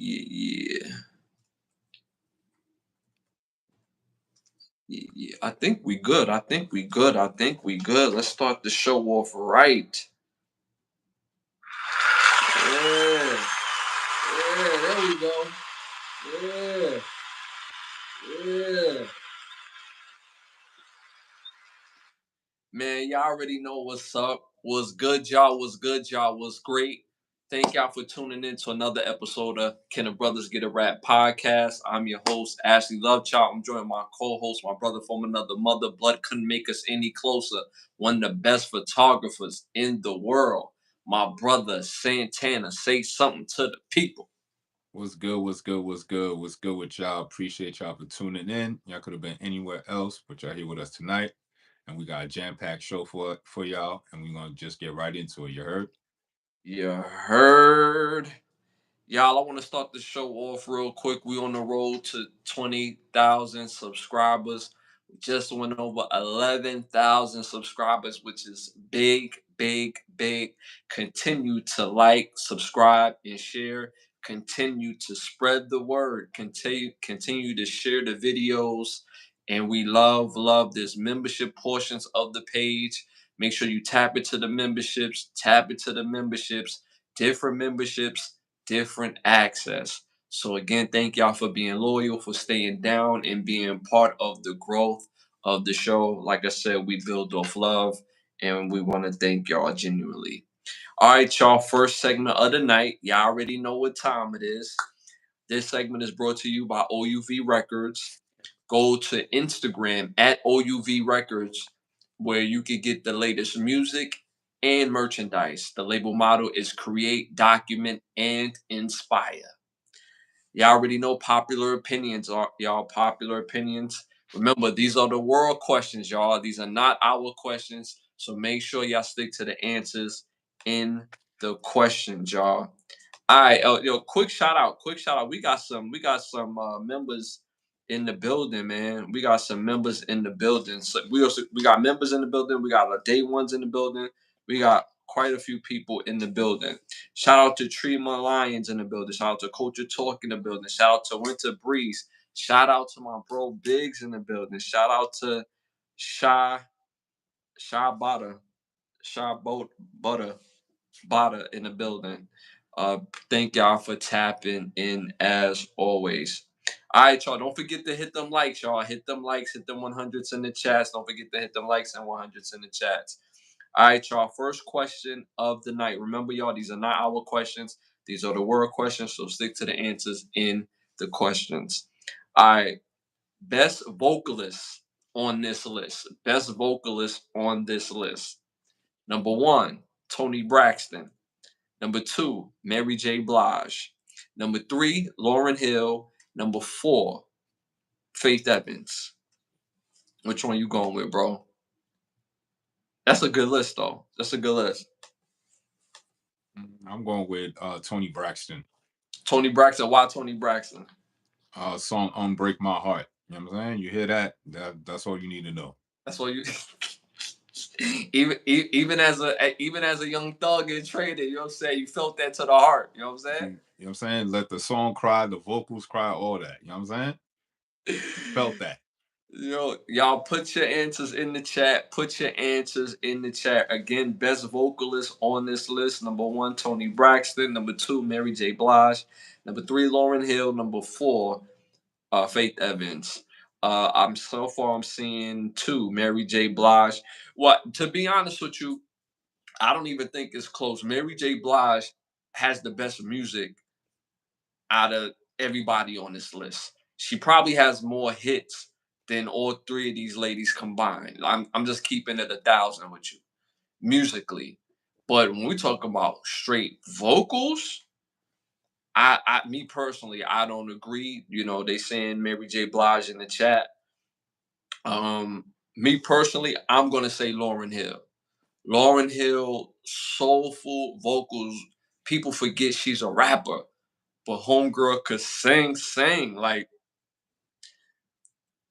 Yeah. Yeah, I think we good. I think we good. I think we good. Let's start the show off right. Yeah. Yeah, there we go. Yeah. Yeah. Man, y'all already know what's up. What's good, y'all? What's good, y'all? What's great? Thank y'all for tuning in to another episode of Can the Brothers Get a Rap podcast. I'm your host, Ashley Lovechild. I'm joined by my co-host, my brother from another mother. Blood couldn't make us any closer. One of the best photographers in the world. My brother, Santana. Say something to the people. What's good? What's good? What's good? What's good with y'all? Appreciate y'all for tuning in. Y'all could have been anywhere else, but y'all here with us tonight. And we got a jam-packed show for y'all. And we're gonna just get right into it. You heard? You heard? Y'all, I want to start the show off real quick. We on the road to 20,000 subscribers. We just went over 11,000 subscribers, which is big, big, big. Continue to like, subscribe, and share. Continue to spread the word. Continue to share the videos. And we love this membership portions of the page. Make sure you tap into the memberships, different memberships, different access. So again, thank y'all for being loyal, for staying down and being part of the growth of the show. Like I said, we build off love and we want to thank y'all genuinely. All right, y'all, first segment of the night. Y'all already know what time it is. This segment is brought to you by OUV Records. Go to Instagram at OUV Records where you can get the latest music and merchandise. The label motto is create, document, and inspire. Y'all already know popular opinions are y'all popular opinions. Remember, these are the world questions, y'all. These are not our questions. So make sure y'all stick to the answers in the questions, y'all. All right, quick shout out, We got some members in the building, man. We got some members in the building. So we got members in the building. We got our day ones in the building. We got quite a few people in the building. Shout out to Tremont Lions in the building. Shout out to Culture Talk in the building. Shout out to Winter Breeze. Shout out to my bro Biggs in the building. Shout out to Shy Butter, Butter, Bada in the building. Uh, Thank y'all for tapping in as always. All right, y'all. Don't forget to hit them likes, y'all. Hit them likes, hit them 100s in the chats. Don't forget to hit them likes and 100s in the chats. All right, y'all. First question of the night. Remember, y'all, these are not our questions. These are the word questions. So stick to the answers in the questions. All right. Best vocalist on this list. Best vocalist on this list. Number one, Tony Braxton. Number two, Mary J. Blige. Number three, Lauryn Hill. Number four, Faith Evans. Which one you going with, bro? That's a good list, though. That's a good list. I'm going with Tony Braxton. Tony Braxton. Why Tony Braxton? Song Unbreak My Heart. You know what I'm saying? You hear that's all you need to know. That's what you. even as a young thug and trader, you know what I'm saying? You felt that to the heart. You know what I'm saying? You know what I'm saying? Let the song cry, the vocals cry, all that. You know what I'm saying? Felt that. Y'all put your answers in the chat. Put your answers in the chat. Again, best vocalist on this list. Number one, Tony Braxton. Number two, Mary J. Blige. Number three, Lauryn Hill. Number four, Faith Evans. I'm seeing two, Mary J. Blige. What to be honest with you, I don't even think it's close. Mary J. Blige has the best music out of everybody on this list. She probably has more hits than all three of these ladies combined. I'm just keeping it 1,000 with you musically, but when we talk about straight vocals, me personally, I don't agree. You know, they saying Mary J. Blige in the chat. Me personally, I'm gonna say Lauryn Hill. Lauryn Hill, soulful vocals. People forget she's a rapper, but homegirl could sing. Like,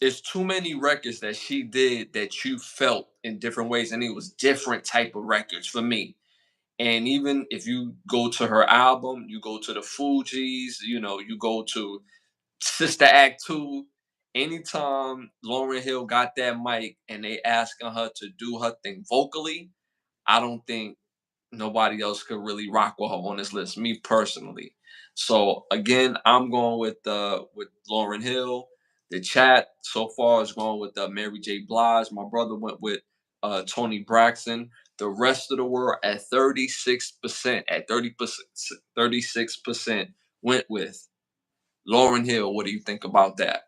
it's too many records that she did that you felt in different ways, and it was different type of records for me. And even if you go to her album, you go to the Fugees, you go to Sister Act 2, anytime Lauren Hill got that mic and they asking her to do her thing vocally, I don't think nobody else could really rock with her on this list, me personally. So again, I'm going with Lauren Hill. The chat so far is going with Mary J. Blige. My brother went with Tony Braxton. The rest of the world at 36%, at 30%, 36% went with Lauren Hill. What do you think about that?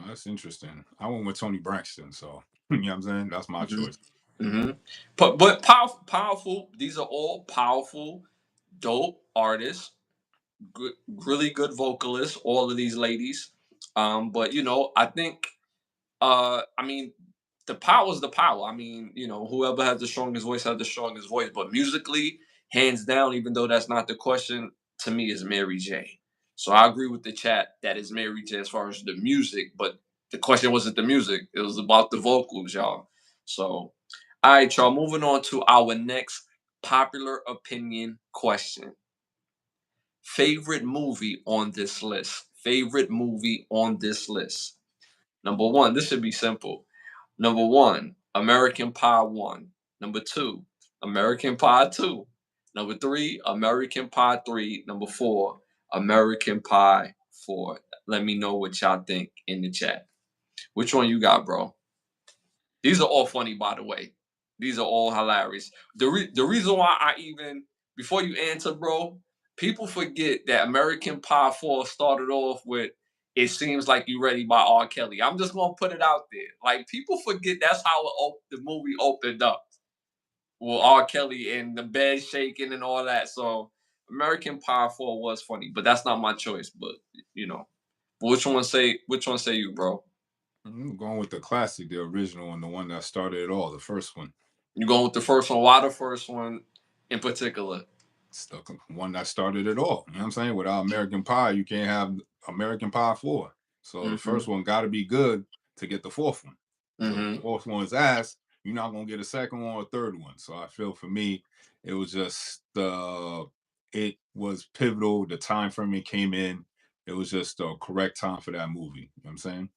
That's interesting. I went with Tony Braxton, so you know what I'm saying? That's my hmm choice. hmm but powerful, powerful. These are all powerful, dope artists, good, really good vocalists. All of these ladies. But I think I mean, the power is the power. I mean, whoever has the strongest voice has the strongest voice. But musically, hands down, even though that's not the question, to me is Mary J. So I agree with the chat that is Mary J as far as the music, but the question wasn't the music; it was about the vocals, y'all. So, all right, y'all. Moving on to our next popular opinion question. Favorite movie on this list? Favorite movie on this list? Number one, this should be simple. Number one, American Pie 1. Number two, American Pie 2. Number three, American Pie 3. Number four, American Pie 4. Let me know what y'all think in the chat. Which one you got, bro? These are all funny, by the way. These are all hilarious. The reason why I even before you answer, bro, people forget that American Pie 4 started off with "It Seems Like You Ready" by R. Kelly. I'm just gonna put it out there. Like people forget that's how the movie opened up. Well, R. Kelly and the bed shaking and all that. So American Pie 4 was funny, but that's not my choice. But you know, which one say you, bro? I'm going with the classic, the original, and the one that started it all, the first one. You going with the first one? Why the first one in particular? It's the one that started it all. You know what I'm saying? Without American Pie, you can't have American Pie 4. So the hmm first one got to be good to get the fourth one. So if the hmm fourth one is ass, you're not going to get a second one or a third one. So I feel for me, it was just it was pivotal. The time frame it came in, it was just the correct time for that movie. You know what I'm saying?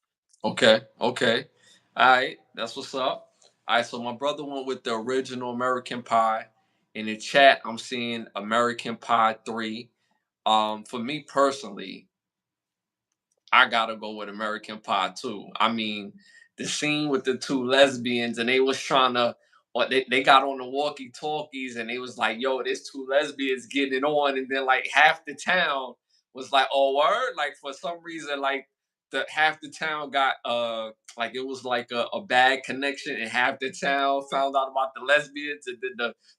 Okay, okay. All right, that's what's up. All right, so my brother went with the original American Pie. In the chat, I'm seeing American Pie 3. For me personally, I gotta go with American Pie too. I mean, the scene with the two lesbians and they was trying to, or they got on the walkie talkies and they was like, "Yo, there's two lesbians getting it on," and then like half the town was like, "Oh, word!" Like for some reason, like the half the town got like it was like a bad connection, and half the town found out about the lesbians, and then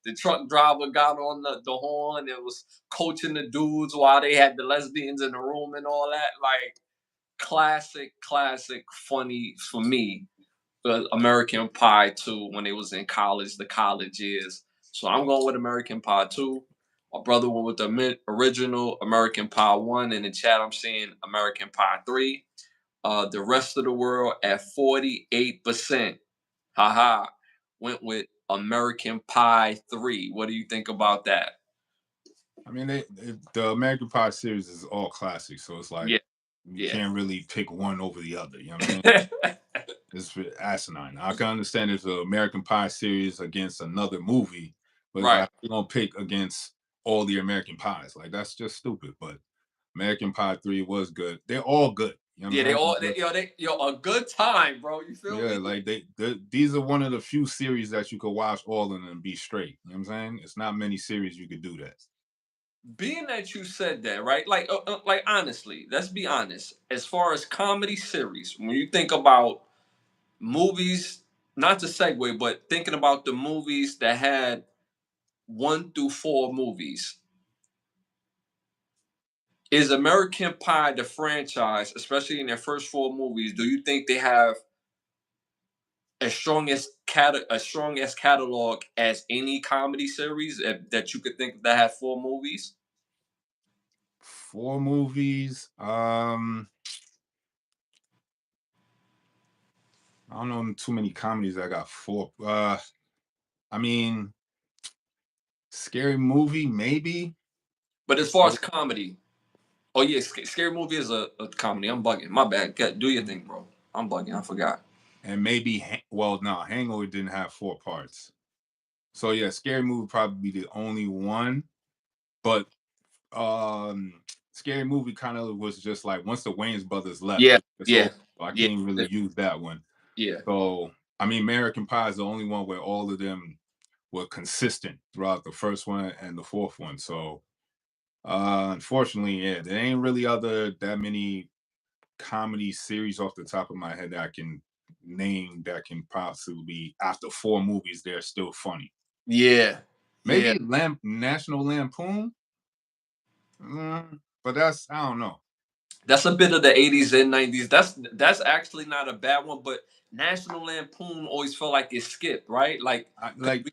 the truck driver got on the horn and was coaching the dudes while they had the lesbians in the room and all that, like classic, funny for me. American Pie 2 when they was in college, the college years. So I'm going with American Pie 2. My brother went with the original American Pie 1. In the chat, I'm seeing American Pie 3. The rest of the world at 48%. Haha. Went with American Pie 3. What do you think about that? I mean, the American Pie series is all classic. So it's like Yeah, you yeah. can't really pick one over the other. You know what I'm saying? It's asinine. I can understand if the American Pie series against another movie, but it's Right. like you're gonna pick against all the American Pies. Like that's just stupid. But American Pie 3 was good. They're all good. You know what Yeah, they I'm saying? all yo a good time, bro. You feel Yeah, me? like these are one of the few series that you could watch all of them and be straight. You know what I'm saying? It's not many series you could do that. Being that you said that, right? Like honestly, let's be honest. As far as comedy series, when you think about movies, not to segue, but thinking about the movies that had 1 through 4 movies, is American Pie the franchise, especially in their first 4 movies? Do you think they have a strong as catalog as any comedy series that you could think that had 4 movies? 4 movies. I don't know too many comedies that got four. I mean, Scary movie, maybe. But as far So as comedy, oh yeah, scary movie is a comedy. I'm bugging. My bad. Do your thing, bro. I'm bugging. I forgot. and maybe well, no, Hangover didn't have 4 parts. So yeah, scary movie probably be the only one. But scary movie kind of was just like once the Wayans brothers left, Yeah, it's yeah, over. I yeah, can't really use that one. yeah, So I mean, American Pie is the only one where all of them were consistent throughout the first one and the fourth one. So unfortunately, yeah, there ain't really other that many comedy series off the top of my head that I can name that can possibly be after 4 movies they're still funny. yeah, yeah. Maybe National Lampoon, but that's I don't know. That's a bit of the '80s and '90s. That's actually not a bad one, but National Lampoon always felt like it skipped, right? Like, cause Like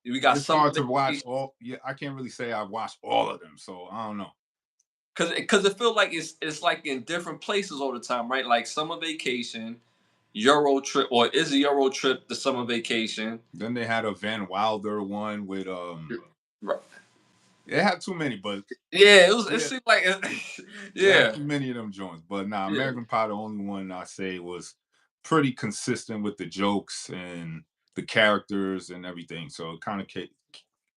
we got it's hard summer to watch vacation, all. Yeah, I can't really say I watched all of them, so I don't know. cause it feel like it's like in different places all the time, right? Like summer vacation, Euro trip, or is a Euro trip the summer vacation? Then they had a Van Wilder one with Right. It had too many, but Yeah, it was. It yeah, seemed like, it had yeah, too many of them joints. But nah, yeah, American Pie, the only one I say was pretty consistent with the jokes and the characters and everything. So it kind of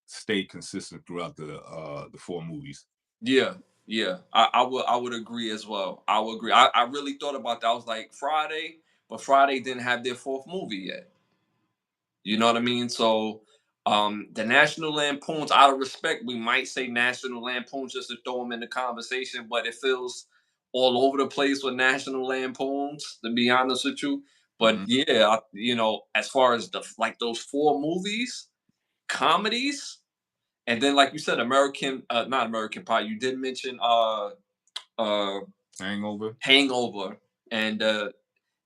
stayed consistent throughout the 4 movies. yeah, yeah. I would agree as well. I would agree. I really thought about that. I was like Friday, but Friday didn't have their fourth movie yet. You know what I mean? So the National Lampoons, out of respect, we might say National Lampoons just to throw them in the conversation, but it feels all over the place with National Lampoons, to be honest with you. But Mhm. yeah, as far as the like those 4 movies, comedies, and then like you said, not American Pie. You did mention uh Hangover. Hangover, and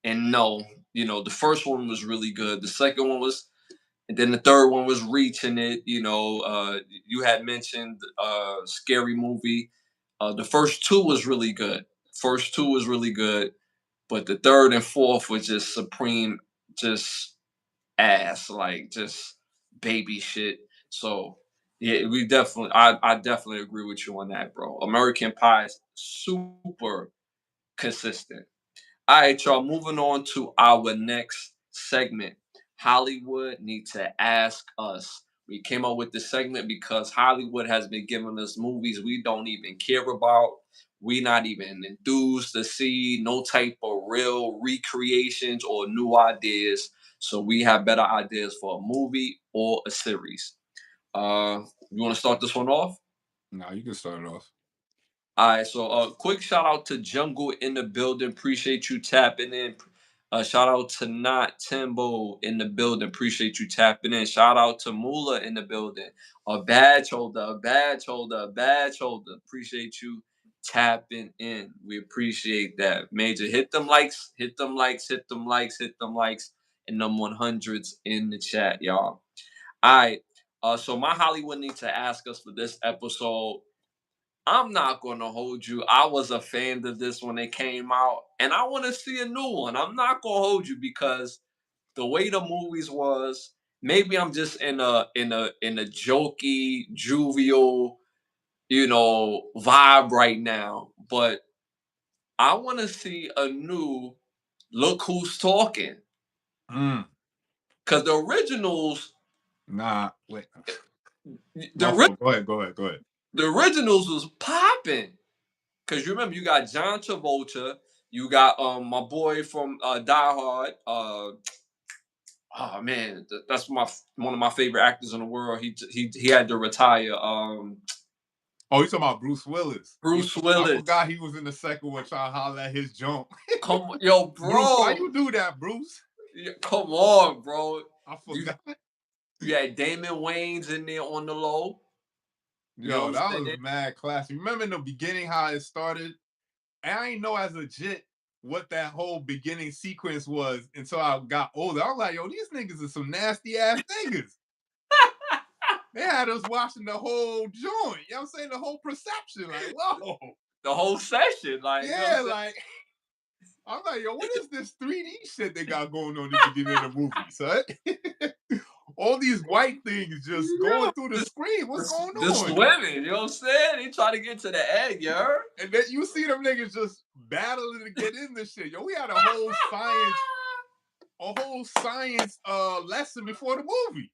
no, the first one was really good. The second one was, and then the third one was reaching it. You had mentioned Scary Movie. The first two was really good. First two was really good, but the third and fourth was just supreme, just ass, like just baby shit. So yeah, I definitely agree with you on that, bro. American Pie is super consistent. All right, y'all, moving on to our next segment. Hollywood need to ask us. We came up with this segment because Hollywood has been giving us movies we don't even care about. We not even enthused to see no type of real recreations or new ideas. So we have better ideas for a movie or a series. You want to start this one off? Nah, you can start it off. All right, so quick shout out to Jungle in the building. Appreciate you tapping in. Shout out to Not Timbo in the building. Appreciate you tapping in. Shout out to Mula in the building. A badge holder, a badge holder, a badge holder. Appreciate you tapping in. We appreciate that. Major, hit them likes, hit them likes, hit them likes, hit them likes, and them 100s in the chat, y'all. All right. So my Hollywood need to ask us for this episode. I'm not gonna hold you. I was a fan of this when it came out, and I want to see a new one. I'm not gonna hold you because the way the movies was, maybe I'm just in a jokey, jovial, vibe right now. But I want to see a new Look Who's Talking, Mm, because the originals, nah, wait. the My ori- fault. Go ahead. Go ahead. Go ahead. the originals was popping. Cause you remember you got John Travolta, you got my boy from Die Hard. Oh man, that's one of my favorite actors in the world. He had to retire. Oh, you talking about Bruce Willis? Bruce I Willis. forgot he was in the second one trying to holler at his junk. Come, yo, Bruce, why bro. you do that, Bruce? Come on, bro. I You forgot. you had Damon Wayans in there on the low. You know Yo, what that I'm was saying? mad classic. Remember in the beginning how it started? And I ain't know as legit what that whole beginning sequence was until I got older. I was like, yo, these niggas are some nasty ass niggas. They had us watching the whole joint. You know what I'm saying? The whole perception. Like, whoa. The whole session, like, you know what I'm Yeah, saying? like I'm like, yo, what is this 3D shit they got going on in the beginning of the movie, son? all these white things just Yeah, going through the screen. What's going the on, yo? swimming, you know what I'm saying? They try to get to the egg, you heard? And then you see them niggas just battling to get in this shit. Yo, we had a whole science lesson before the movie.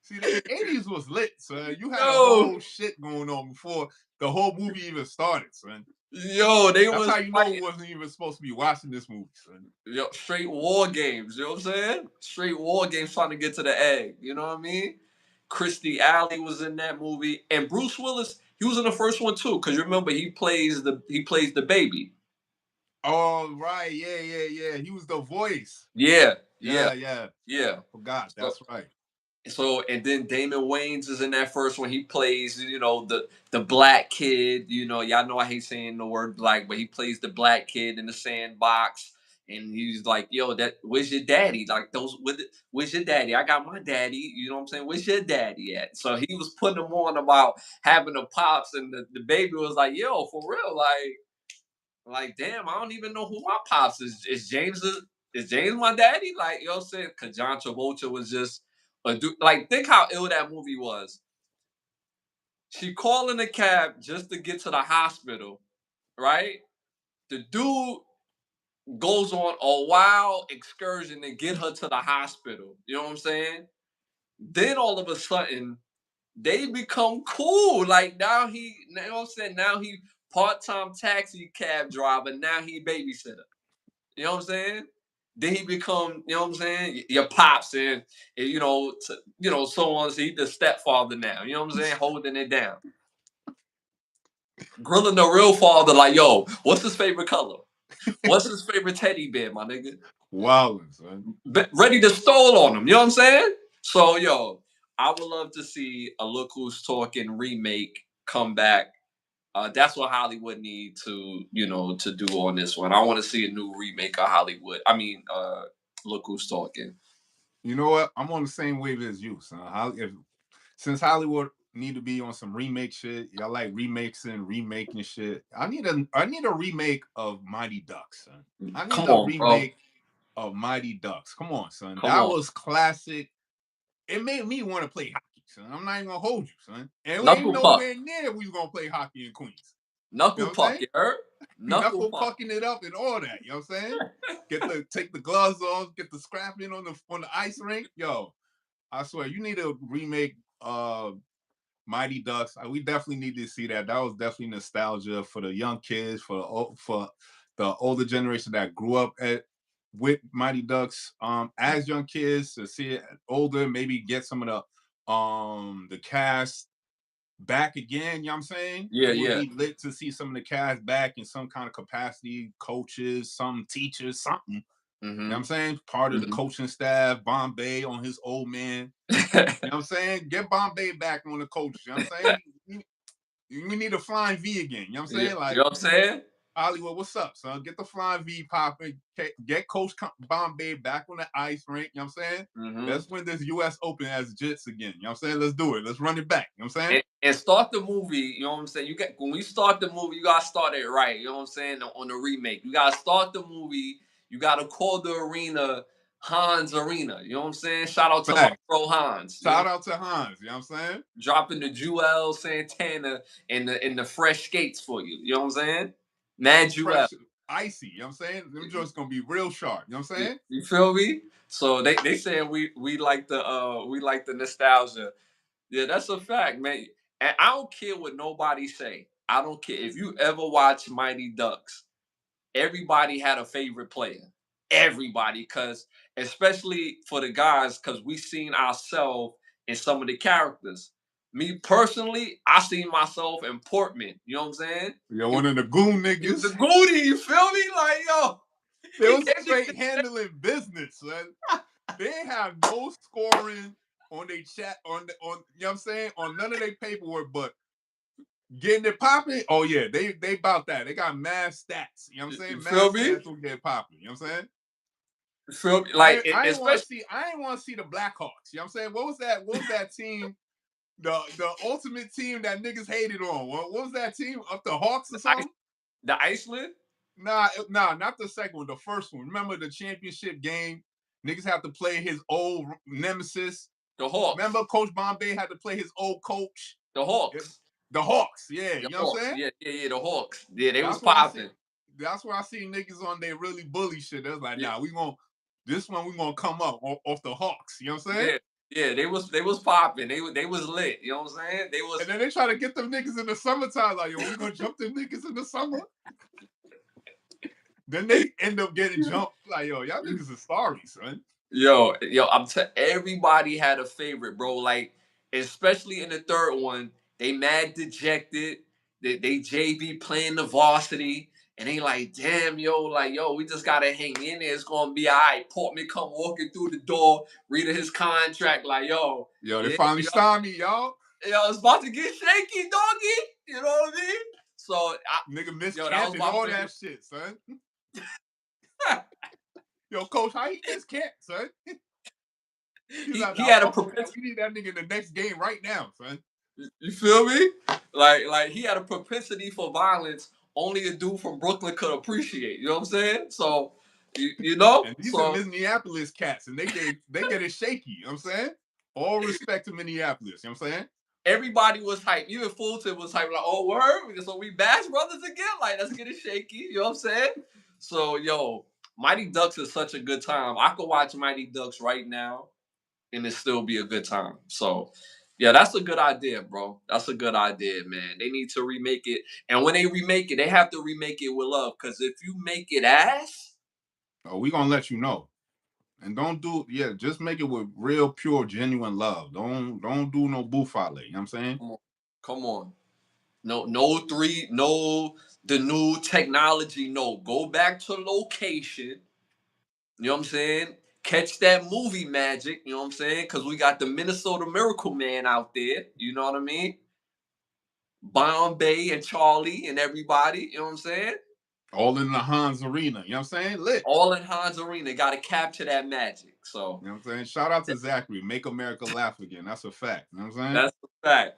See, the 80s was lit, son. You had a Yo, whole shit going on before the whole movie even started, son. yo, they That's was how you know fighting. we wasn't even supposed to be watching this movie, son. Yo, straight war games, you know what I'm saying? Straight war games trying to get to the egg, you know what I mean? Christy Alley was in that movie, and Bruce Willis, he was in the first one too, because you remember he plays the baby. Oh, right. Yeah, yeah, yeah. He was the voice. Yeah, yeah, Yeah, yeah. yeah. Forgot. So That's right. and then Damon Wayans is in that first one. He plays, the black kid. Y'all know I hate saying the word black, but he plays the black kid in the sandbox. And he's like, "Yo, where's your daddy? Like where's your daddy? I got my daddy. You know what I'm saying? Where's your daddy at?" So he was putting them on about having a pops, and the baby was like, "Yo, for real, like, damn, I don't even know who my pops is. Is James my daddy? Like, you know what I'm saying? Cause John Travolta was just a dude. Like, think how ill that movie was. She calling a cab just to get to the hospital, right? The dude goes on a wild excursion to get her to the hospital. You know what I'm saying? Then all of a sudden, they become cool. Like you know what I'm saying? Now he part-time taxi cab driver. Now he babysitter. You know what I'm saying? Then he become, you know what I'm saying, your pops and so on. So he's the stepfather now. You know what I'm saying? Holding it down. Grilling the real father, like, yo, what's his favorite color? What's his favorite teddy bear, my nigga? Wildin', son. Ready to stole on him. You know what I'm saying? So, yo, I would love to see a Look Who's Talking remake come back. That's what Hollywood need to do on this one. I want to see a new remake of Hollywood. I mean, Look Who's Talking. You know what? I'm on the same wave as you, son. Since Hollywood need to be on some remake shit, y'all like remakes and remaking shit. I need a remake of Mighty Ducks, son. I need Come a on, bro. remake of Mighty Ducks. Come on, son. Come That on. was classic. It made me want to play hockey, son. I'm not even gonna hold you, son. And we ain't Knuckle puck. nowhere near we was gonna play hockey in Queens. You Knuckle know what I'm puck, saying? you heard? Knuckle Knuckle puck. pucking it up and all that. You know what I'm saying? Take the gloves off, get the scrapping on the ice rink. Yo, I swear, you need to remake Mighty Ducks. We definitely need to see that. That was definitely nostalgia for the young kids, for the older generation that grew up with Mighty Ducks as young kids to see it older, maybe get some of the cast back again. You know what I'm saying? Yeah, It would yeah. be lit to see some of the cast back in some kind of capacity, coaches, some teachers, something. You know what Mm-hmm. I'm saying? Part of the Mm-hmm. coaching staff, Bombay on his old man. You know what I'm saying? Get Bombay back on the coach. You know what I'm saying? We need a flying V again. You know what I'm Yeah, saying? you know Like, what I'm saying? Hollywood, what's up, son? Get the flying V popping. Get Coach Bombay back on the ice rink. You know what I'm saying? Mm-hmm. Let's win this US Open as Jits again. You know what I'm saying? Let's do it. Let's run it back. You know what I'm saying? And start the movie, you know what I'm saying? When we start the movie, you gotta start it right, you know what I'm saying? On the remake. You gotta start the movie, you gotta call the arena Hans Arena. You know what I'm saying? Shout out to my Fact. bro Hans. You know, Shout out to Hans. You know what I'm saying? dropping the Jewel Santana and the fresh skates for you. You know what I'm saying? Mad Jewel. Fresh, icy. You know what I'm saying? Them joints gonna be real sharp. You know what I'm saying? You feel me? So they saying we like the nostalgia. Yeah, that's a fact, man. And I don't care what nobody say. I don't care if you ever watch Mighty Ducks. Everybody had a favorite player. Everybody, cause especially for the guys, cause we seen ourselves in some of the characters. Me personally, I seen myself in Portman. You know what I'm saying? You're He, one of the goon he was niggas. the Goody. You feel me? Like yo, They he was gave me. straight handling business, man. They ain't have no scoring on their chat on you know what I'm saying on none of their paperwork, but getting it popping. Oh yeah, they about that. They got mad stats. You know what I'm You saying? Mad feel me? stats will get popping. You know what I'm saying? You feel me? Like I ain't want to especially. see the Blackhawks. You know what I'm saying? What was that team? The ultimate team that niggas hated on. What was that team? Up the Hawks or something? The Iceland? Nah, not the second one. The first one. Remember the championship game? Niggas have to play his old nemesis. The Hawks. Remember, Coach Bombay had to play his old coach. The Hawks. The Hawks, yeah, The you know what I'm Hawks. saying? Yeah, the Hawks. Yeah, they was That's what I see. popping. That's where I see niggas on they really bully shit. They was like, Yeah, nah, this one we gonna come up off the Hawks. You know what I'm saying? yeah, yeah. They was popping. They was lit. You know what I'm saying? They And was. then they try to get them niggas in the summertime. Like, yo, we gonna jump them niggas in the summer. Then they end up getting jumped. Like, yo, y'all niggas are sorry, son. Yo, everybody had a favorite, bro. Like, especially in the third one, they mad dejected. They JV playing the varsity, and they like, damn, yo, we just gotta hang in there. It's gonna be all right. Portman come walking through the door, reading his contract, like, Yo, they yeah, finally signed me, y'all. it's about to get shaky, doggy. You know what I mean? So, Nigga missed that camp was and my all favorite. that shit, son. Yo, coach, how he missed camp, son? He's like, He nah, had a fuck that. propensity. We need that nigga in the next game right now, son. You feel me? Like he had a propensity for violence only a dude from Brooklyn could appreciate. You know what I'm saying? So you know? And these are So Minneapolis cats, and they get it shaky, you know what I'm saying? All respect to Minneapolis, you know what I'm saying? everybody was hyped. Even Fulton was hyped, like, oh word, so we bash brothers again? Like, let's get it shaky. You know what I'm saying? So Mighty Ducks is such a good time. I could watch Mighty Ducks right now and it still be a good time. So, yeah, that's a good idea, bro. That's a good idea, man. They need to remake it, and when they remake it, they have to remake it with love. Because if you make it ass, Oh, we gonna let you know. And just make it with real, pure, genuine love. Don't do no buffale, you know what I'm saying? come on, no the new technology. No, go back to location. You know what I'm saying? Catch that movie magic. You know what I'm saying? Because we got the Minnesota Miracle Man out there. You know what I mean? Bombay and Charlie and everybody. You know what I'm saying? All in the Hans Arena, you know what I'm saying? Lit. All in Hans Arena. Got to capture that magic. So You know what I'm saying? Shout out to Zachary. Make America laugh again. That's a fact. You know what I'm saying? that's a fact.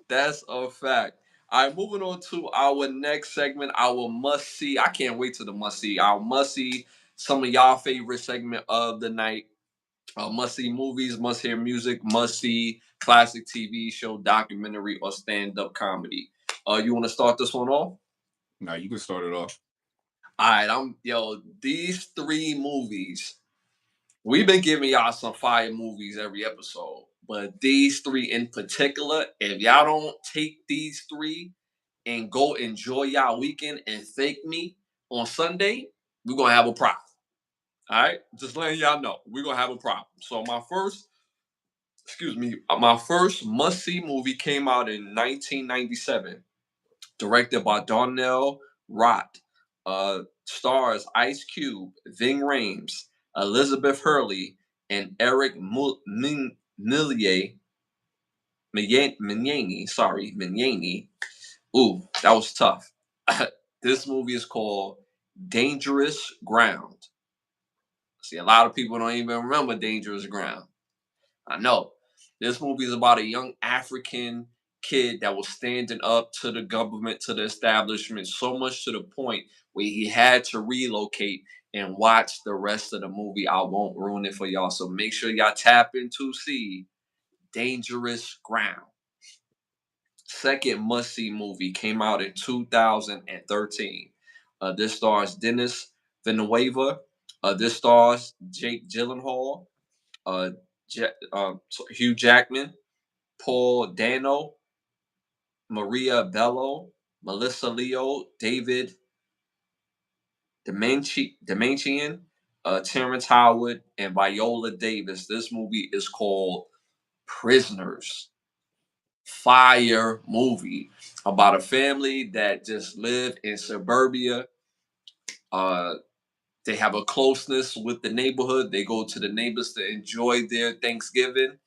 That's a fact. All right, moving on to our next segment, our must see. I can't wait to the must see. Our must see, some of y'all favorite segment of the night. Must see movies, must hear music, must see classic TV show, documentary, or stand up comedy. You want to start this one off? Now you can start it off. All right, these three movies. We've been giving y'all some fire movies every episode, but these three in particular, if y'all don't take these three and go enjoy y'all weekend and thank me on Sunday, we're gonna have a problem. All right, just letting y'all know we're gonna have a problem. So my first must-see movie came out in 1997, directed by Darnell Rott. Stars Ice Cube, Ving Rhames, Elizabeth Hurley, and Eric Mignani. Sorry, Mignani. Ooh, that was tough. This movie is called Dangerous Ground. See, a lot of people don't even remember Dangerous Ground. I know. This movie is about a young African kid that was standing up to the government, to the establishment, so much to the point where he had to relocate and watch the rest of the movie. I won't ruin it for y'all. So make sure y'all tap into see Dangerous Ground. Second must see movie came out in 2013. This stars Dennis Villanueva. This stars Jake Gyllenhaal, uh, Hugh Jackman, Paul Dano, Maria Bello, Melissa Leo, David Dimension, Terrence Howard, and Viola Davis. This movie is called Prisoners. Fire movie about a family that just live in suburbia. Uh, they have a closeness with the neighborhood. They go to the neighbors to enjoy their Thanksgiving,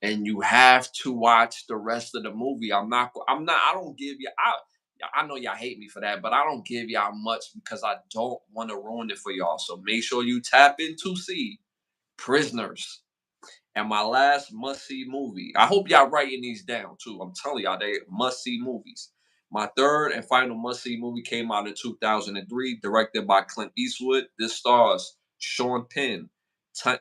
and you have to watch the rest of the movie. I don't give you. I know y'all hate me for that, but I don't give y'all much because I don't want to ruin it for y'all. So make sure you tap into see Prisoners. And my last must see movie. I hope y'all writing these down too. I'm telling y'all, they must see movies. My third and final must see movie came out in 2003, directed by Clint Eastwood. This stars Sean Penn,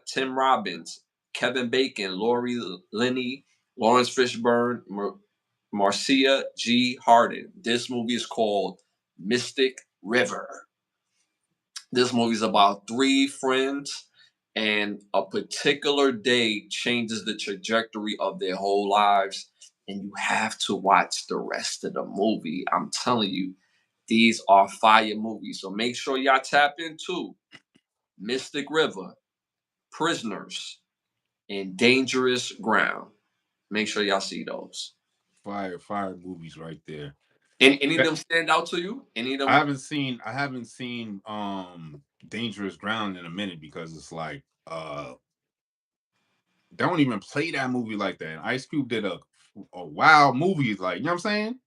Tim Robbins, Kevin Bacon, Lori Linney, Lawrence Fishburne, Marcia G. Harden. This movie is called Mystic River. This movie is about three friends, and a particular day changes the trajectory of their whole lives. And you have to watch the rest of the movie. I'm telling you, these are fire movies. So make sure y'all tap into Mystic River, Prisoners, and Dangerous Ground. Make sure y'all see those. Fire movies right there. Any of That- them stand out to you? Any of I them? haven't seen I haven't seen Dangerous Ground in a minute because it's like they don't even play that movie like that. And Ice Cube did a wild movie, like, you know what I'm saying?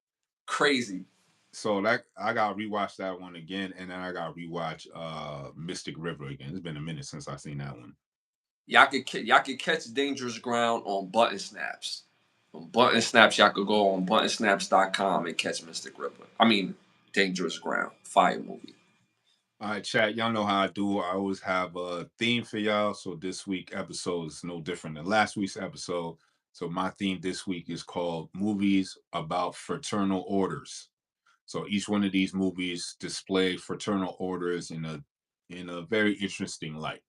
Crazy. So that I gotta rewatch that one again, and then I gotta rewatch Mystic River again. It's been a minute since I've seen that one. Y'all could catch Dangerous Ground on Button Snaps. On Button Snaps, y'all could go on buttonsnaps.com and catch Mystic River. I mean, Dangerous Ground. Fire movie. All right, chat. Y'all know how I do. I always have a theme for y'all. So this week episode is no different than last week's episode. So my theme this week is called Movies About Fraternal Orders. So each one of these movies display fraternal orders in a very interesting light.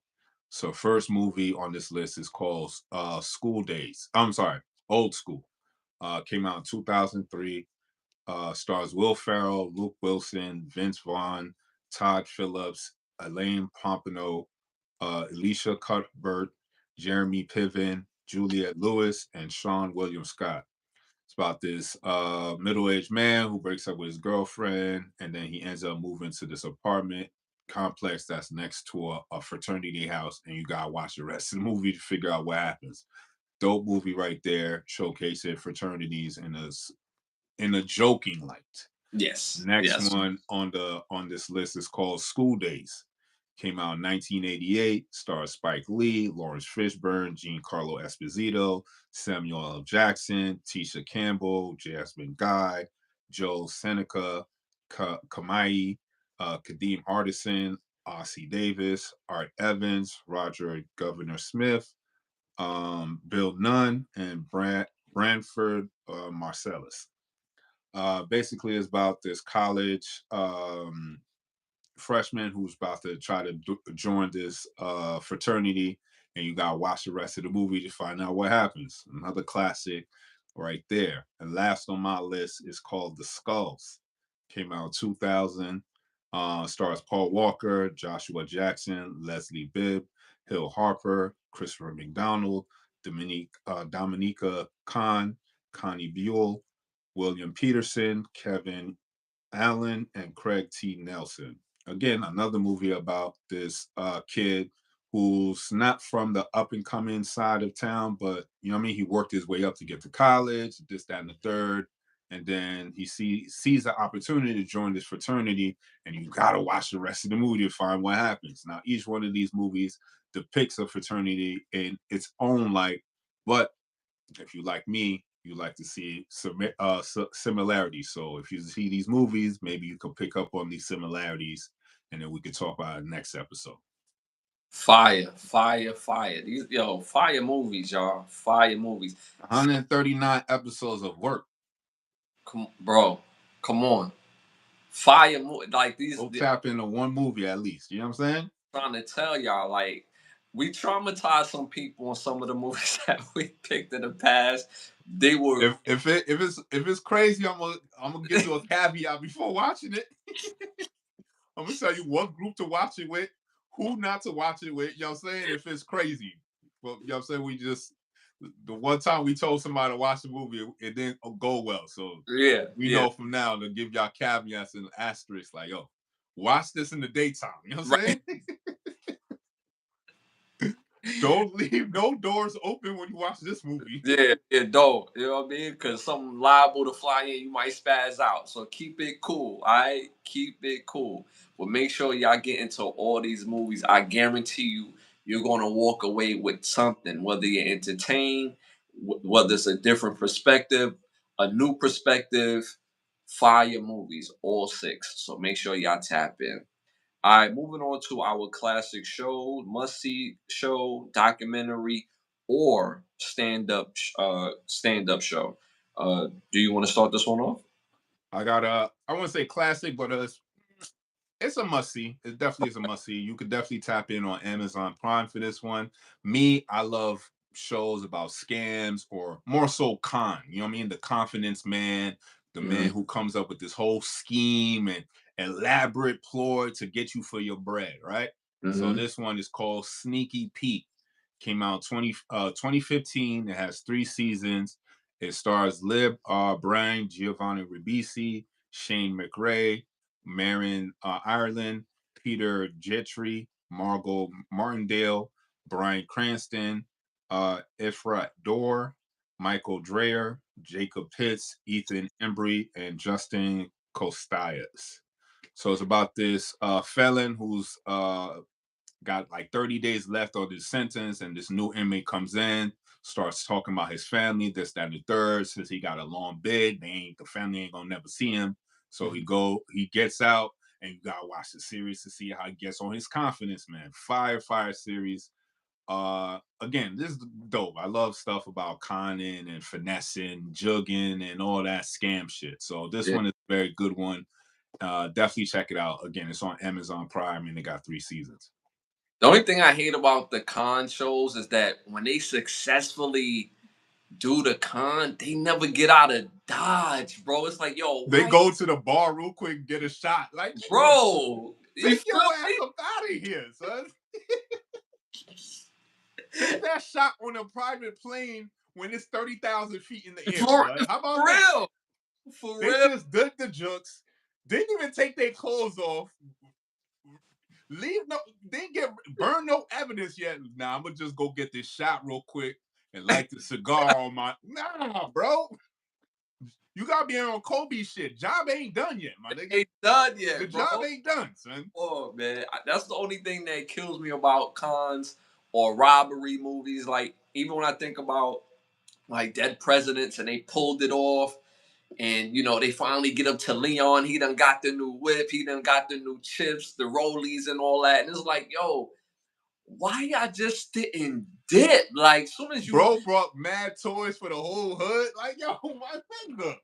So first movie on this list is called School Days. I'm sorry, Old School. Came out in 2003. Stars Will Ferrell, Luke Wilson, Vince Vaughn, Todd Phillips, Elaine Pompano, Alicia Cuthbert, Jeremy Piven, Juliette Lewis, and Sean William Scott. It's about this middle-aged man who breaks up with his girlfriend, and then he ends up moving to this apartment complex that's next to a fraternity house, and you gotta watch the rest of the movie to figure out what happens. Dope movie right there, showcasing fraternities in a joking light. Yes. Next Yes. one on this list is called School Days. Came out in 1988. Stars Spike Lee, Lawrence Fishburne, Giancarlo Esposito, Samuel L. Jackson, Tisha Campbell, Jasmine Guy, Joe Seneca, Kamai, Kadeem Hardison, Ossie Davis, Art Evans, Roger Governor Smith, Bill Nunn, and Branford Marcellus. Basically, it's about this college freshman who's about to try to join this fraternity, and you gotta watch the rest of the movie to find out what happens. Another classic right there. And last on my list is called The Skulls. Came out in 2000. Stars Paul Walker, Joshua Jackson, Leslie Bibb, Hill Harper, Christopher McDonald, Dominica Khan, Connie Buell, William Peterson, Kevin Allen, and Craig T. Nelson. Again, another movie about this kid who's not from the up and coming side of town, but you know what I mean? He worked his way up to get to college, this, that, and the third. And then he sees the opportunity to join this fraternity, and you gotta watch the rest of the movie to find what happens. Now, each one of these movies depicts a fraternity in its own light, but if you like me, you like to see some similarities. So if you see these movies, maybe you can pick up on these similarities, and then we could talk about it next episode. Fire, fire, fire. These fire movies, y'all. Fire movies. 139 episodes of work. Come, bro. Come on. Fire like these. Go tap into one movie at least. You know what I'm saying? Trying to tell y'all, like, we traumatized some people on some of the movies that we picked in the past. They were If it's crazy, I'm gonna give you a caveat before watching it. I'm gonna tell you what group to watch it with, who not to watch it with. You know what I'm saying? If it's crazy, but you know what I'm saying, we just the one time we told somebody to watch the movie, it didn't go well. So yeah, we yeah. know from now to give y'all caveats and asterisks like, yo, watch this in the daytime. You know what I'm Right. saying? Don't leave no doors open when you watch this movie. Yeah, yeah, don't. You know what I mean? Because something liable to fly in, you might spaz out. So keep it cool, all right? Keep it cool. But make sure y'all get into all these movies. I guarantee you, you're going to walk away with something, whether you're entertained, whether it's a different perspective, a new perspective. Fire movies, all six. So make sure y'all tap in. All right, moving on to our classic show, must see show, documentary. or stand up show. Do you want to start this one off? I got a, I want to say classic, but it's a must see. It definitely is a must see. You could definitely tap in on Amazon Prime for this one. Me, I love shows about scams or more so con. You know what I mean? The confidence man, the Hmm. man who comes up with this whole scheme and elaborate ploy to get you for your bread, right? So Hmm. this one is called Sneaky Pete. Came out 2015. It has 3 seasons. It stars Lib Bryan, Giovanni Ribisi, Shane McRae, Marion Ireland, Peter Gentry, Margot Martindale, Brian Cranston, Ifrat Dorr, Michael Dreyer, Jacob Pitts, Ethan Embry, and Justin Costallas. So it's about this felon who's got like 30 days left of his sentence, and this new inmate comes in, starts talking about his family, this, that, and the third. Since he got a long bid, the family ain't gonna never see him. So he gets out, and you gotta watch the series to see how he gets on his confidence, man. Fire series. Again, this is dope. I love stuff about conning and finessing, jugging, and all that scam shit. So this Yeah. one is a very good one. Definitely check it out. Again, it's on Amazon Prime, and they got 3 seasons. The only thing I hate about the con shows is that when they successfully do the con, they never get out of Dodge, bro. It's like, yo, They why, go to the bar real quick, get a shot. Like, nigga, bro? You take feel your ass me? up out of here, son. Take that shot on a private plane when it's 30,000 feet in the air, For, blood. How for about that? real, for They real. just did the jokes, didn't even take their clothes off, leave no, didn't get burn no evidence yet. Nah, I'm gonna just go get this shot real quick and light the cigar on my. Nah, bro, you gotta be on Kobe shit. Job ain't done yet, my nigga. Ain't done The yet, bro. job ain't done, son. Oh man, that's the only thing that kills me about cons or robbery movies. Like even when I think about like Dead Presidents and they pulled it off, and they finally get up to Leon. He done got the new whip. He done got the new chips, the rollies, and all that. And it's like, yo, why y'all just didn't dip? Like, soon as you Bro brought mad toys for the whole hood. Like, yo, my nigga.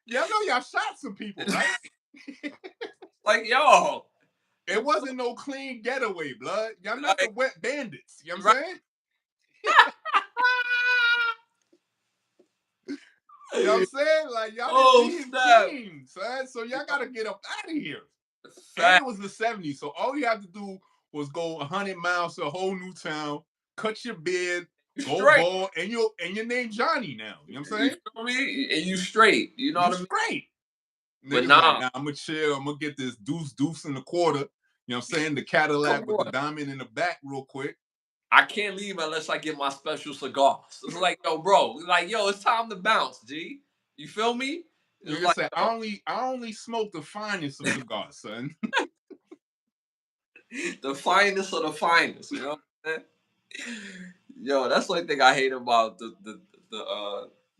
Y'all know y'all shot some people, right? like, yo, It you feel wasn't no clean getaway, blood. Y'all not the like wet bandits. You know what right? I'm saying? You know what I'm saying? Like, y'all didn't Oh leave snap! clean, son. So y'all gotta get up out of here. And it Fact, was the 70s. So all you had to do was go 100 miles to a whole new town, cut your beard, you go straight. bald, and your name Johnny now. You know what I'm You saying? feel me? And you straight. You know You what I mean? straight. But Niggas like, nah, nah, I'm gonna chill. I'm gonna get this deuce in the quarter. You know what I'm saying? The come Cadillac with the on. diamond in the back, real quick. I can't leave unless I get my special cigars. It's like, yo, bro, like, yo, it's time to bounce, G. You feel me? It's Like I like, said, yo, I only smoke the finest of cigars, son. the finest of the finest. You know what I'm saying? Yo, that's the only thing I hate about the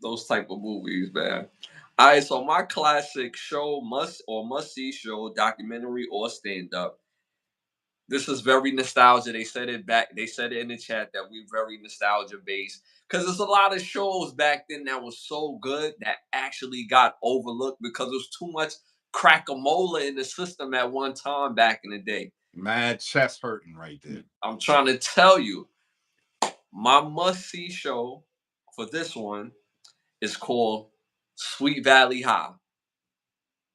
those type of movies, man. All right, so my classic show must see show, documentary or stand up. This is very nostalgia. They said it back. They said it in the chat that we very nostalgia based because there's a lot of shows back then that was so good that actually got overlooked because there's too much crack-a-mola in the system at one time back in the day. Mad chest hurting right there. I'm trying to tell you, my must-see show for this one is called Sweet Valley High.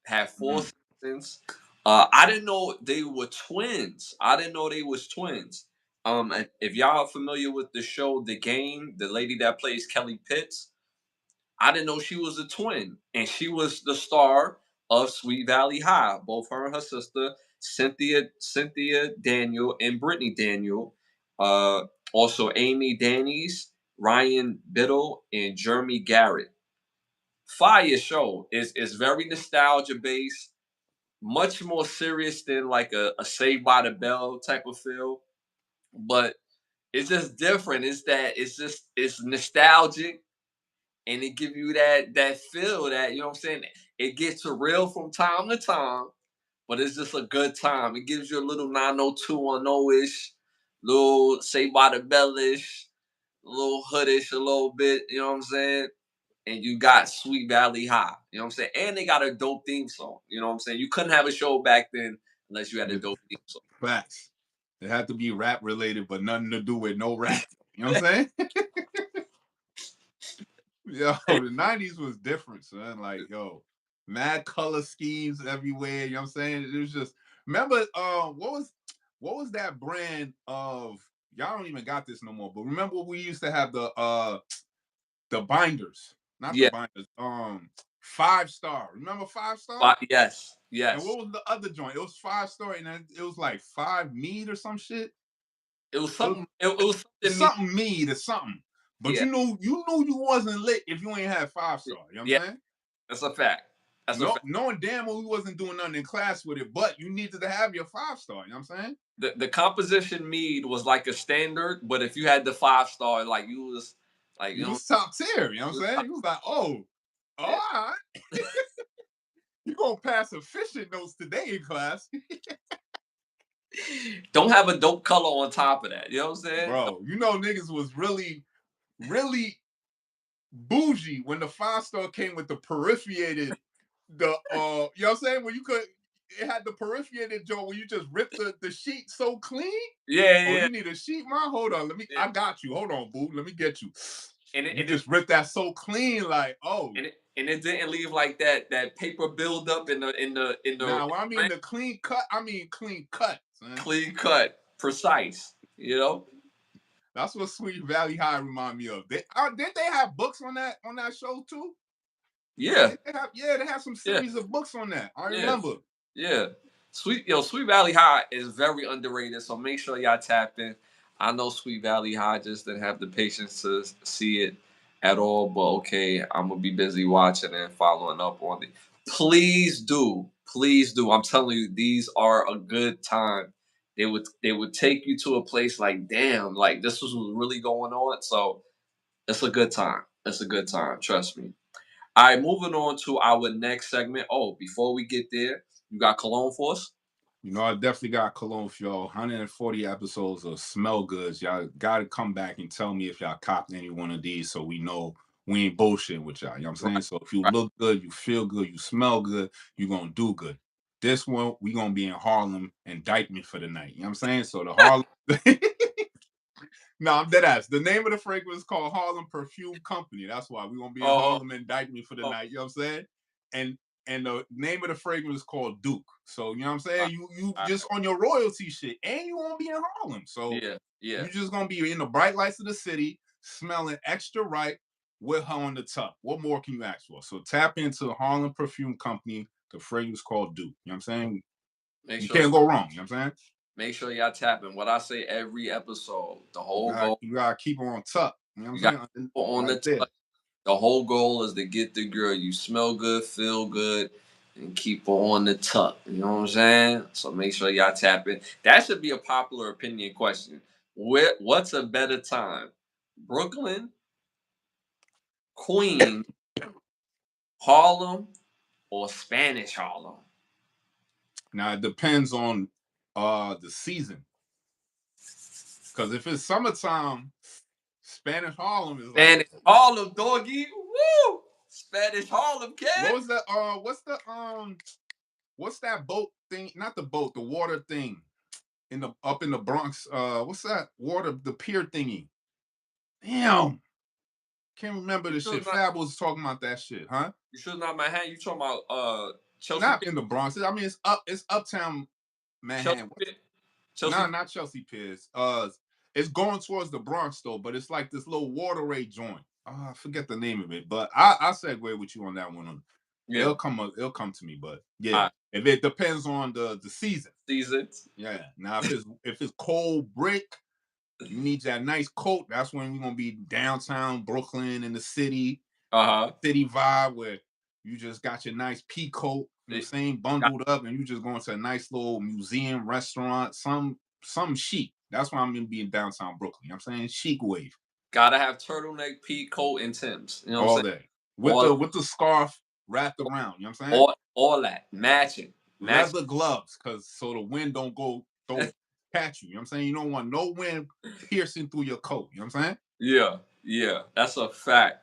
Had four Mm. seasons. I didn't know they were twins. I didn't know they was twins. And if y'all are familiar with the show The Game, the lady that plays Kelly Pitts, I didn't know she was a twin, and she was the star of Sweet Valley High. Both her and her sister, Cynthia Daniel and Brittany Daniel. Uh, Also Amy Daниes, Ryan Biddle, and Jeremy Garrett. Fire show is very nostalgia based, much more serious than like a Saved by the Bell type of feel, but it's just different. It's nostalgic, and it give you that feel that you know what I'm saying. It gets real from time to time, but it's just a good time. It gives you a little 90210 ish, little say by the bellish, a little hoodish, a little bit. You know what I'm saying? And you got Sweet Valley High. You know what I'm saying? And they got a dope theme song. You know what I'm saying? You couldn't have a show back then unless you had a Yeah, dope theme song. facts. It had to be rap related, but nothing to do with no rap. You know what I'm saying? Yo, the 90s was different, son. Like, yo, mad color schemes everywhere. You know what I'm saying? It was just remember what was that brand of y'all don't even got this no more, but remember we used to have the binders, not the Yeah. binders, 5 Star. Remember 5 Star? Yes. And Yes. what was the other joint? It was 5 Star, and then it was like 5 Mead or some shit. It was It was something. It was something. something Mead or something. But Yeah. you wasn't lit if you ain't had 5 Star. You know what Yeah. I'm saying? That's a fact. That's a No, fact. knowing damn well we wasn't doing nothing in class with it, but you needed to have your 5 Star. You know what I'm saying? The composition mead was like a standard, but if you had the 5 star, like you was like You was top tier. You know what I'm saying? You was like, oh, yeah. all right, you gonna pass efficient notes today in class, Don't have a dope color on top of that. You know what I'm saying? bro. You know niggas was really bougie when the 5 Star came with the peripheated, the you know what I'm saying? When you could it had the peripheated joint where you just rip the sheet so clean. Yeah, Oh, yeah, you need a sheet, man? Hold on. yeah. I got you. Hold on, boo. Let me get you. And it, You and it just ripped that so clean, like, oh. and it didn't leave like that paper buildup in the Now, when I mean the clean cut, I mean clean cut, son. clean cut, precise. You know? That's what Sweet Valley High remind me of. Did they have books on that show too? Yeah, Yeah, they have some yeah, series of books on that. I yeah. remember. Yeah. Sweet Valley High is very underrated, so make sure y'all tap in. I know Sweet Valley High just didn't have the patience to see it at all, but okay, I'm gonna be busy watching and following up on it. Please do, please do. I'm telling you, these are a good time. They would take you to a place like, damn, like this was really going on. So it's a good time. It's a good time. Trust me. All right, moving on to our next segment. Oh, before we get there, you got cologne for us? You know, I definitely got cologne for y'all. 140 episodes of Smell Goods. Y'all got to come back and tell me if y'all copped any one of these so we know we ain't bullshit with y'all. You know what I'm saying? Right, So if you right. look good, you feel good, you smell good, you're going to do good. This one, we going to be in Harlem, indict me for the night. You know what I'm saying? So the Harlem. No, I'm dead ass. The name of the fragrance is called Harlem Perfume Company. That's why we're gonna be in Oh, Harlem, indict me for the oh, night. You know what I'm saying? And the name of the fragrance is called Duke. So you know what I'm all saying? right, You all just right. on your royalty shit, and you won't be in Harlem. So Yeah, yeah. you just gonna be in the bright lights of the city, smelling extra right with her on the top. What more can you ask for? So tap into Harlem Perfume Company. The fragrance called Duke. You know what I'm saying? Make You sure can't go wrong. You know what I'm saying? make sure y'all tapping. What I say every episode. The You whole gotta goal, you gotta keep her on top. You know you what got I'm saying? people on Right the there. touch. The whole goal is to get the girl. You smell good, feel good, and keep her on the tuck. You know what I'm saying? So make sure y'all tap in. That should be a popular opinion question. What's a better time? Brooklyn, Queen, Harlem, or Spanish Harlem? Now it depends on the season. Because if it's summertime, Spanish Harlem is like Spanish Harlem, doggy. Woo! Spanish Harlem, what kid. was that? What's that boat thing? Not the boat, the water thing in the up in the Bronx. What's that water? The pier thingy. Damn, can't remember You the sure shit. not? Fab was talking about that shit, huh? You sure not Manhattan? You talking about Chelsea Not Pitt? in the Bronx. I mean, it's uptown Chelsea Manhattan. Pitt? Chelsea Nah, Pitt? not Chelsea Piers. It's going towards the Bronx though, but it's like this little waterway joint. I forget the name of it, but I segue with you on that one. Yeah. It'll come to me, but All yeah, right. if it depends on the season. Seasons. Yeah. Now if it's cold brick, you need that nice coat. That's when we're gonna be downtown Brooklyn in the city, Uh-huh. city vibe where you just got your nice pea coat, you know what I'm See, saying, got, bundled up, and you just going to a nice little museum, restaurant, some chic. That's why I'm gonna be in downtown Brooklyn. You know what I'm saying? Chic wave gotta have turtleneck, pea coat, and Tim's. You know what I'm all saying? day. With All the scarf wrapped around, you know what I'm saying? all that. Matching. Matching. Leather gloves, cause so the wind don't go catch you. You know what I'm saying? You don't want no wind piercing through your coat. You know what I'm saying? Yeah, yeah, that's a fact.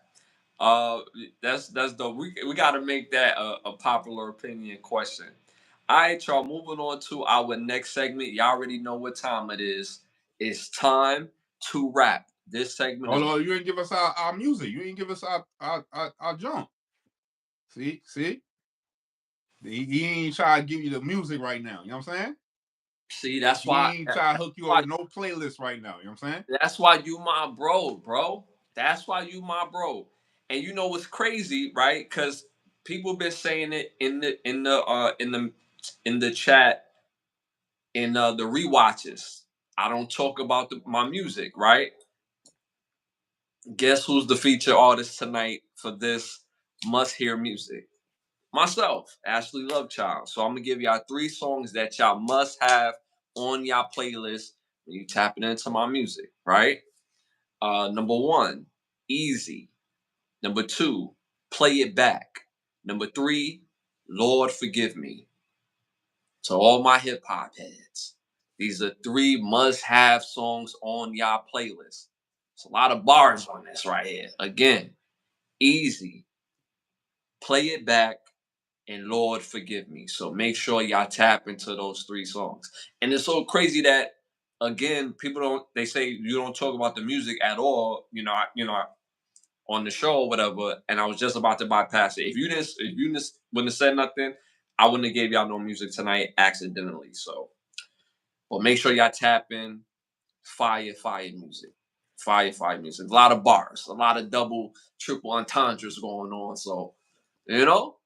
Uh, that's the we got to make that a popular opinion question. All right, y'all. Moving on to our next segment. Y'all already know what time it is. It's time to rap. This segment is Although you ain't give us our music. You ain't give us our jump. See? He ain't trying to give you the music right now. You know what I'm saying? see. That's He why. ain't trying to That's hook you up why. with no playlist right now. You know what I'm saying? That's why you my bro, bro. That's why you my bro. And you know what's crazy, right? Because people been saying it in the chat in the rewatches. I don't talk about my music, right? Guess who's the feature artist tonight for this must hear music? Myself, Ashley Lovechild. So I'm gonna give y'all three songs that y'all must have on y'all playlist when you tapping into my music, right? Number one, Easy. Number two, Play It Back. Number three, Lord Forgive Me. To all my hip hop heads, these are three must have songs on y'all playlist. It's a lot of bars on this right here. Again, Easy, Play It Back, and Lord Forgive Me. So make sure y'all tap into those three songs. And it's so crazy that again, people don't they say you don't talk about the music at all, on the show or whatever, and I was just about to bypass it. If you wouldn't have said nothing, I wouldn't have gave y'all no music tonight accidentally. So but make sure y'all tap in fire music. Fire music. A lot of bars, a lot of double, triple entendres going on. So,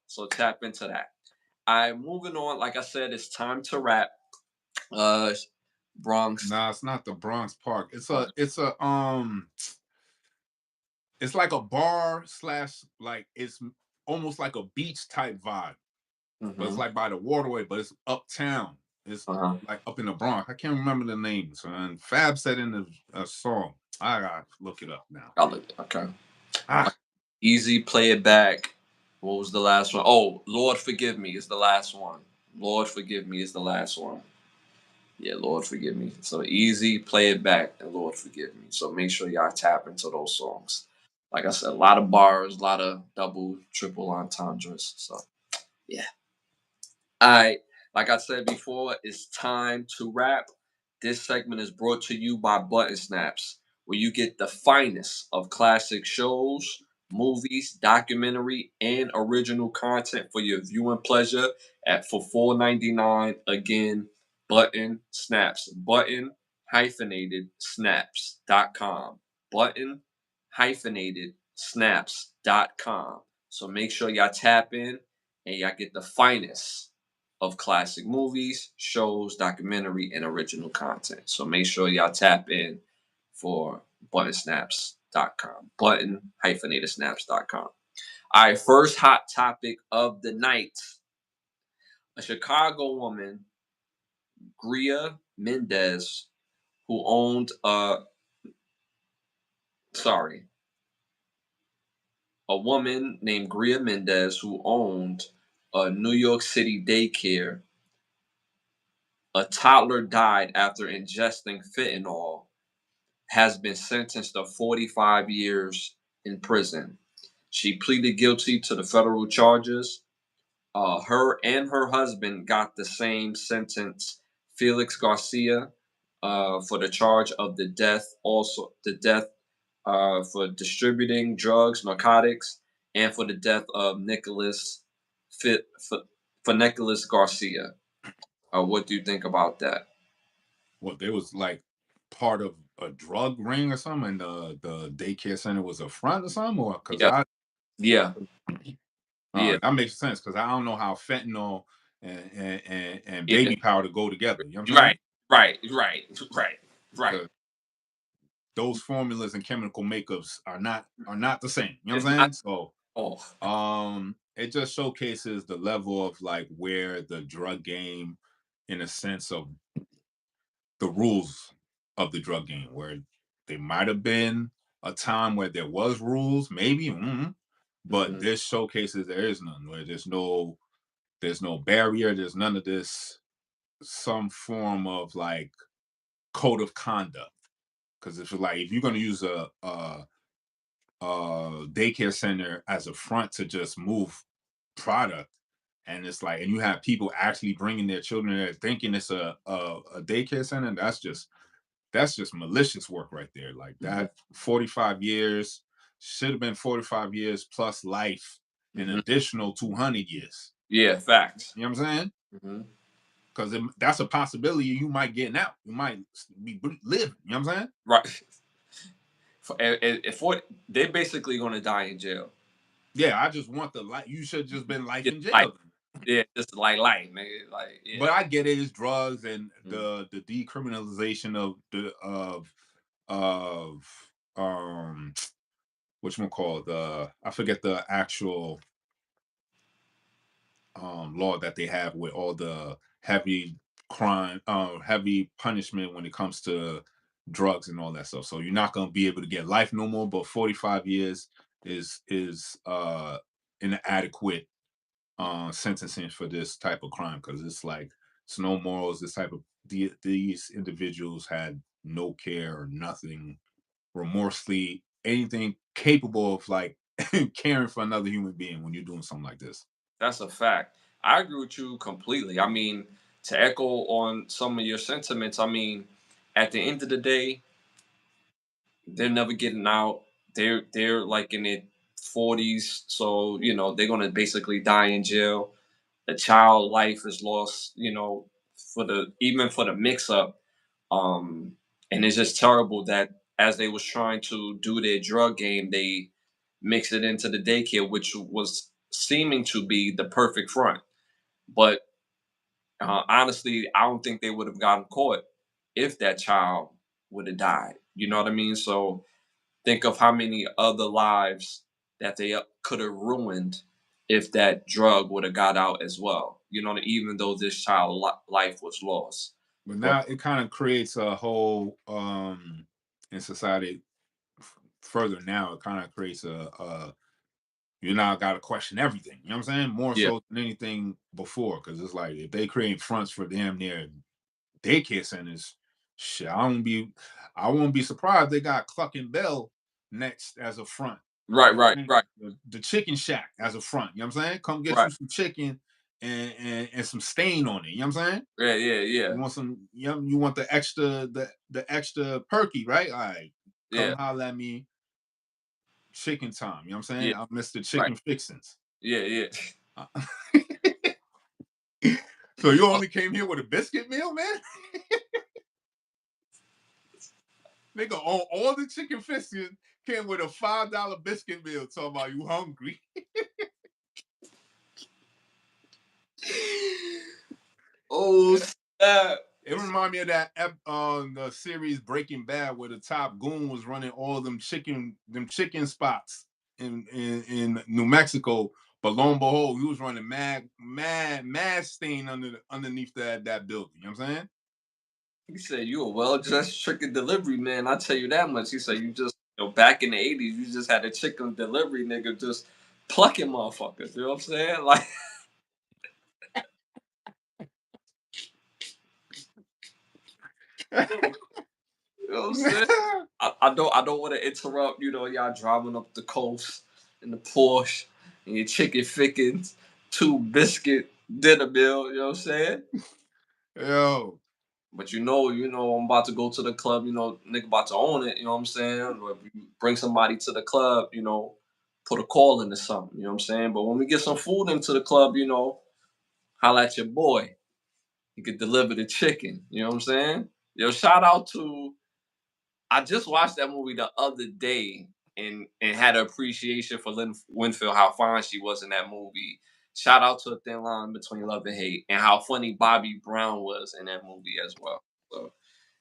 so tap into that. I'm moving on. Like I said, it's time to rap. Uh Bronx. Nah, it's not the Bronx Park. It's Uh, it's like a bar slash like it's almost like a beach type vibe, but it's mm-hmm. like by the waterway, but it's uptown. It's Uh-huh. like up in the Bronx. I can't remember the names. And Fab said in the song. I gotta look it up now. Okay. Ah, Easy, play it back. What was the last one? Oh, Lord forgive me is the last one. Lord forgive me is the last one. Yeah, Lord forgive me. So easy, play it back, and Lord forgive me. So make sure y'all tap into those songs. Like I said, a lot of bars, a lot of double, triple entendres. So yeah. All right. Like I said before, it's time to wrap. This segment is brought to you by Button Snaps, where you get the finest of classic shows, movies, documentary, and original content for your viewing pleasure at for $4.99. Again, Button Snaps. Button hyphenated snaps.com. Button hyphenated snaps.com. So make sure y'all tap in and y'all get the finest of classic movies, shows, documentary, and original content. So make sure y'all tap in for buttonsnaps.com. Button hyphenated snaps.com. All right, first hot topic of the night. A Chicago woman, Gria Mendez, who owned sorry, a woman named Gria Mendez who owned a New York City daycare. A toddler died after ingesting fentanyl, has been sentenced to 45 years in prison. She pleaded guilty to the federal charges. Her and her husband got the same sentence. Felix Garcia, for the charge of the death for distributing drugs, narcotics, and for the death of Fit, for, for Nicholas Garcia. What do you think about that? what they was like part of a drug ring or something, and the daycare center was a front or something, or because Yeah, yeah, yeah, that makes sense because I don't know how fentanyl and yeah. baby powder go together. You know what I'm saying? Right, right. Because those formulas and chemical makeups are not the same. You know It's what I'm not saying? So off. it just showcases the level of like where the drug game, in a sense of the rules of the drug game, where there might have been a time where there was rules, maybe, but Mhm, this showcases there is none. Where there's no barrier, there's none of this, some form of like code of conduct. Because if you're going to use daycare center as a front to just move product, and it's like, and you have people actually bringing their children there thinking it's a daycare center, that's just malicious work right there. Like Mhm. that 45 years should have been 45 years plus life, an Mhm. additional 200 years. Yeah, facts. You know what I'm saying? Mhm. Because that's a possibility you might get out. You might be living. You know what I'm saying? Right. For they're basically gonna die in jail. Yeah, I just want the life. You should just been life Just in like, jail. yeah, just like life, nigga. Like, But yeah. I get it. It's drugs and Mhm. the decriminalization of which one called I forget the actual law that they have with all the heavy crime, heavy punishment when it comes to drugs and all that stuff. So you're not gonna be able to get life no more, but 45 years is inadequate sentencing for this type of crime, because it's like it's no morals. This type of these individuals had no care or nothing, remorselessly anything capable of like caring for another human being when you're doing something like this. That's a fact. I agree with you completely. I mean, to echo on some of your sentiments, I mean, at the end of the day, they're never getting out. They're like in their 40s, so they're gonna basically die in jail. The child life is lost, for the even for the mix up. And it's just terrible that as they was trying to do their drug game, they mix it into the daycare, which was seeming to be the perfect front. But honestly, I don't think they would have gotten caught if that child would have died. You know what I mean? So think of how many other lives that they could have ruined if that drug would have got out as well. Even though this child life was lost. But But now it kind of creates a whole in society further now. It kind of creates a you now got to question everything. You know what I'm saying? More yeah, so than anything before, because it's like if they create fronts for damn near daycare centers, shit, I won't be surprised they got Cluck and Bell next as a front. right, You know right, what I'm saying? right, The chicken shack as a front. You know what I'm saying? Come get right. you some chicken and some stain on it. You know what I'm saying? Yeah, yeah, yeah, You want some, you want the extra perky, right? All right. yeah, Come holler at me, chicken time. You know what I'm yeah. saying? I'm Mr. Right. Chicken Fixins. Yeah, yeah. Uh, so you only came here with a biscuit meal, man? Nigga, all the chicken fixins came with a $5 biscuit meal. Talking about you hungry. Oh snap! It reminded me of that the series Breaking Bad, where the top goon was running all them chicken spots in New Mexico. But lo and behold, he was running mad stain underneath that building. You know what I'm saying? He said you a well dressed chicken delivery man. I tell you that much. He said you just back in the '80s, you just had a chicken delivery nigga just plucking motherfuckers. You know what I'm saying? Like, you know what I'm saying? I don't want to interrupt. Y'all driving up the coast in the Porsche and your chicken fickens, two biscuit dinner meal. You know what I'm saying? Yo, But I'm about to go to the club, nigga about to own it, you know what I'm saying? Or if you bring somebody to the club, put a call into something, you know what I'm saying? But when we get some food into the club, holla at your boy. He could deliver the chicken, you know what I'm saying? Yo, shout out to I just watched that movie the other day and had an appreciation for Lynn Winfield, how fine she was in that movie. Shout out to A Thin Line Between Love and Hate, and how funny Bobby Brown was in that movie as well. So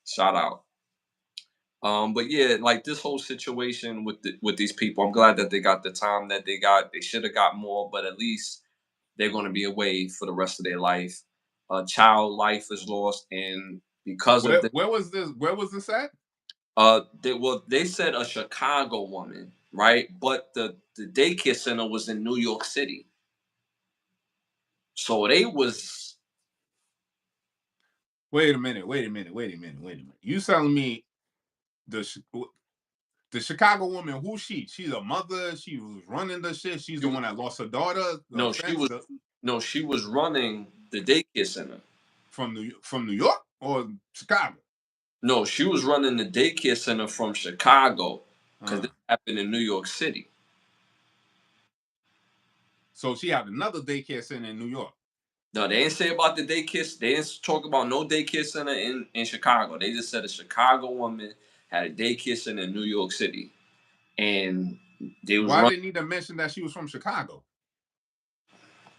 shout out. But yeah, like this whole situation with these people, I'm glad that they got the time that they got. They should have got more, but at least they're going to be away for the rest of their life. Child life is lost, and because of where the where was this? Where was this at? they said a Chicago woman, right? But the daycare center was in New York City, so they was Wait a minute. You telling me the the Chicago woman? Who's she? She's a mother. She was running the shit. She's She the was, one that lost her daughter. The no, she fence. was The no, she was running the daycare center. from New York or Chicago. No, she was running the daycare center from Chicago because Uh, this happened in New York City. so she had another daycare center in New York. No, they didn't say about the daycare. They didn't talk about no daycare center in Chicago. They just said a Chicago woman had a daycare center in New York City, and they was Why running didn't need to mention that she was from Chicago?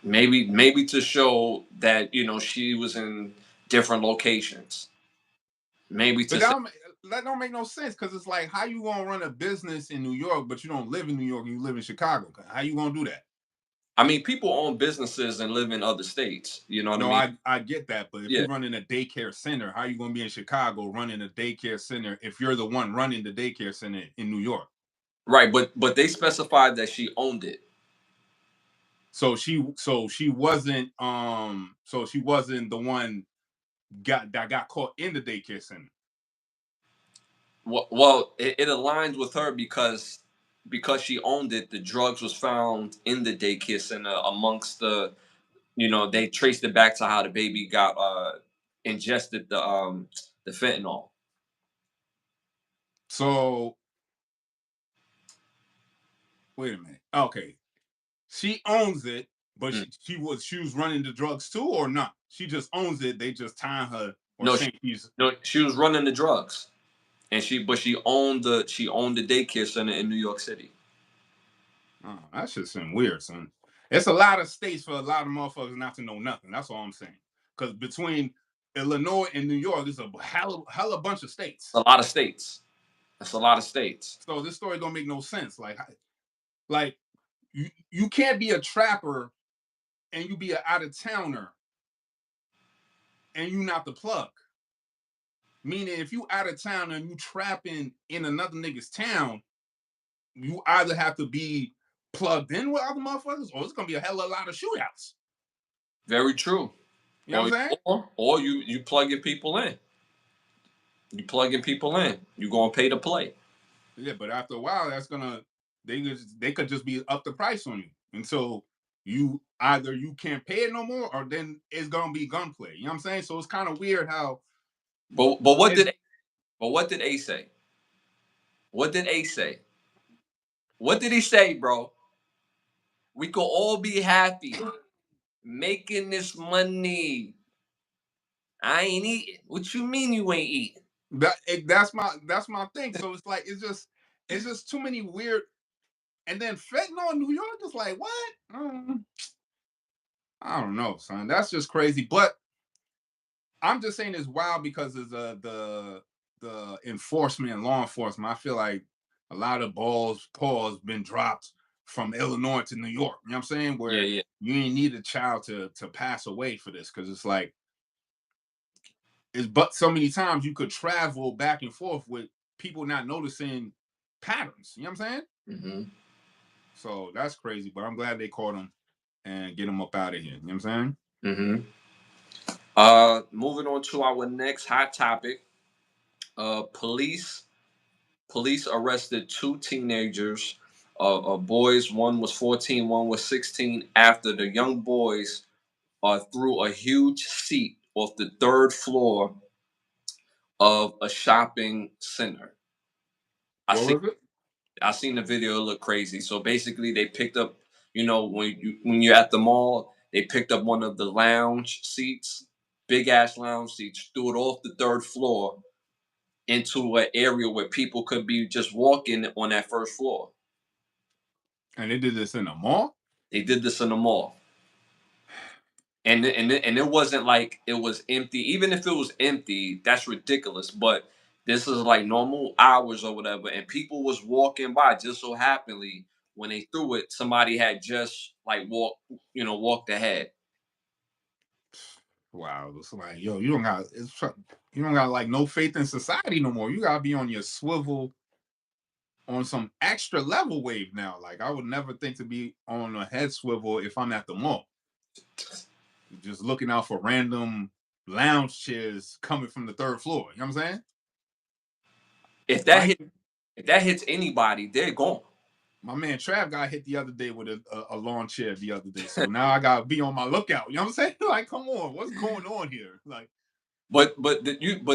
maybe to show that she was in different locations. Maybe But to say, that don't make no sense because it's like, how you gonna run a business in New York, but you don't live in New York and you live in Chicago? How you gonna do that? I mean, people own businesses and live in other states. You know what I No, mean? I get that, but if Yeah, you're running a daycare center, how you gonna be in Chicago running a daycare center if you're the one running the daycare center in New York? right. But they specified that she owned it. So she wasn't the one got caught in the daycare center. Well, it aligns with her because she owned it. The drugs was found in the daycare center amongst they traced it back to how the baby got ingested the fentanyl. So wait a minute. Okay. She owns it, but Mm. she was running the drugs too, or not? She just owns it. They just tying her or No, saying she's. she was running the drugs, and she owned the daycare center in New York City. Oh, that shit seem weird, son. It's a lot of states for a lot of motherfuckers not to know nothing. That's all I'm saying. Because between Illinois and New York, there's a hella bunch of states. A lot of states. That's a lot of states. So this story don't make no sense. Like you can't be a trapper and you be an out of towner and you not the plug. Meaning, if you out of town and you trapping in another nigga's town, you either have to be plugged in with other motherfuckers, or it's gonna be a hell of a lot of shootouts. Very true. You know what Or I'm saying? or you plugging people in. You plugging people in. You gonna pay to play. Yeah, but after a while, that's gonna they could just be up the price on you until you either you can't pay it no more, or then it's gonna be gunplay. You know what I'm saying? So it's kind of weird how But it's what did A say? What did A say? What did he say, bro? We could all be happy making this money. I ain't eating. What you mean you ain't eating? that's my thing. So it's just too many weird. And then fentanyl in New York is like what? I don't know, son. That's just crazy. But I'm just saying it's wild because of the enforcement and law enforcement. I feel like a lot of paws been dropped from Illinois to New York. You know what I'm saying? Yeah, Where yeah. you ain't need a child to pass away for this because it's like it's but so many times you could travel back and forth with people not noticing patterns. You know what I'm saying? hmm So that's crazy. But I'm glad they caught him and get him up out of here. You know what I'm saying? hmm Moving on to our next hot topic. Police arrested two teenagers, boys. One was 14, one was 16. After the young boys threw a huge seat off the third floor of a shopping center. I What see. was it? I seen the video. It looked crazy. So basically, they picked up. When you're at the mall, they picked up one of the lounge seats, big ass lounge seats, threw it off the third floor into an area where people could be just walking on that first floor. And they did this in a mall? They did this in the mall, and it wasn't like it was empty. Even if it was empty, that's ridiculous. But this is like normal hours or whatever, and people was walking by. Just so happenly, when they threw it, somebody had just like walked ahead. Wow, it's like, yo, you don't got like no faith in society no more. You gotta be on your swivel on some extra level wave now. Like I would never think to be on a head swivel if I'm at the mall, just looking out for random. lounge chairs coming from the third floor. You know what I'm saying? If So that I hit, ain't, if that hits anybody, they're gone. my man Trav got hit the other day with a lawn chair the other day. So now I gotta be on my lookout. You know what I'm saying? Like, come on, what's going on here? Like, But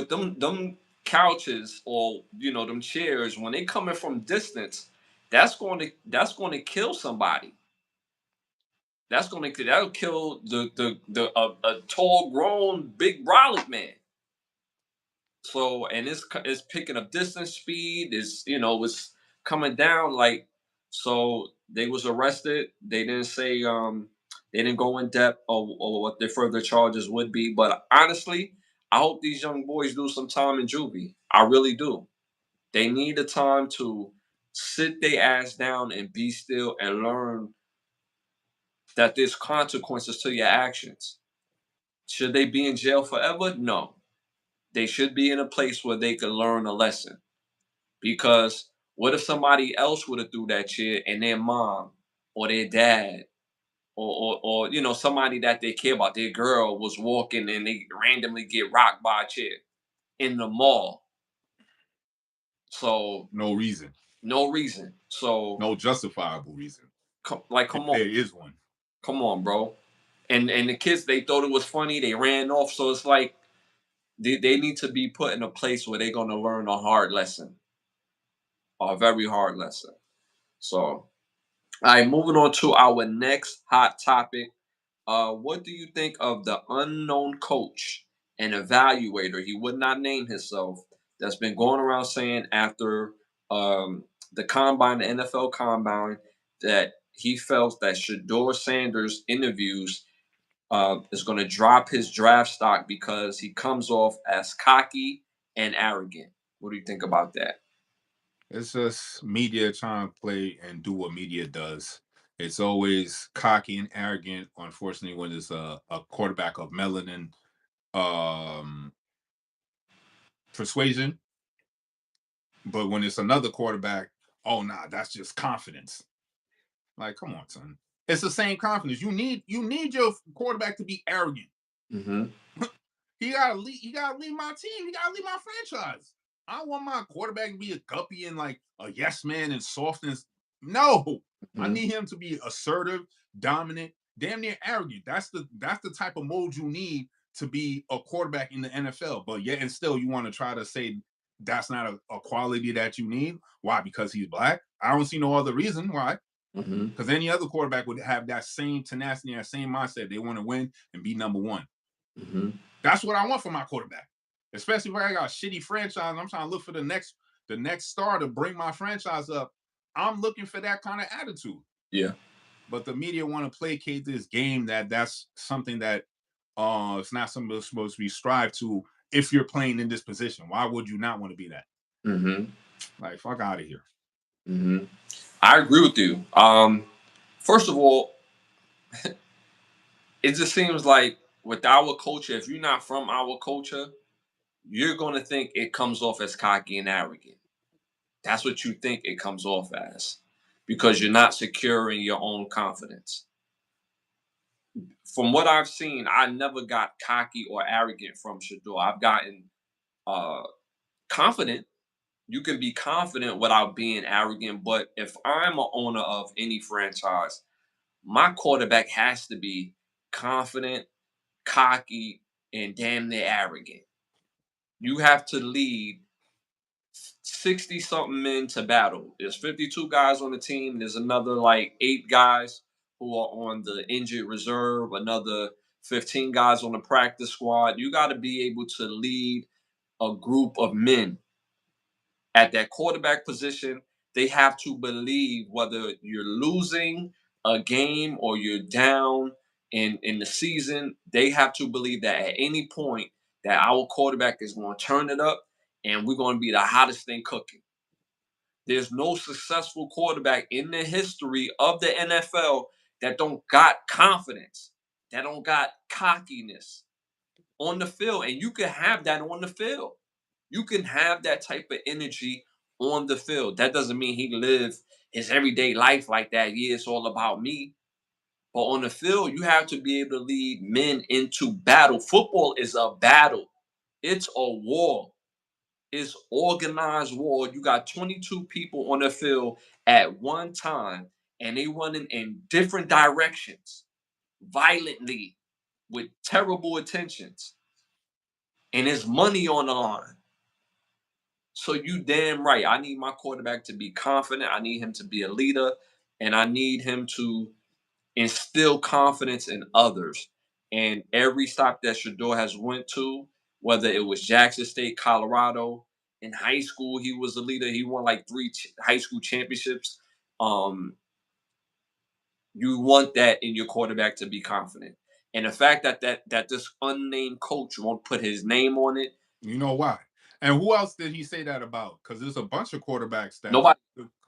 them couches or them chairs when they coming from distance, that's going to kill somebody. That'll kill a tall grown big brolic man. So and it's picking up distance speed. It's coming down like so. They was arrested. They didn't say they didn't go in depth or what their further charges would be. But honestly, I hope these young boys do some time in juvie. I really do. They need the time to sit their ass down and be still and learn that there's consequences to your actions. Should they be in jail forever? No. They should be in a place where they can learn a lesson. Because what if somebody else would have threw that chair and their mom or their dad or somebody that they care about, their girl was walking and they randomly get rocked by a chair in the mall. So no reason, no reason. So no justifiable reason, like if come on, there is one. come on, bro. And the kids they thought it was funny. They ran off. So it's like they need to be put in a place where they're gonna learn a hard lesson, a very hard lesson. So, all right, moving on to our next hot topic. What do you think of the unknown coach and evaluator? He would not name himself. That's been going around saying after the combine, the NFL combine, that he felt that Shador Sanders interviews is going to drop his draft stock because he comes off as cocky and arrogant. What do you think about that? It's just media trying to play and do what media does. It's always cocky and arrogant. Unfortunately, when it's a quarterback of melanin um, persuasion, but when it's another quarterback, oh nah, that's just confidence. Like, come on, son. It's the same confidence. You need your quarterback to be arrogant. Mm-hmm. He gotta lead. He gotta lead my team. He gotta lead my franchise. I don't want my quarterback to be a guppy and like a yes man and softness. No, I Mm-hmm. need him to be assertive, dominant, damn near arrogant. That's the type of mold you need to be a quarterback in the NFL. But yet and still, you want to try to say that's not a quality that you need. Why? Because he's black. I don't see no other reason why. Mm-hmm. Because any other quarterback would have that same tenacity, that same mindset. They want to win and be number one. Mm-hmm. That's what I want for my quarterback. Especially when I got a shitty franchise. I'm trying to look for the next star to bring my franchise up. I'm looking for that kind of attitude. Yeah. But the media want to placate this game that's something that it's not something that's supposed to be strived to if you're playing in this position. Why would you not want to be that? Mm-hmm. Like, fuck out of here. Mm-hmm. I agree with you. First of all, it just seems like with our culture, if you're not from our culture, you're gonna think it comes off as cocky and arrogant. That's what you think it comes off as because you're not secure in your own confidence. From what I've seen, I never got cocky or arrogant from Shador. I've gotten uh, confident. You can be confident without being arrogant, but if I'm a owner of any franchise, my quarterback has to be confident, cocky, and damn near arrogant. You have to lead 60 something men to battle. There's 52 guys on the team. There's another like 8 guys who are on the injured reserve, another 15 guys on the practice squad. You got to be able to lead a group of men at that quarterback position. They have to believe whether you're losing a game or you're down in the season, they have to believe that at any point that our quarterback is going to turn it up and we're going to be the hottest thing cooking. There's no successful quarterback in the history of the NFL that don't got confidence, that don't got cockiness on the field. And you can have that on the field. You can have that type of energy on the field. That doesn't mean he lives his everyday life like that. Yeah, it's all about me. But on the field, you have to be able to lead men into battle. Football is a battle. It's a war. It's organized war. You got 22 people on the field at one time, and they running in different directions, violently, with terrible intentions. And there's money on the line. So you damn right. I need my quarterback to be confident. I need him to be a leader, and I need him to instill confidence in others. And every stop that Shador has went to, whether it was Jackson State, Colorado, in high school, he was a leader. He won like three high school championships. Um, you want that in your quarterback to be confident. And the fact that this unnamed coach won't put his name on it, You know why? And who else did he say that about? Because there's a bunch of quarterbacks that's nobody,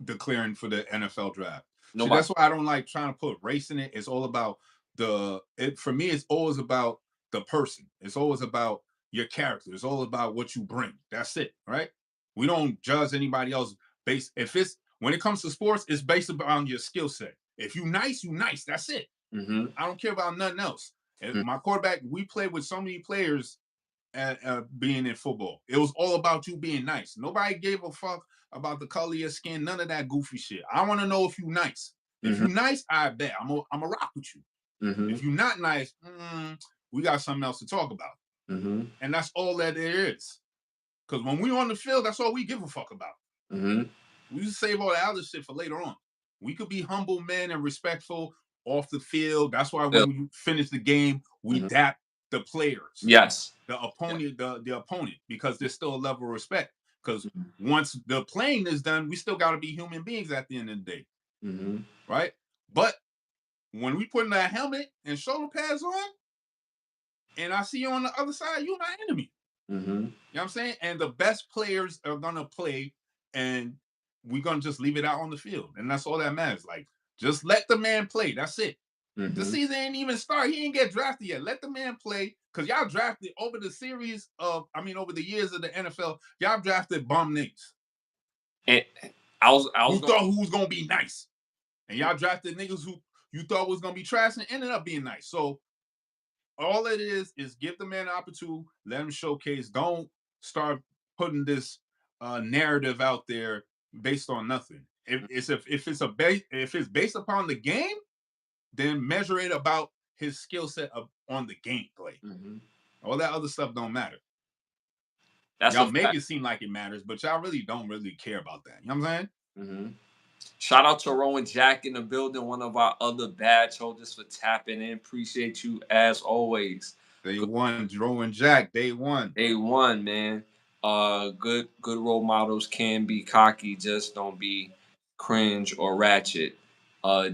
declaring for the NFL draft. See, nobody. that's why I don't like trying to put race in it. It's all about for me, it's always about the person. It's always about your character. It's all about what you bring. That's it, right? We don't judge anybody else based. If it's when it comes to sports, it's based on your skill set. If you nice, you nice. That's it. Mm-hmm. I don't care about nothing else. If my quarterback, we played with so many players being in football. It was all about you being nice. Nobody gave a fuck about the color of your skin, none of that goofy shit. I want to know if you nice. If Mm-hmm. you nice, I bet I'm a rock with you. Mm-hmm. If you not nice, we got something else to talk about. Mm-hmm. And that's all that there is. Because when we on the field, that's all we give a fuck about. Mm-hmm. We just save all the other shit for later on. We could be humble men and respectful off the field. That's why when we finish the game, we Mm-hmm. dap the players, Yes. the opponent, the opponent, because there's still a level of respect. Because Mm-hmm. once the playing is done, we still got to be human beings at the end of the day, Mm-hmm. right? But when we put that helmet and shoulder pads on, and I see you on the other side, you're my enemy. Mm-hmm. You know what I'm saying? And the best players are gonna play, and we're gonna just leave it out on the field, and that's all that matters. Like, just let the man play. That's it. The Mm-hmm. season ain't even start. He ain't get drafted yet. Let the man play, because y'all drafted over the series of, over the years of the NFL, y'all drafted bum niggas And I was who going. thought who was gonna be nice, and y'all drafted niggas who you thought was gonna be trash and ended up being nice. So all it is give the man an opportunity, let him showcase. Don't start putting this narrative out there based on nothing. If it's based upon the game, then measure it about his skill set on the gameplay. Mm-hmm. All that other stuff don't matter. That's Y'all a make fact. it seem like it matters, but y'all really don't really care about that. You know what I'm saying? Mm-hmm. Shout out to Rowan Jack in the building, one of our other badge holders for tapping in. Appreciate you as always. Day one, Joe and Jack, day one. Day one, man. Good role models can be cocky, just don't be cringe or ratchet.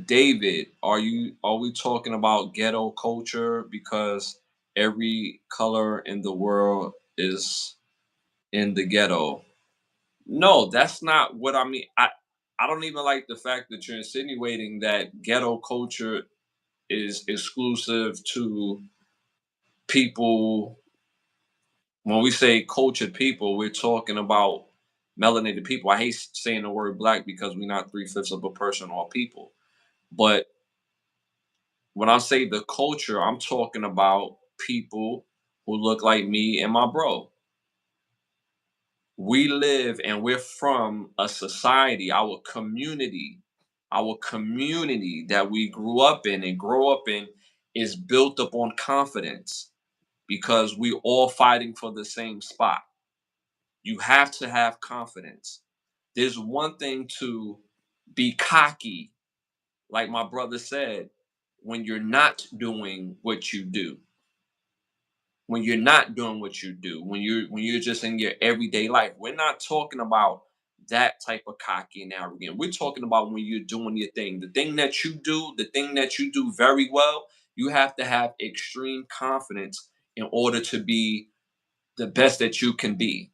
David, are we talking about ghetto culture because every color in the world is in the ghetto? No, that's not what I mean. I don't even like the fact that you're insinuating that ghetto culture is exclusive to people. When we say cultured people, we're talking about melanated people. I hate saying the word black because we're not three-fifths of a person or people. But when I say the culture, I'm talking about people who look like me and my bro. We live and we're from a society, our community that we grew up in and grow up in is built upon confidence because we all fighting for the same spot. You have to have confidence. There's one thing to be cocky, like my brother said, when you're not doing what you do. When you're not doing what you do, when you're just in your everyday life. We're not talking about that type of cocky and arrogant. We're talking about when you're doing your thing. The thing that you do very well, you have to have extreme confidence in order to be the best that you can be.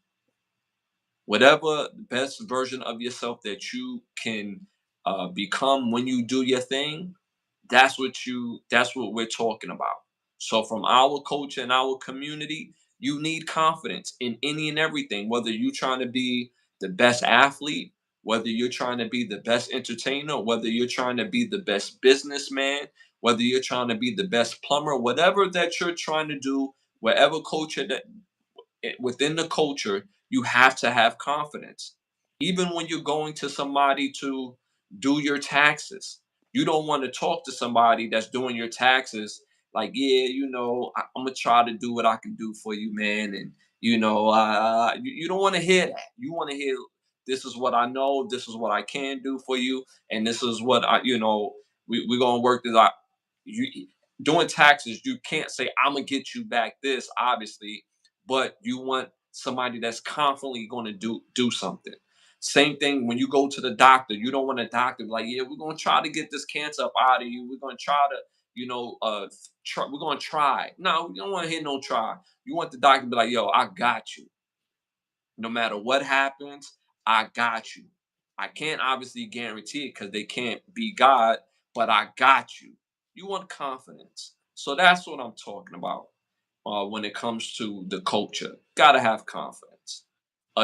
Whatever best version of yourself that you can become when you do your thing, that's what we're talking about. So from our culture and our community, you need confidence in any and everything, whether you're trying to be the best athlete, whether you're trying to be the best entertainer, whether you're trying to be the best businessman, whether you're trying to be the best plumber, whatever that you're trying to do, wherever culture that within the culture, you have to have confidence. Even when you're going to somebody to do your taxes, you don't want to talk to somebody that's doing your taxes like, yeah, I'm gonna try to do what I can do for you, man. And you don't want to hear that. You want to hear, this is what I know, this is what I can do for you, and this is what we're gonna work this out. You doing taxes, you can't say I'm gonna get you back this, obviously, but you want somebody that's confidently going to do something. Same thing when you go to the doctor. You don't want a doctor be like, yeah, we're going to try to get this cancer up out of you. We're going to try to, we're going to try. No, you don't want to hear no try. You want the doctor to be like, yo, I got you. No matter what happens, I got you. I can't obviously guarantee it because they can't be God, but I got you. You want confidence. So that's what I'm talking about when it comes to the culture. Gotta have confidence.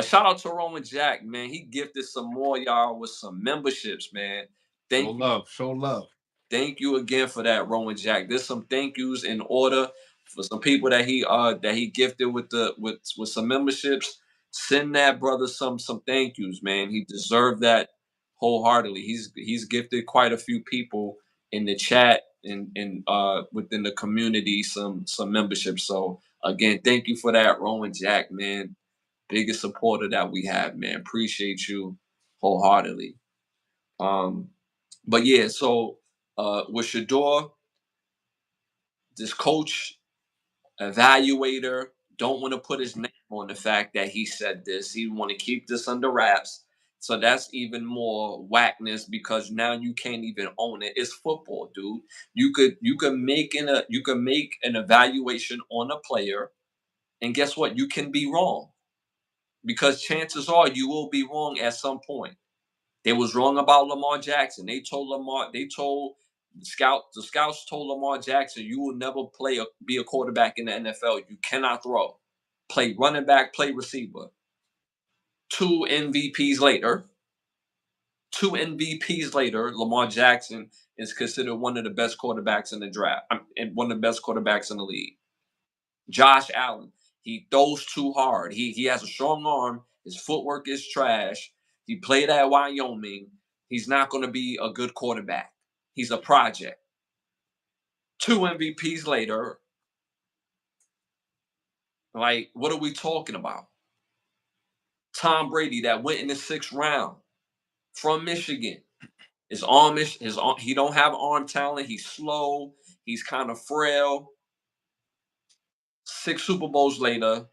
Shout out to Roman Jack, man. He gifted some more y'all with some memberships, man. Show Thank you. love. Show love. Thank you again for that, Roman Jack. There's some thank yous in order for some people that he gifted with some memberships. Send that brother some thank yous, man. He deserved that wholeheartedly. He's gifted quite a few people in the chat and within the community some memberships. So again, thank you for that, Roman Jack, man. Biggest supporter that we have, man. Appreciate you wholeheartedly. Um, but yeah, so with Shador, this coach, evaluator, don't want to put his name on the fact that he said this. He want to keep this under wraps. So that's even more whackness because now you can't even own it. It's football, dude. You can make an evaluation on a player, and guess what? You can be wrong because chances are you will be wrong at some point. They was wrong about Lamar Jackson. They told the scouts told Lamar Jackson, you will never be a quarterback in the NFL. You cannot throw. Play running back, play receiver. Two MVPs later, Lamar Jackson is considered one of the best quarterbacks in the draft and one of the best quarterbacks in the league. Josh Allen, he throws too hard. He has a strong arm. His footwork is trash. He played at Wyoming. He's not going to be a good quarterback. He's a project. Two MVPs later, like, what are we talking about? Tom Brady that went in the sixth round from Michigan. He don't have arm talent. He's slow. He's kind of frail. Six Super Bowls later,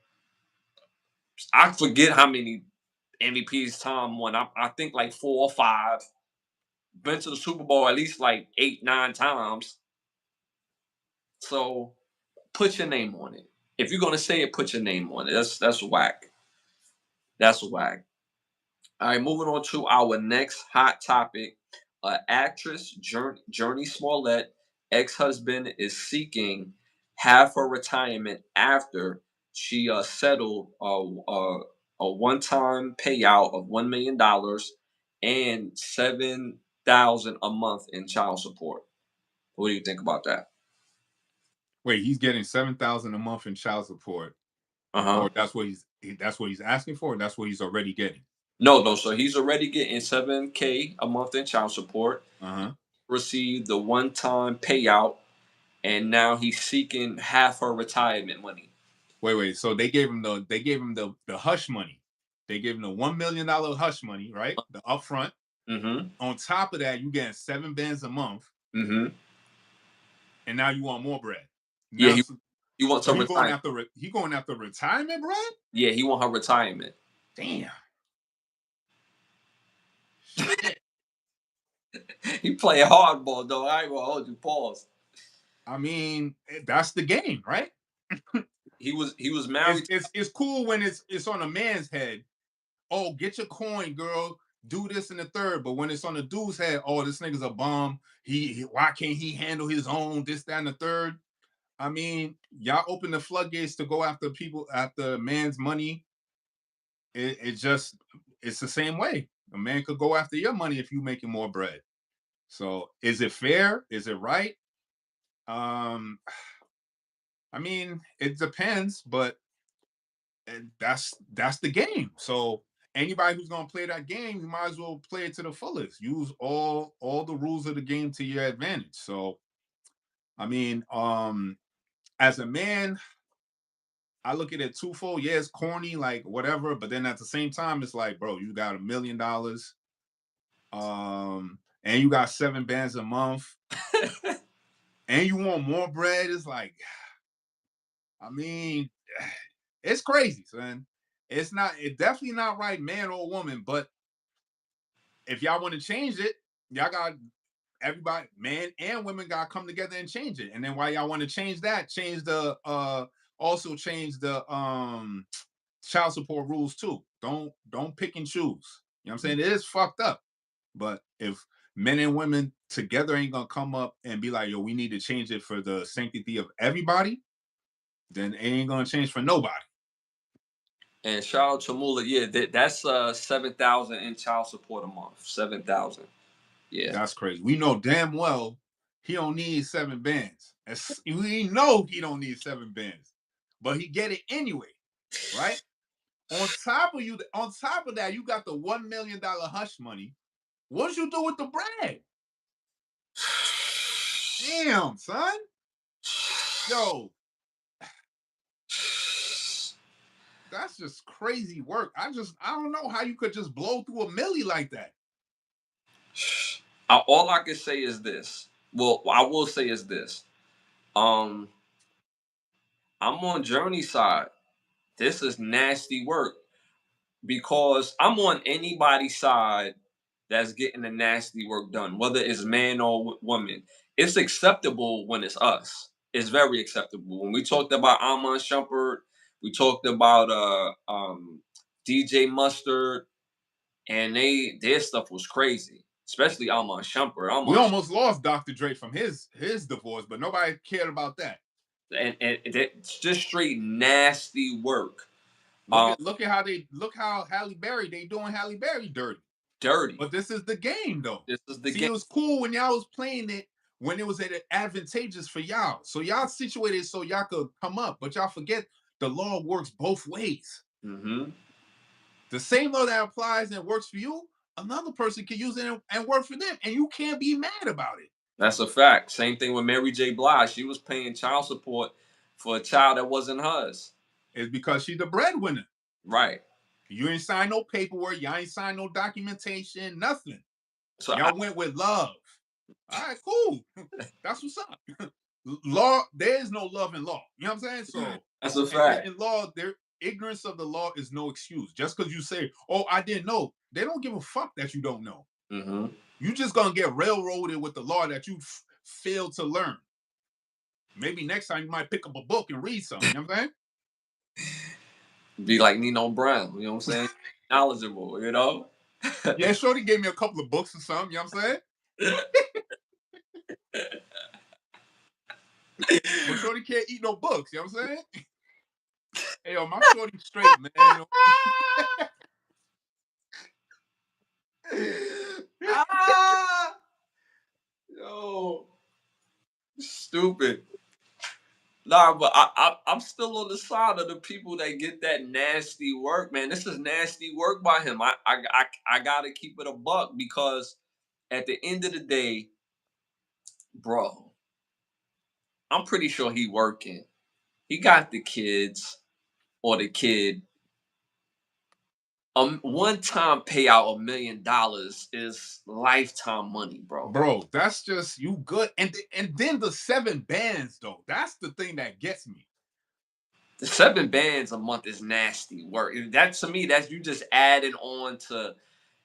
I forget how many MVPs Tom won. I think like 4 or 5. Been to the Super Bowl at least like 8, 9 times. So put your name on it. If you're gonna say it, put your name on it. That's whack. That's whack. All right, moving on to our next hot topic. Actress Journey Smollett ex-husband is seeking half her retirement after she settled a one-time payout of $1 million and 7,000 a month in child support. What do you think about that? Wait, he's getting 7,000 a month in child support, Uh huh. or that's what he's asking for, or that's what he's already getting. No, no. So he's already getting 7K a month in child support. Uh huh. Received the one-time payout, and now he's seeking half her retirement money. Wait. So they gave him the hush money. They gave him the $1 million hush money, right? The upfront. Mm-hmm. On top of that, you getting 7 bands a month, Mm-hmm. and now you want more bread. Yeah, Now, he wants so her he going retirement. after he going after retirement bread. Yeah, he want her retirement. Damn. Shit. He play hardball though. I ain't gonna hold you. Pause. I mean, that's the game, right? He was It's married. it's it's cool when it's on a man's head. Oh, get your coin, girl. Do this in the third. But when it's on the dude's head, oh, this nigga's a bum. Why can't he handle his own? This, that, and the third. I mean, y'all open the floodgates to go after people after man's money. It's the same way. A man could go after your money if you making more bread. So is it fair? Is it right? Um, I mean, it depends, but that's the game. So anybody who's gonna play that game, you might as well play it to the fullest. Use all the rules of the game to your advantage. So I mean, as a man, I look at it twofold. Yeah, it's corny, like whatever, but then at the same time, it's like, bro, you got $1 million, and you got 7 bands a month, and you want more bread. It's like, I mean, it's crazy, son. It's definitely not right, man or woman. But if y'all want to change it, y'all got everybody, man and women, got to come together and change it. And then why y'all want to change that? Change the also change the child support rules too. Don't pick and choose. You know what I'm saying? It is fucked up. But if men and women together ain't gonna come up and be like, yo, we need to change it for the sanctity of everybody, then it ain't gonna change for nobody. And shout out to Mula. Yeah, that's 7,000 in child support a month. 7,000. Yeah. That's crazy. We know damn well he don't need 7 bands. We know he don't need 7 bands, but he get it anyway, right? On top of that, you got the $1 million hush money. What you do with the bread? Damn, son. Yo, that's just crazy work. I don't know how you could just blow through $1 million like that. All I can say is this. Well, I will say is this. Um, I'm on Journey side. This is nasty work because I'm on anybody's side that's getting the nasty work done, whether it's man or woman. It's acceptable when it's us. It's very acceptable. When we talked about Amon Shumpert, we talked about DJ Mustard, and their stuff was crazy, especially Almond Shumpert. We almost lost Dr. Dre from his divorce, but nobody cared about that. And it's just straight nasty work. Look how Halle Berry, they doing Halle Berry dirty. Dirty. But this is the game though. This is the See, game. it was cool when y'all was playing it when it was advantageous for y'all. So y'all situated so y'all could come up, but y'all forget the law works both ways. Mm-hmm. The same law that applies and works for you, another person can use it and work for them, and you can't be mad about it. That's a fact. Same thing with Mary J. Blige. She was paying child support for a child that wasn't hers. It's because she's the breadwinner. Right. You ain't signed no paperwork. Y'all ain't signed no documentation. Nothing. So Y'all went with love. All right, cool. That's what's up. Law, there is no love in law. You know what I'm saying? So that's a fact. In law, ignorance of the law is no excuse. Just because you say, "Oh, I didn't know," they don't give a fuck that you don't know. Mm-hmm. You just gonna get railroaded with the law that you failed to learn. Maybe next time you might pick up a book and read something. You know what I'm saying? Be like Nino Brown. You know what I'm saying? Knowledgeable. You know. Yeah, Shorty gave me a couple of books or something. You know what I'm saying? But Shorty can't eat no books. You know what I'm saying? Hey, yo, my Shorty straight, man. Ah! Yo, stupid. Nah, but I'm still on the side of the people that get that nasty work, man. This is nasty work by him. I gotta keep it a buck because at the end of the day, bro, I'm pretty sure he working. He got the kids or the kid. One time payout $1 million is lifetime money, bro. Bro, that's just you good. And then the 7 bands though. That's the thing that gets me. The 7 bands a month is nasty work. That to me, that's you just adding on to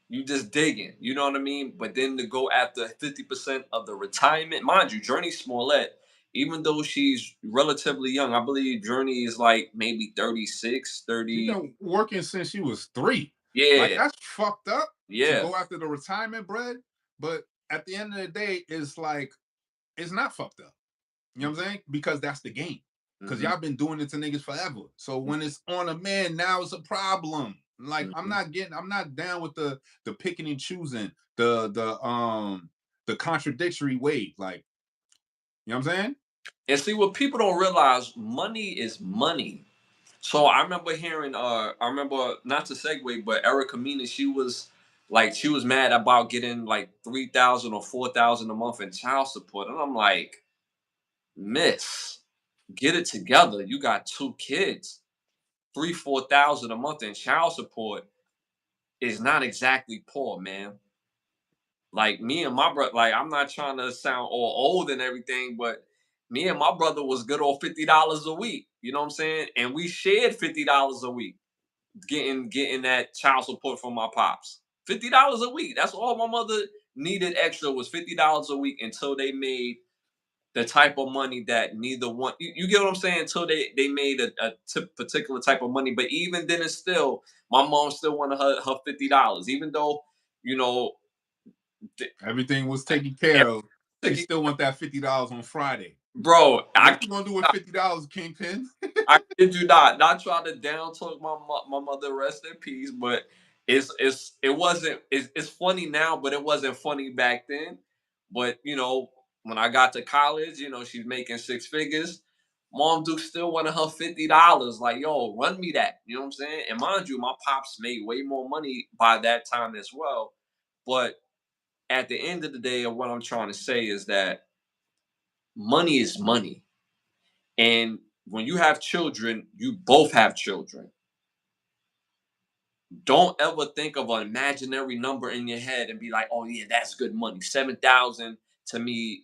you just digging. You know what I mean? But then to go after 50% of the retirement, mind you, Journey Smollett, even though she's relatively young, I believe Journey is like maybe 36, She's 30. been working since she was 3. Like Yeah. that's fucked up to Yeah. go after the retirement bread. But at the end of the day, it's like it's not fucked up. You know what I'm saying? Because that's the game. Because Mm-hmm. y'all been doing it to niggas forever. So when it's on a man, now it's a problem. Like Mm-hmm. I'm not down with the picking and choosing, the contradictory ways. Like, you know what I'm saying? And see, what people don't realize, money is money. So I remember hearing, I remember, not to segue, but Erica Mena, she was mad about getting like 3,000 or 4,000 a month in child support, and I'm like, Miss, get it together. You got two kids, 3, 4,000 a month in child support is not exactly poor, man. Like me and my brother, like I'm not trying to sound all old and everything, but me and my brother was good on $50 a week. You know what I'm saying? And we shared $50 a week, getting that child support from my pops. $50 a week. That's all my mother needed extra was $50 a week until they made the type of money that neither one. You get what I'm saying? Until they made particular type of money. But even then, it's still my mom still wanted her $50. Even though you know, Everything was taken care of. She still want that $50 on Friday. bro, What you gonna do with $50, Kingpin? I kid you not. Not trying to down talk my mother, rest in peace, but it wasn't. It's funny now, but it wasn't funny back then. But when I got to college, she's making six figures. Mom Duke still wanted her $50. Like, yo, run me that. You know what I'm saying? And mind you, my pops made way more money by that time as well. But at the end of the day, what I'm trying to say is that money is money. And when you have children, you both have children. Don't ever think of an imaginary number in your head and be like, "Oh yeah, that's good money." 7,000 to me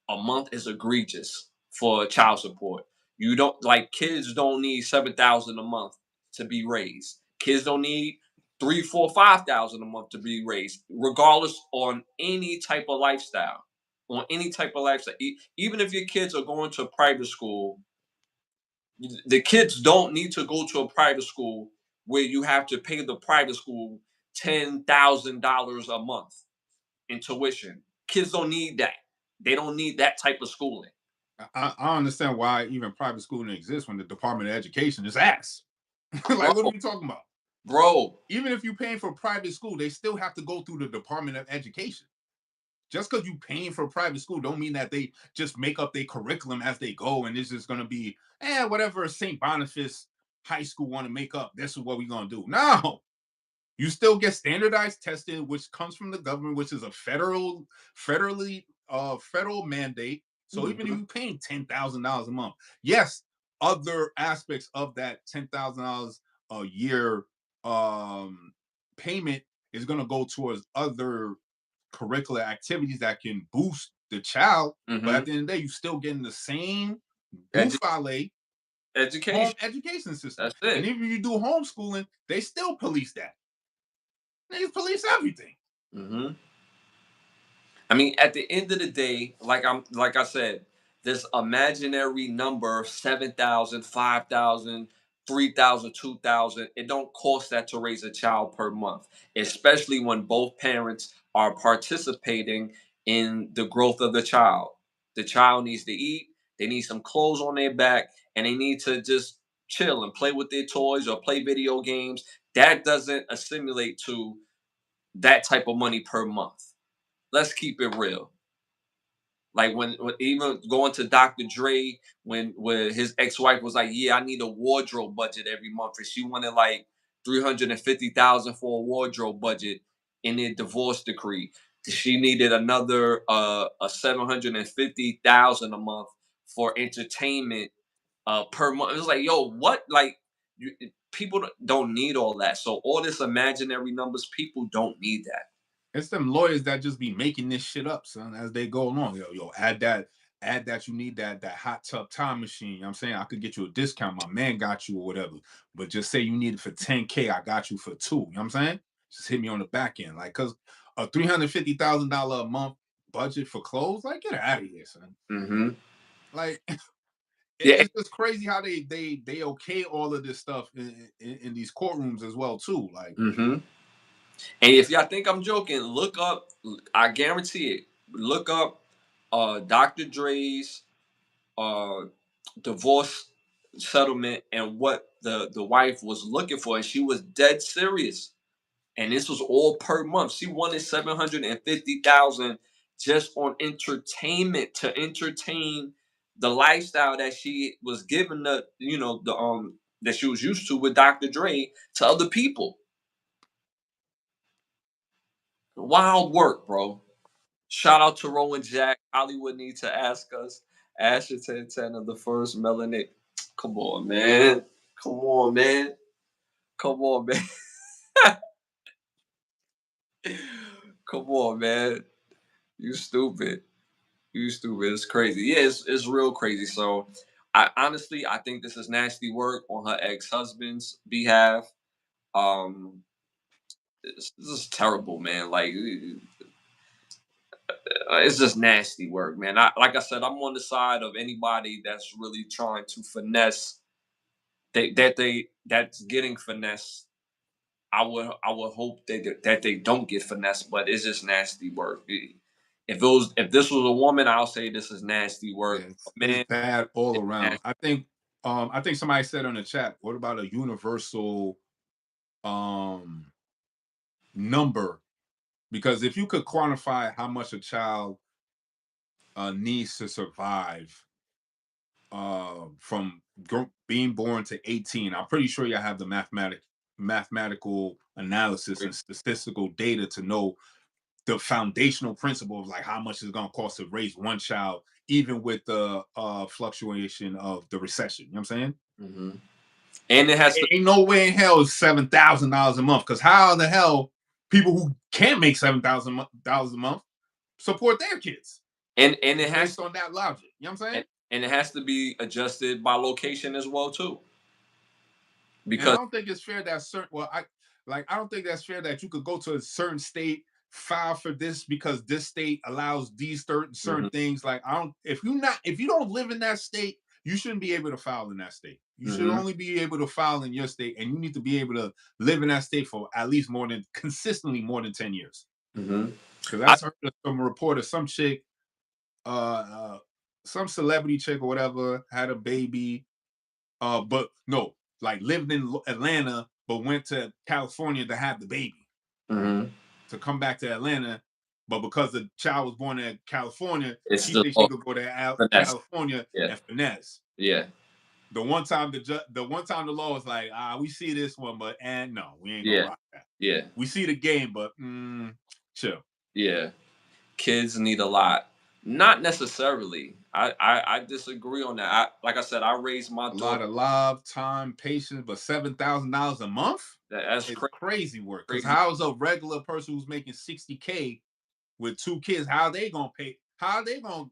a month is egregious for child support. You don't like kids don't need 7,000 a month to be raised. Kids don't need 3, 4, 5,000 a month to be raised, regardless on any type of lifestyle. On any type of lifestyle, even if your kids are going to private school, the kids don't need to go to a private school where you have to pay the private school $10,000 a month in tuition. Kids don't need that. They don't need that type of schooling. I understand why even private schooling exists when the Department of Education is ass. Bro, Like, what are we talking about? bro, Even if you're paying for private school, they still have to go through the Department of Education. Just because you paying for private school don't mean that they just make up their curriculum as they go and it's just going to be whatever St. Boniface High School want to make up, this is what we're going to do. No, you still get standardized testing, which comes from the government, which is a federal mandate. So even if Mhm. you're paying $10,000 a month, yes, other aspects of that $10,000 a year um, payment is going to go towards other curricular activities that can boost the child. But Mhm. at the end of the day, you're still getting the same Edu- buffale home education. education system. That's And it. even if you do homeschooling, they still police that. They police everything. Mhm. I mean, at the end of the day, like I said, this imaginary number 7,000, 5,000, 3,000, 2,000. It don't cost that to raise a child per month, especially when both parents are participating in the growth of the child. The child needs to eat, they need some clothes on their back, and they need to just chill and play with their toys or play video games. That doesn't assimilate to that type of money per month. Let's keep it real. Like when even going to Dr. Dre when his ex-wife was like, "Yeah, I need a wardrobe budget every month," and she wanted like 350,000 for a wardrobe budget in their divorce decree. She needed another a 750,000 a month for entertainment per month. It was like, yo, what? Like, people don't need all that. So all this imaginary numbers, people don't need that. It's them lawyers that just be making this shit up, son, as they go along. Yo, add that you need that hot tub time machine. You know what I'm saying? I could get you a discount. My man got you or whatever. But just say you need it for 10K, I got you for two. You know what I'm saying? Just hit me on the back end. Like, cause a $350,000 a month budget for clothes, like get out of here, son. Hmm. Like Yeah. it's just crazy how they okay all of this stuff in these courtrooms as well, too. Like, Hmm. And if y'all think I'm joking, look up. I guarantee it. Look up Dr. Dre's uh, divorce settlement and what the wife was looking for, and she was dead serious. And this was all per month. She wanted 750,000 just on entertainment to entertain the lifestyle that she was given the that she was used to with Dr. Dre to other people. Wild work, bro. Shout out to Rowan Jack. Hollywood need to ask us. Asher Santana, the first melanin. Come on, man. Come on, man. Come on, man. Come on, man. You stupid. You stupid. It's crazy. Yeah, it's real crazy. So I honestly I think this is nasty work on her ex-husband's behalf. Um this is terrible, man. Like it's just nasty work, man. Like I said, I'm on the side of anybody that's really trying to finesse that's getting finesse. I would hope that they don't get finessed, but it's just nasty work. If this was a woman, I'll say this is nasty work. A It's man, bad all it's around. nasty. I think somebody said on the chat, what about a universal um number? Because if you could quantify how much a child needs to survive from being born to 18, I'm pretty sure you have the mathematical analysis and statistical data to know the foundational principle of like how much it's going to cost to raise one child, even with the fluctuation of the recession. You know what I'm saying? Hmm. And it has to, Ain't no way in hell it's $7,000 a month. Because how the hell people who can't make $7,000 a month support their kids and it has based on that logic? You know what I'm saying? and it has to be adjusted by location as well too, And I because don't think it's fair that certain. Well, I don't think that's fair that you could go to a certain state, file for this because this state allows these certain Mhm, things. Like I don't. If you don't live in that state, you shouldn't be able to file in that state. You should mhm, only be able to file in your state, and you need to be able to live in that state for at least consistently more than 10 years. mhm. Because I, that's heard of some report of some chick, uh, uh, some celebrity chick or whatever, had a baby, but no, like lived in Atlanta, but went to California to have the baby mhm. to come back to Atlanta. But because the child was born in California, It's she the thinks she law, could go to finesse. California Yeah, and finesse. yeah, The one time the law was like, we see this one, but and no, we ain't gonna yeah, rock that. yeah, We see the game, but chill. yeah. Kids need a lot. Not necessarily. I disagree on that. Like I said, I raised my A daughter. lot of love, time, patience, but $7,000 a month That's is crazy. crazy work. Because Crazy. how's a regular person who's making 60K with two kids, how are they gonna pay? How are they gonna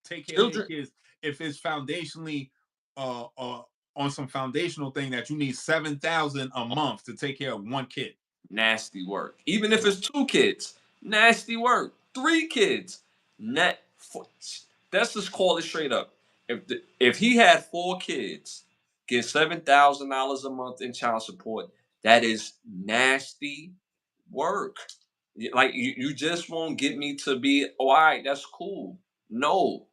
take care of their Children. kids if it's foundationally on some foundational thing that you need 7,000 a month to take care of one kid? Nasty work. Even if Come on. it's two kids, nasty work. Three kids, net. Let's just call it straight up. If he had four kids, get $7,000 a month in child support, that is nasty work. Like you just won't get me to be, oh, all right, that's cool. No,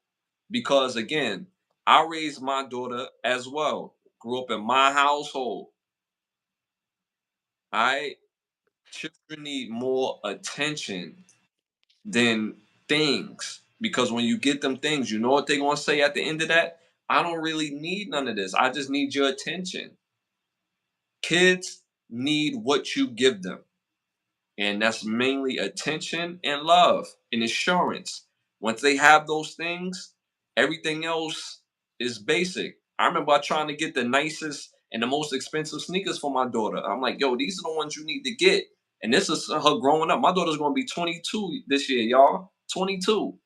because again, I raised my daughter as well. Grew up in my household. I children need more attention than things because when you get them things, you know what they're gonna say at the end of that? I don't really need none of this. I just need your attention. Kids need what you give them. And that's mainly attention and love and assurance. Once they have those things, everything else is basic. I remember trying to get the nicest and the most expensive sneakers for my daughter. I'm like, yo, these are the ones you need to get. And this is her growing up. My daughter's gonna be 22 this year, y'all. 22.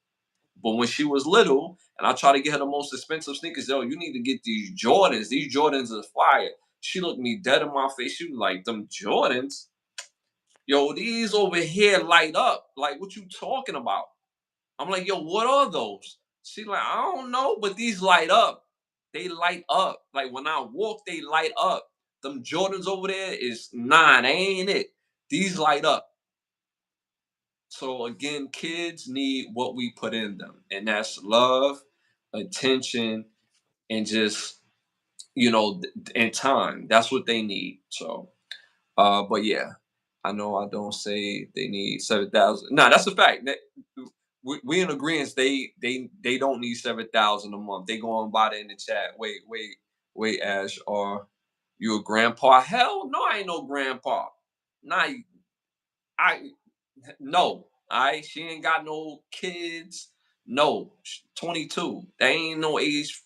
But when she was little, and I tried to get her the most expensive sneakers, yo, you need to get these Jordans. These Jordans are fire. She looked me dead in my face. She was like, them Jordans? Yo, these over here light up. Like, what you talking about? I'm like, yo, what are those? She like, I don't know, but these light up. They light up. Like when I walk, they light up. Them Jordans over there is nah, they ain't it. These light up. So again, kids need what we put in them, and that's love, attention, and just and time. That's what they need. So but yeah, I know I don't say they need 7,000. No, that's a fact. we in agreement. They don't need 7,000 a month. They go on about it in the chat. Wait, Ash. Are you a grandpa? Hell no, I ain't no grandpa. Nah, I no. I She ain't got no kids. No, 22. That ain't no age.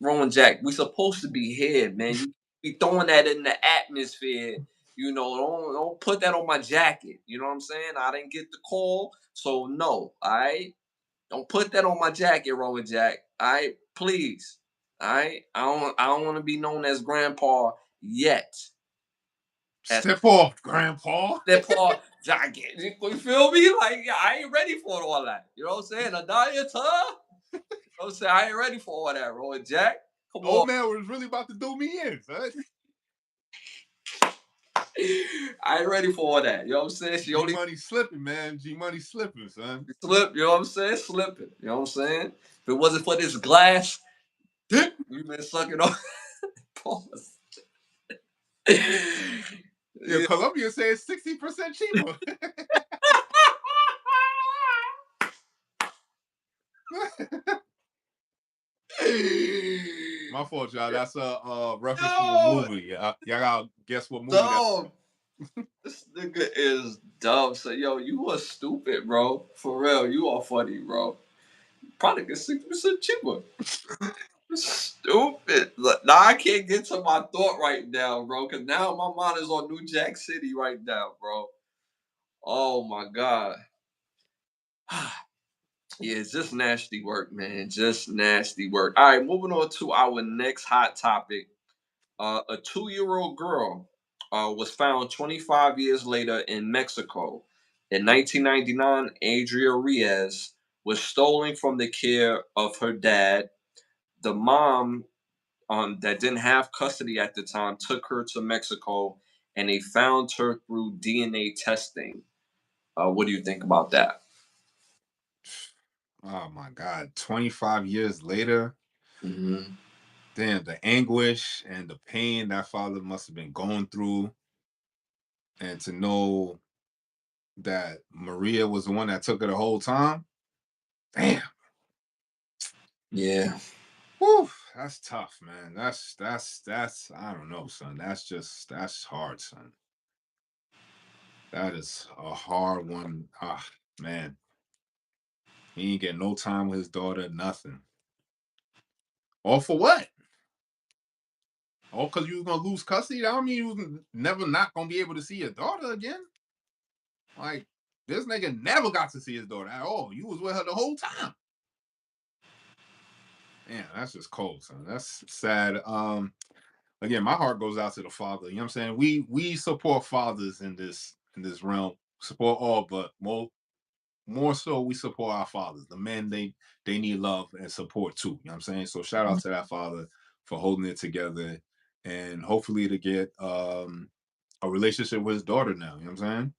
Roman Jack, we supposed to be here, man. You be throwing that in the atmosphere. Don't put that on my jacket. You know what I'm saying? I didn't get the call, so no. All right, don't put that on my jacket, Roman Jack. All right, please. All right, I don't want to be known as Grandpa yet. As Step off, Grandpa. that Paul jacket, you feel me? Like I ain't ready for all that. You know what I'm saying? A diet, huh? You know what I'm saying? I ain't ready for all that, Roman Jack. Come on. Old man was really about to do me in, son. I ain't ready for all that. You know what I'm saying? She G only Money slipping, man. G Money slipping, son. slipped. You know what I'm saying? Slipping. You know what I'm saying? If it wasn't for this glass, we've been sucking on. Pause. Yeah, Yeah. Columbia says 60% cheaper. My fault, y'all. That's a reference to a Yo, movie. Y'all gotta guess what movie that. dog. This nigga is dumb. So yo, you are stupid, bro. For real, you are funny, bro. Probably get 60% cheaper. Stupid. Look, now I can't get to my thought right now, bro. Cause now my mind is on New Jack City right now, bro. Oh my god. Yeah, it's just nasty work, man. Just nasty work. All right, moving on to our next hot topic. A 2-year-old girl was found 25 years later in Mexico. In 1999, Adria Reyes was stolen from the care of her dad. The mom, that didn't have custody at the time, took her to Mexico, and they found her through DNA testing. What do you think about that? Oh my God. 25 years later. Hmm. Damn, the anguish and the pain that father must have been going through. And to know that Maria was the one that took her the whole time. Damn. Yeah. Whew, that's tough, man. That's I don't know, son. That's hard, son. That is a hard one. Ah, man. He ain't get no time with his daughter, nothing. All for what? All because you was gonna lose custody? That don't mean you was never not gonna be able to see your daughter again. Like, this nigga never got to see his daughter at all. You was with her the whole time. Man, that's just cold, son. That's sad. Again, my heart goes out to the father. You know what I'm saying? We support fathers in this realm. Support all, but more so we support our fathers. The men, they need love and support too. You know what I'm saying? So shout out to that father for holding it together and hopefully to get a relationship with his daughter now. You know what I'm saying?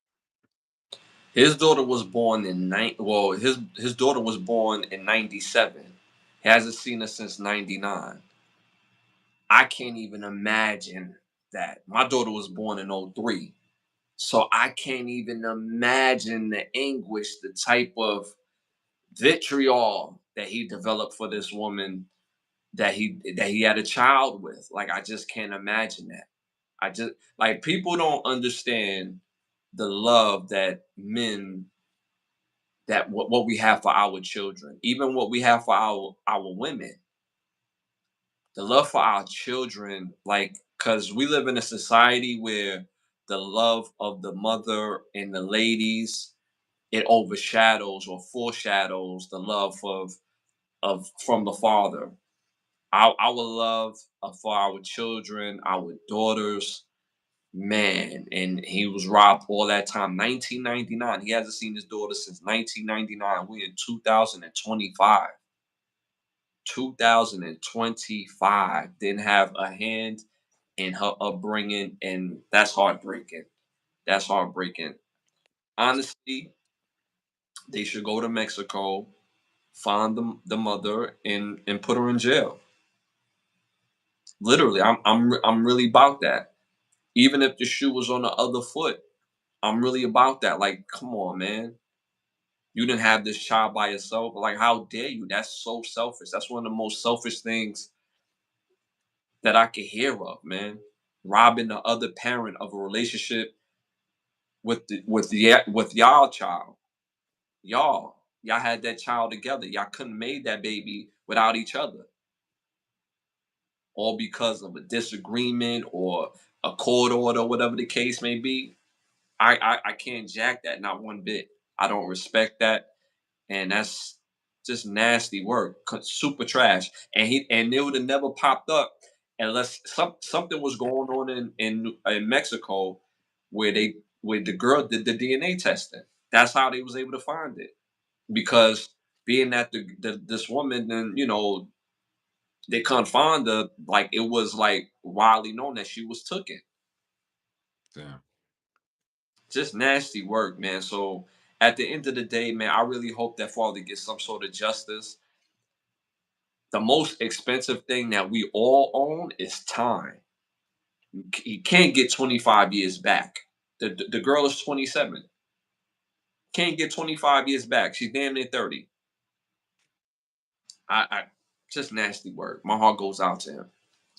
His daughter was born in well, his daughter was born in 97. He hasn't seen her since 99. I can't even imagine that. My daughter was born in '03. So I can't even imagine the anguish, the type of vitriol that he developed for this woman that he had a child with. Like I just can't imagine that. I just like people don't understand the love that men that what we have for our children, even what we have for our women, the love for our children, like because we live in a society where the love of the mother and the ladies, it overshadows or foreshadows the love of from the father. Our love for our children, our daughters, man, and he was robbed all that time. 1999. He hasn't seen his daughter since 1999. We in 2025. 2025. Didn't have a hand in her upbringing, and that's heartbreaking. That's heartbreaking. Honestly, they should go to Mexico, find the mother, and put her in jail. Literally, I'm really about that. Even if the shoe was on the other foot, I'm really about that. Like, come on, man. You didn't have this child by yourself. Like, how dare you? That's so selfish. That's one of the most selfish things that I could hear of, man. Robbing the other parent of a relationship with y'all child. Y'all had that child together. Y'all couldn't made that baby without each other, all because of a disagreement or a court order, whatever the case may be. I can't jack that, not one bit. I don't respect that, and that's just nasty work, super trash. And it would have never popped up unless something was going on in Mexico, where the girl did the DNA testing. That's how they was able to find it, because being that this woman, then they couldn't find her. Like, it was like widely known that she was taken. Damn. Just nasty work, man. So at the end of the day, man, I really hope that father gets some sort of justice. The most expensive thing that we all own is time. You can't get 25 years back. The girl is 27. Can't get 25 years back. She's damn near 30. I just nasty work. My heart goes out to him.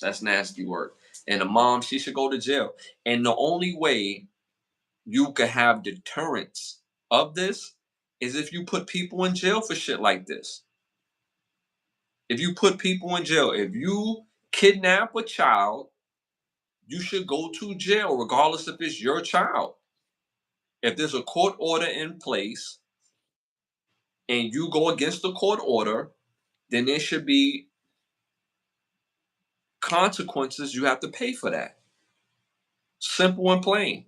That's nasty work. And the mom, she should go to jail. And the only way you could have deterrence of this is if you put people in jail for shit like this. If you put people in jail, if you kidnap a child, you should go to jail regardless if it's your child. If there's a court order in place and you go against the court order, then there should be consequences. You have to pay for that. Simple and plain.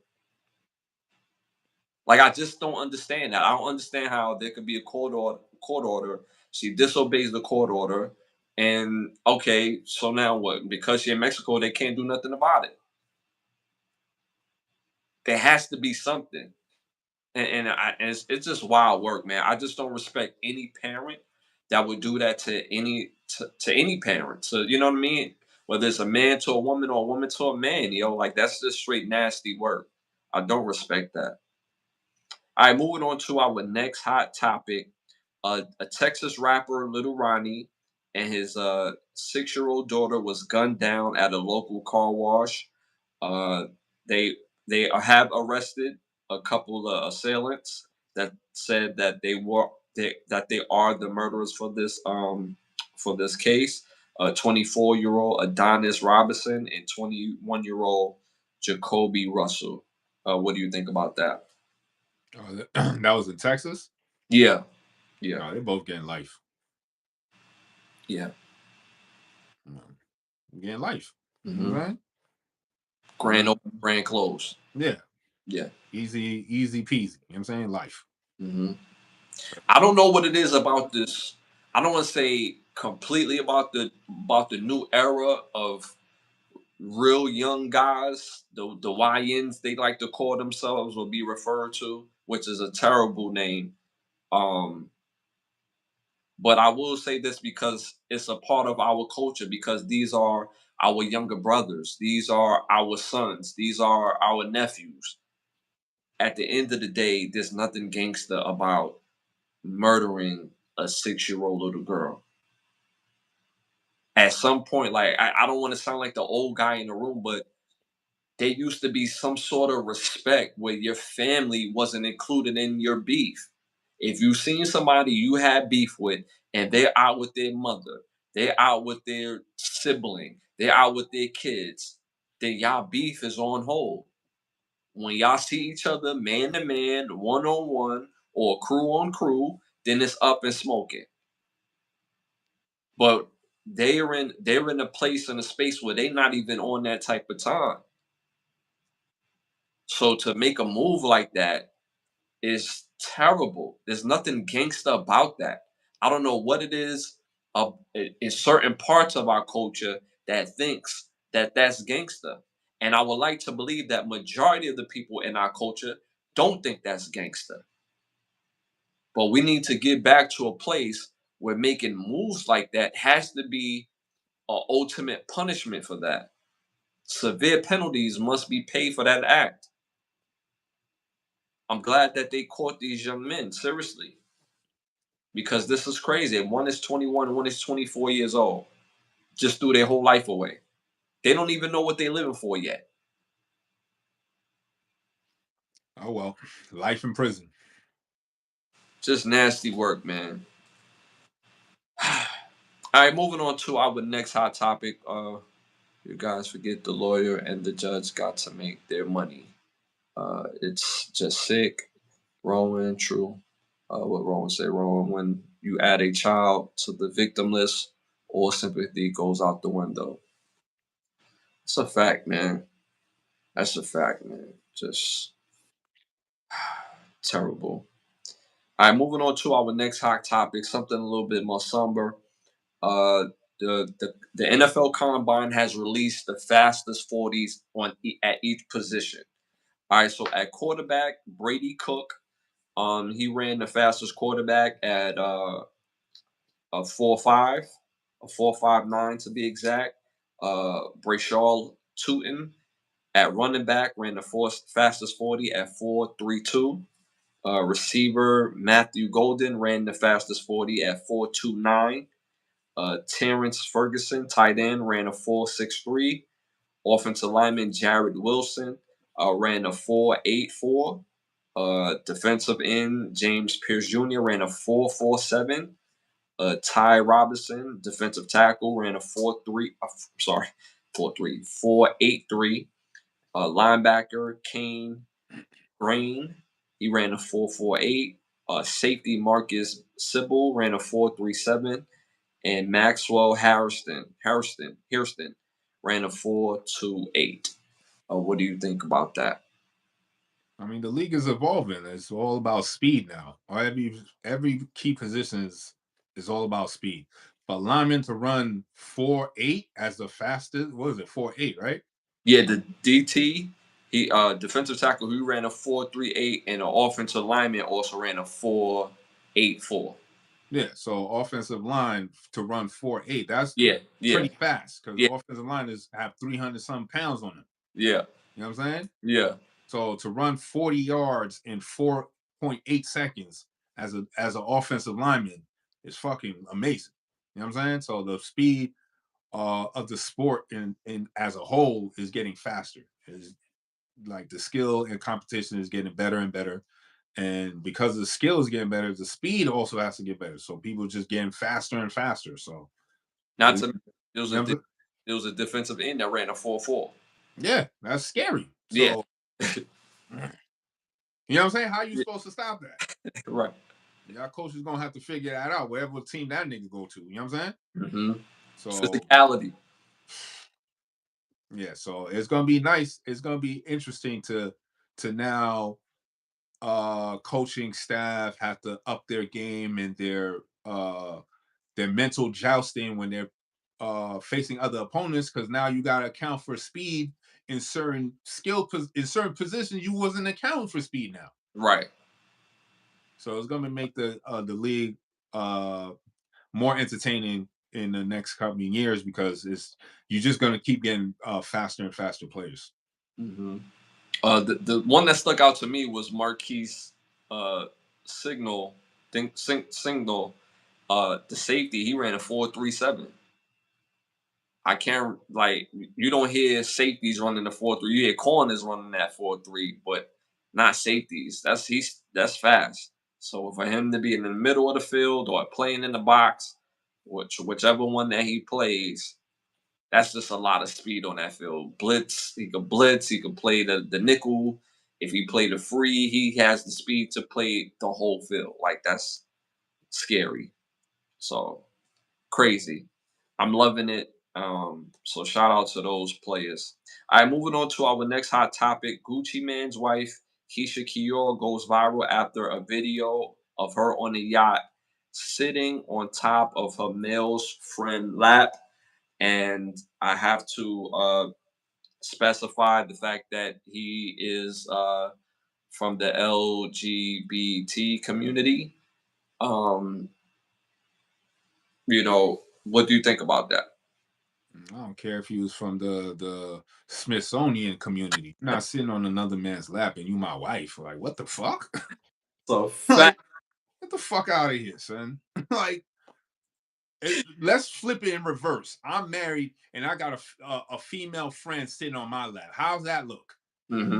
Like, I just don't understand that. I don't understand how there could be a court order. She disobeys the court order, and okay, so now what? Because she's in Mexico, they can't do nothing about it. There has to be something, and it's just wild work, man. I just don't respect any parent that would do that to any parent. So you know what I mean? Whether it's a man to a woman or a woman to a man, like, that's just straight nasty work. I don't respect that. All right, moving on to our next hot topic. A Texas rapper, Little Ronnie, and his 6-year-old daughter was gunned down at a local car wash. Uh, they they have arrested a couple of assailants that said that that they are the murderers for this case. 24-year-old Adonis Robinson and 21-year-old Jacoby Russell. What do you think about that? Oh, that was in Texas. Yeah, yeah, Oh, they both getting life. yeah. Getting life. You know Hmm. what I'm saying? Grand open, grand close. Yeah. Yeah. Easy peasy. You know what I'm saying? Life. Hmm. I don't know what it is about this. I don't want to say completely about the new era of real young guys, the YNs they like to call themselves or be referred to, which is a terrible name. Um, but I will say this because it's a part of our culture, because these are our younger brothers, these are our sons, these are our nephews. At the end of the day, there's nothing gangster about murdering a 6-year-old little girl. At some point, like, I don't want to sound like the old guy in the room, but there used to be some sort of respect where your family wasn't included in your beef. If you seen somebody you had beef with and they're out with their mother, they're out with their sibling, they're out with their kids, then y'all beef is on hold. When y'all see each other man to man, one on one, or crew on crew, then it's up and smoking. But they're in a place and a space where they're not even on that type of time. So to make a move like that is terrible. There's nothing gangsta about that. I don't know what it is in certain parts of our culture that thinks that that's gangsta. And I would like to believe that majority of the people in our culture don't think that's gangsta. But we need to get back to a place where making moves like that has to be an ultimate punishment for that. Severe penalties must be paid for that act. I'm glad that they caught these young men, seriously. because this is crazy. One is 21, one is 24 years old. Just threw their whole life away. They don't even know what they're living for yet. Oh well, life in prison. Just nasty work, man. All right, moving on to our next hot topic. You guys forget the lawyer and the judge got to make their money. It's just sick. Rowan, true. What Rowan said, Rowan, when you add a child to the victim list, all sympathy goes out the window. It's a fact, man. That's a fact, man. Just terrible. All right, moving on to our next hot topic, something a little bit more somber. Uh, the NFL Combine has released the fastest 40s at each position. All right, so at quarterback, Brady Cook, he ran the fastest quarterback at a 4.5, a 4.59 to be exact. Brashall Tootin at running back ran the fastest 40 at 4.32. Receiver Matthew Golden ran the fastest 40 at 4.29. Terrence Ferguson, tight end, ran a 4.63. Offensive lineman Jared Wilson ran a 4.84. Defensive end James Pierce Jr. ran a 4.47. Ty Robinson, defensive tackle, ran a 4.3. Sorry, 4.83. Linebacker Kane Green, he ran a 4.48. Safety Marcus Sybil ran a 4.37. And Maxwell Hairston ran a 4.28. What do you think about that? I mean, the league is evolving. It's all about speed now. Every key position is all about speed. But linemen to run 4.8 as the fastest, what is it, 4.8, right? Yeah, the DT, he defensive tackle, he ran a 4.38, and the offensive lineman also ran a 4.84. Yeah, so offensive line to run 4.8, that's Yeah, yeah, pretty fast because yeah, offensive line have 300 some pounds on them. yeah, You know what I'm saying? yeah. So to run 40 yards in 4.8 seconds as an offensive lineman is fucking amazing. You know what I'm saying? So the speed of the sport in as a whole is getting faster. Is like the skill and competition is getting better and better. And because the skill is getting better, the speed also has to get better. So people just getting faster and faster. So Not you to it was a know, it was a defensive end that ran a 4.4. yeah, that's scary. Yeah, So you know what I'm saying? How are you yeah, supposed to stop that? right. Y'all coach is gonna have to figure that out, wherever team that nigga go to. You know what I'm saying? Hmm. So Physicality. yeah, so it's gonna be nice. It's gonna be interesting to now coaching staff have to up their game and their mental jousting when they're facing other opponents, because now you gotta account for speed in certain in certain positions you wasn't accounting for speed now. Right. So it's gonna make the league uh more entertaining in the next coming years because it's you're just going to keep getting faster and faster players. Hmm. The one that stuck out to me was Marquise uh, Signal. Signal. The safety, he ran a 4.37. I can't like you don't hear safeties running the 4.3. You hear corners running that 4.3, but not safeties. That's fast. So for him to be in the middle of the field or playing in the box, whichever one that he plays, that's just a lot of speed on that field. Blitz, he could play the nickel. If he played the free, he has the speed to play the whole field. Like that's scary. So crazy. I'm loving it. So shout out to those players. All right, moving on to our next hot topic. Gucci Man's wife, Keisha Kior, goes viral after a video of her on a yacht sitting on top of her male's friend lap. And I have to specify the fact that he is from the LGBT community. Um, what do you think about that? I don't care if he was from the Smithsonian community. You're not sitting on another man's lap and you my wife. Like what the fuck? So Like fact. what the fuck out of here, son. Like, let's flip it in reverse. I'm married and I got a female friend sitting on my lap. How's that look? Mm-hmm.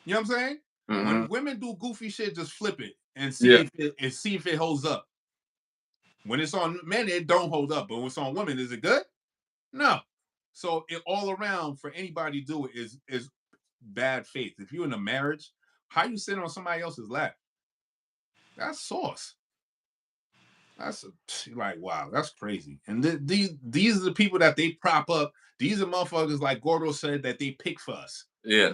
You know what I'm saying? Mm-hmm. When women do goofy shit, just flip it and Yeah. see if it holds up. When it's on men, it don't hold up. But when it's on women, is it good? No. So it all around for anybody to do it is bad faith. If you're in a marriage, how you sit on somebody else's lap? That's sauce. That's like wow, that's crazy. And these are the people that they prop up. These are motherfuckers like Gordo said that they pick for us. Yeah.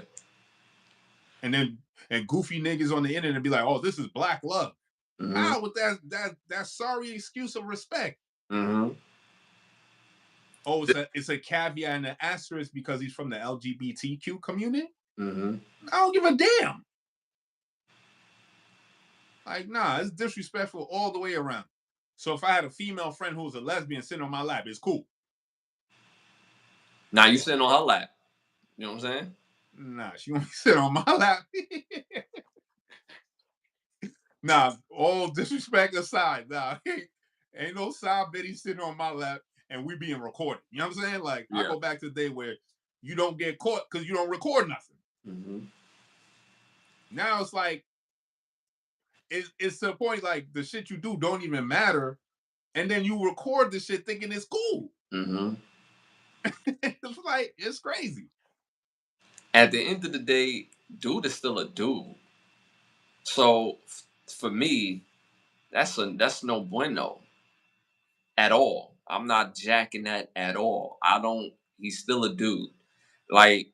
And then and goofy niggas on the internet be like, oh, this is black love. Mm-hmm. How with that sorry excuse of respect? Mm-hmm. Oh, it's a caveat and an asterisk because he's from the LGBTQ community. Mm-hmm. I don't give a damn. Like, nah, it's disrespectful all the way around. So if I had a female friend who was a lesbian sitting on my lap, it's cool. Now you sitting on her lap. You know what I'm saying? Nah, she won't sit on my lap. Nah, all disrespect aside, nah, ain't no side bitty sitting on my lap and we being recorded. You know what I'm saying? Like, I Yeah. go back to the day where you don't get caught because you don't record nothing. Mm-hmm. Now it's like, it's to the point like the shit you do don't even matter. And then you record the shit thinking it's cool. Mm-hmm. It's like, it's crazy. At the end of the day, dude is still a dude. So for me, that's no bueno at all. I'm not jacking that at all. I don't. He's still a dude. Like,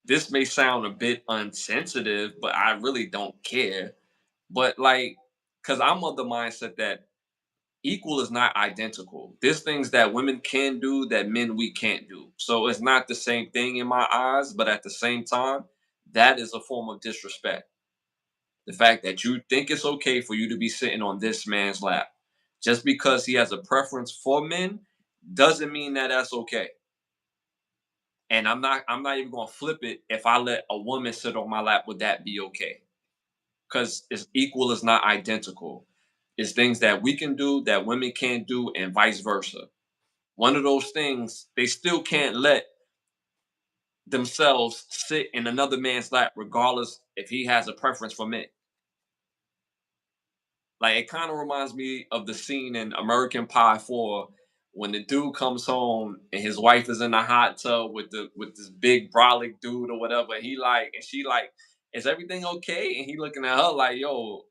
this may sound a bit unsensitive, but I really don't care. But like, cause I'm of the mindset that equal is not identical. There's things that women can do that men we can't do. So it's not the same thing in my eyes, but at the same time, that is a form of disrespect. The fact that you think it's okay for you to be sitting on this man's lap just because he has a preference for men doesn't mean that that's okay. And I'm not even going to flip it. If I let a woman sit on my lap, would that be okay? Because it's equal is not identical. It's things that we can do that women can't do, and vice versa. One of those things, they still can't let themselves sit in another man's lap, regardless if he has a preference for men. Like, it kind of reminds me of the scene in American Pie 4 when the dude comes home and his wife is in the hot tub with this big brolic dude or whatever. He like, and she like, is everything okay? And he looking at her like, yo,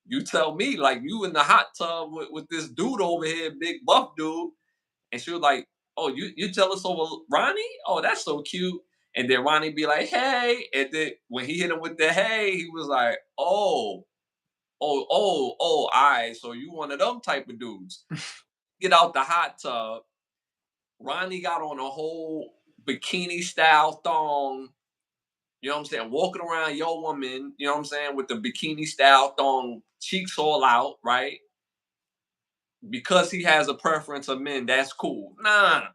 you tell me, like, you in the hot tub with this dude over here, big buff dude. And she was like, oh, you jealous over Ronnie? Oh, that's so cute. And then Ronnie be like, hey. And then when he hit him with the hey, he was like, all right. So you one of them type of dudes. Get out the hot tub. Ronnie got on a whole bikini style thong. You know what I'm saying? Walking around your woman, you know what I'm saying, with the bikini style thong, cheeks all out, right? Because he has a preference of men, that's cool. Nah.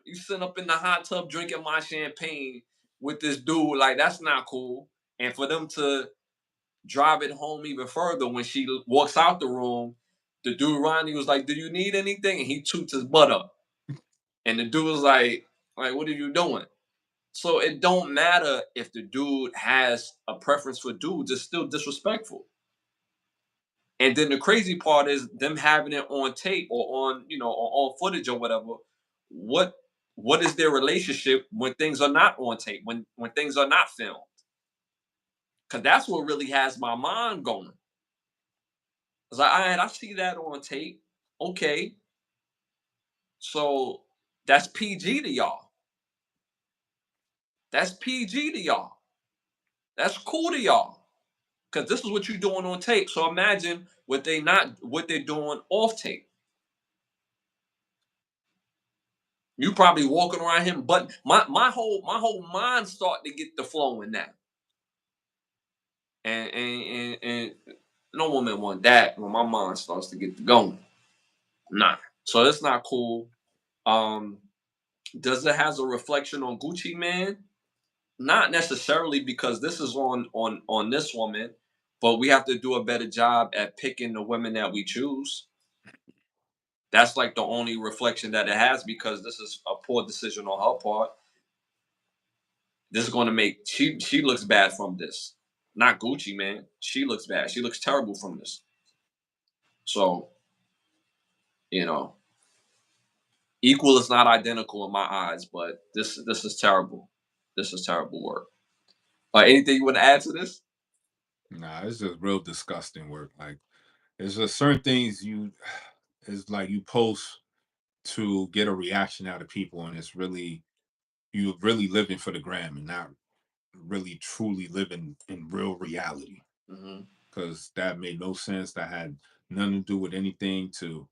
You sitting up in the hot tub drinking my champagne with this dude, like, that's not cool. And for them to drive it home even further, when she walks out the room, the dude Ronnie was like, "Do you need anything?" And he toots his butt up, and the dude was like, "What are you doing?" So it don't matter if the dude has a preference for dudes; it's still disrespectful. And then the crazy part is them having it on tape or on, or on footage or whatever. What what is their relationship when things are not on tape, when things are not filmed? Because that's what really has my mind going. It's like, all right, I see that on tape. Okay, so that's PG to y'all. That's PG to y'all. That's cool to y'all. Cause this is what you're doing on tape. So imagine what they're doing off tape. You probably walking around him, but my whole mind starting to get the flow in that. And no woman want that when my mind starts to get the going. Nah. So that's not cool. Um, does it has a reflection on Gucci Man? Not necessarily because this is on this woman, but we have to do a better job at picking the women that we choose. That's like the only reflection that it has because this is a poor decision on her part. This is going to make she looks bad from this. Not Gucci, man. She looks bad. She looks terrible from this. So, you know, equal is not identical in my eyes, but this is terrible. This is terrible work. Anything you want to add to this? Nah, it's just real disgusting work. Like, there's just certain things you, it's like you post to get a reaction out of people, and it's really you really living for the gram and not really truly living in real reality. Hmm. Because that made no sense. That had nothing to do with anything to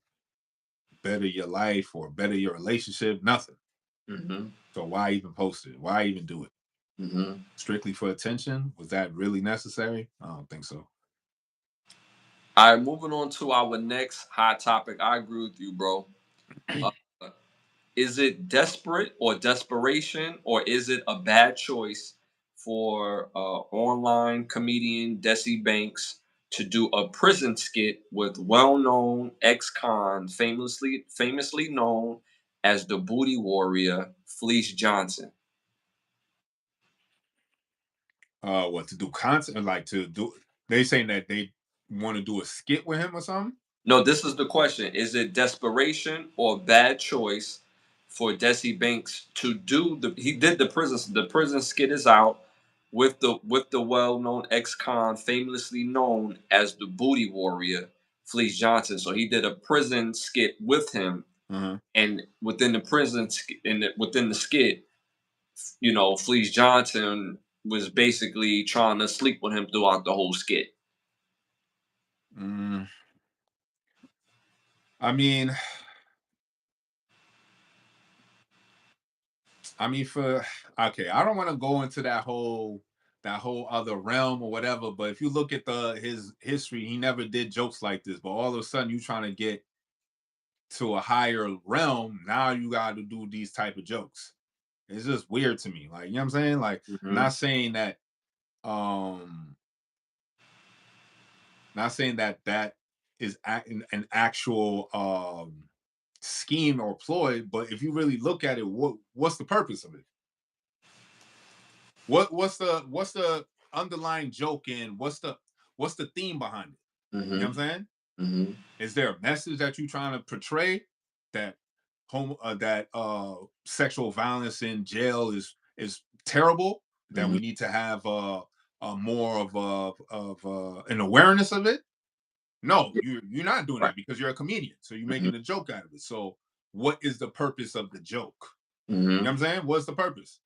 better your life or better your relationship. Nothing. Hmm. So why even post it? Why even do it? Hmm. Strictly for attention? Was that really necessary? I don't think so. All right, moving on to our next hot topic. I agree with you, bro. Uh, is it desperate or desperation, or is it a bad choice for online comedian Desi Banks to do a prison skit with well-known ex-con, famously known as the Booty Warrior, Fleece Johnson? What to do content, like to do, they saying that they want to do a skit with him or something. No, this is the question. Is it desperation or bad choice for Desi Banks to do he did the prison skit is out with the well-known ex-con famously known as the Booty Warrior, Fleece Johnson. So he did a prison skit with him, Uh-huh. and within the within the skit, Fleece Johnson was basically trying to sleep with him throughout the whole skit. Mm, I mean, for okay, I don't want to go into that whole other realm or whatever. But if you look at the his history, he never did jokes like this. But all of a sudden, you trying to get to a higher realm. Now you got to do these type of jokes. It's just weird to me. Like, you know what I'm saying? Like, Hmm. not saying that um not saying that that is an actual scheme or ploy, but if you really look at it, what's the purpose of it? What's the underlying joke, and what's the theme behind it? You know Hmm. what I'm saying? Hmm. Is there a message that you're trying to portray that sexual violence in jail is terrible? That Hmm. we need to have more of an awareness of it? No, you're not doing Right. that because you're a comedian. So you're Hmm. making a joke out of it. So what is the purpose of the joke? You know Hmm. what I'm saying? What's the purpose?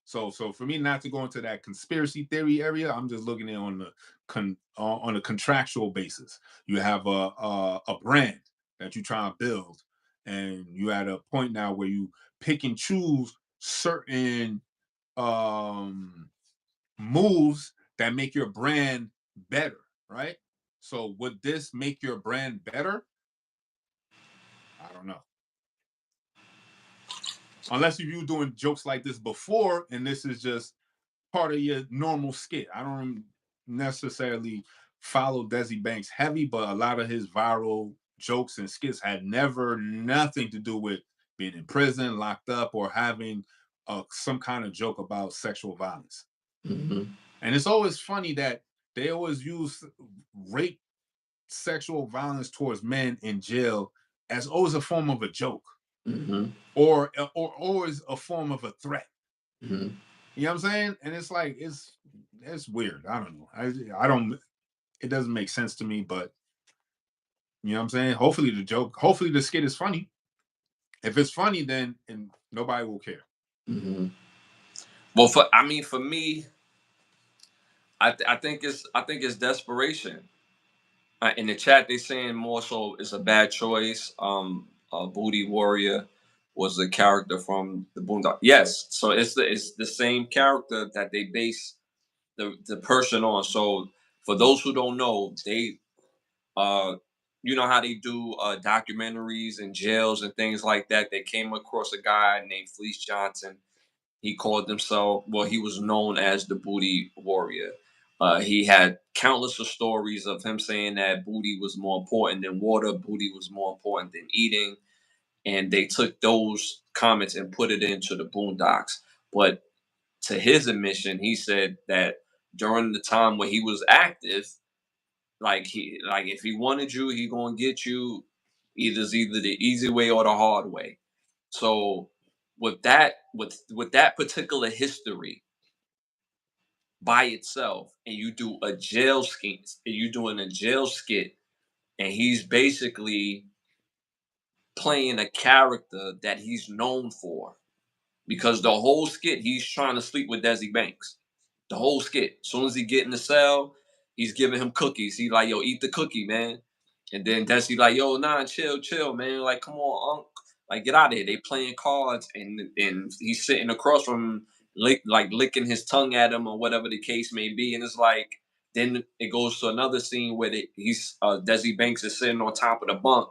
So for me not to go into that conspiracy theory area, I'm just looking at it on a contractual basis. You have a brand that you try to build, and you at a point now where you pick and choose certain um moves that make your brand better, right? So would this make your brand better? I don't know. Unless you doing jokes like this before, and this is just part of your normal skit. I don't necessarily follow Desi Banks heavy, but a lot of his viral jokes and skits had never nothing to do with being in prison, locked up, or having some kind of joke about sexual violence. Hmm. And it's always funny that they always use rape, sexual violence towards men in jail as always a form of a joke, Hmm. or always a form of a threat. Hmm. You know what I'm saying? And it's like it's weird. I don't know. I don't. It doesn't make sense to me. But you know what I'm saying? Hopefully the skit is funny. If it's funny, then and nobody will care. Hmm. Well, for me, I think it's desperation. In the chat, they saying more so it's a bad choice. Booty Warrior was the character from the Boondock. Yes, so it's the same character that they base the person on. So for those who don't know, they uh you know how they do documentaries in jails and things like that. They came across a guy named Fleece Johnson, He called himself, well, he was known as the Booty Warrior. He had countless of stories of him saying that booty was more important than water, booty was more important than eating, and they took those comments and put it into the Boondocks. But to his admission, he said that during the time when he was active, like if he wanted you, he gonna get you either the easy way or the hard way. So with that particular history by itself, and you do a jail skit, and you doing a jail skit, and he's basically playing a character that he's known for, because the whole skit he's trying to sleep with Desi Banks. The whole skit. As soon as he get in the cell, he's giving him cookies. He like, yo, eat the cookie, man. And then Desi like, yo, nah, chill, chill, man. Like, come on, Unc. Like, get out of here. They playing cards, and he's sitting across from him, like licking his tongue at him or whatever the case may be. And it's like, then it goes to another scene where he's Desi Banks is sitting on top of the bunk,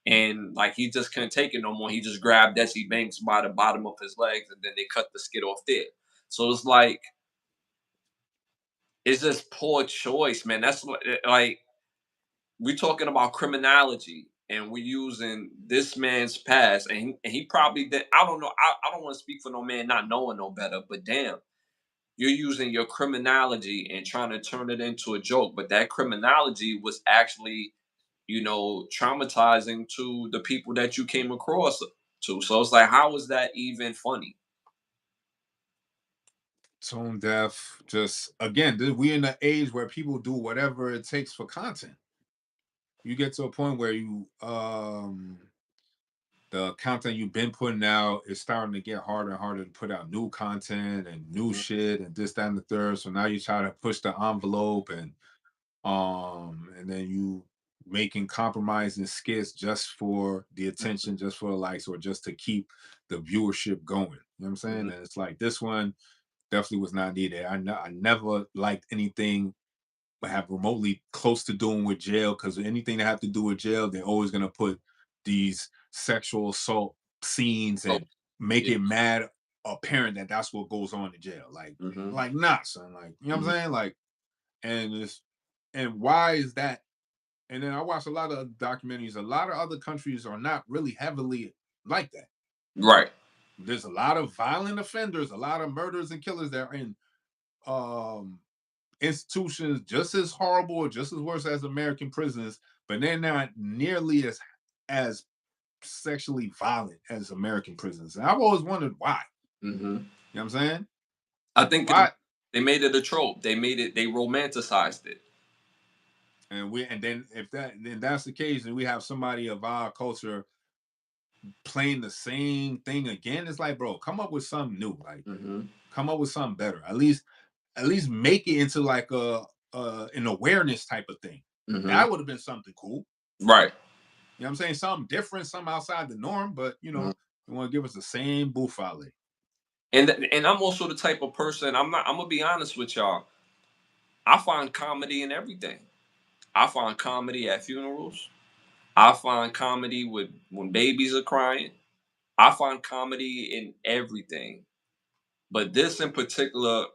and like he just couldn't take it no more. He just grabbed Desi Banks by the bottom of his legs, and then they cut the skit off there. So it's like it's just poor choice, man. That's what like we're talking about criminology, and we're using this man's past, and he probably did. I don't know. I don't want to speak for no man not knowing no better, but damn, you're using your criminology and trying to turn it into a joke, but that criminology was actually, traumatizing to the people that you came across to. So it's like, how is that even funny? Tone deaf. Just again, we in the age where people do whatever it takes for content. You get to a point where the content you've been putting out is starting to get harder and harder to put out new content and new Mhm, shit and this, that, and the third. So now you try to push the envelope and then you making compromising skits just for the mhm, attention, just for the likes, or just to keep the viewership going. You know what I'm saying? mhm, And it's like this one definitely was not needed. I never liked anything have remotely close to doing with jail, because anything that have to do with jail, they're always gonna put these sexual assault scenes oh, and make yeah, it mad apparent that that's what goes on in jail. mhm, Like nah, son. Like you know what mhm, I'm saying? Like and it's and why is that? And then I watch a lot of documentaries. A lot of other countries are not really heavily like that. right, There's a lot of violent offenders, a lot of murders and killers that are in um institutions just as horrible or just as worse as American prisons, but they're not nearly as sexually violent as American prisons. And I've always wondered why. mhm. You know what I'm saying? I think Why? they made it a trope. They romanticized it. And then if that's the case, and we have somebody of our culture playing the same thing again, it's like, bro, come up with something new. Like, Mhm, come up with something better. At least make it into like an awareness type of thing. mhm, That would have been something cool. right. You know what I'm saying? Something different, something outside the norm, but Mhm. you want to give us the same buffale. And I'm also the type of person. I'm gonna be honest with y'all. I find comedy in everything. I find comedy at funerals. I find comedy with when babies are crying. I find comedy in everything. But this in particular,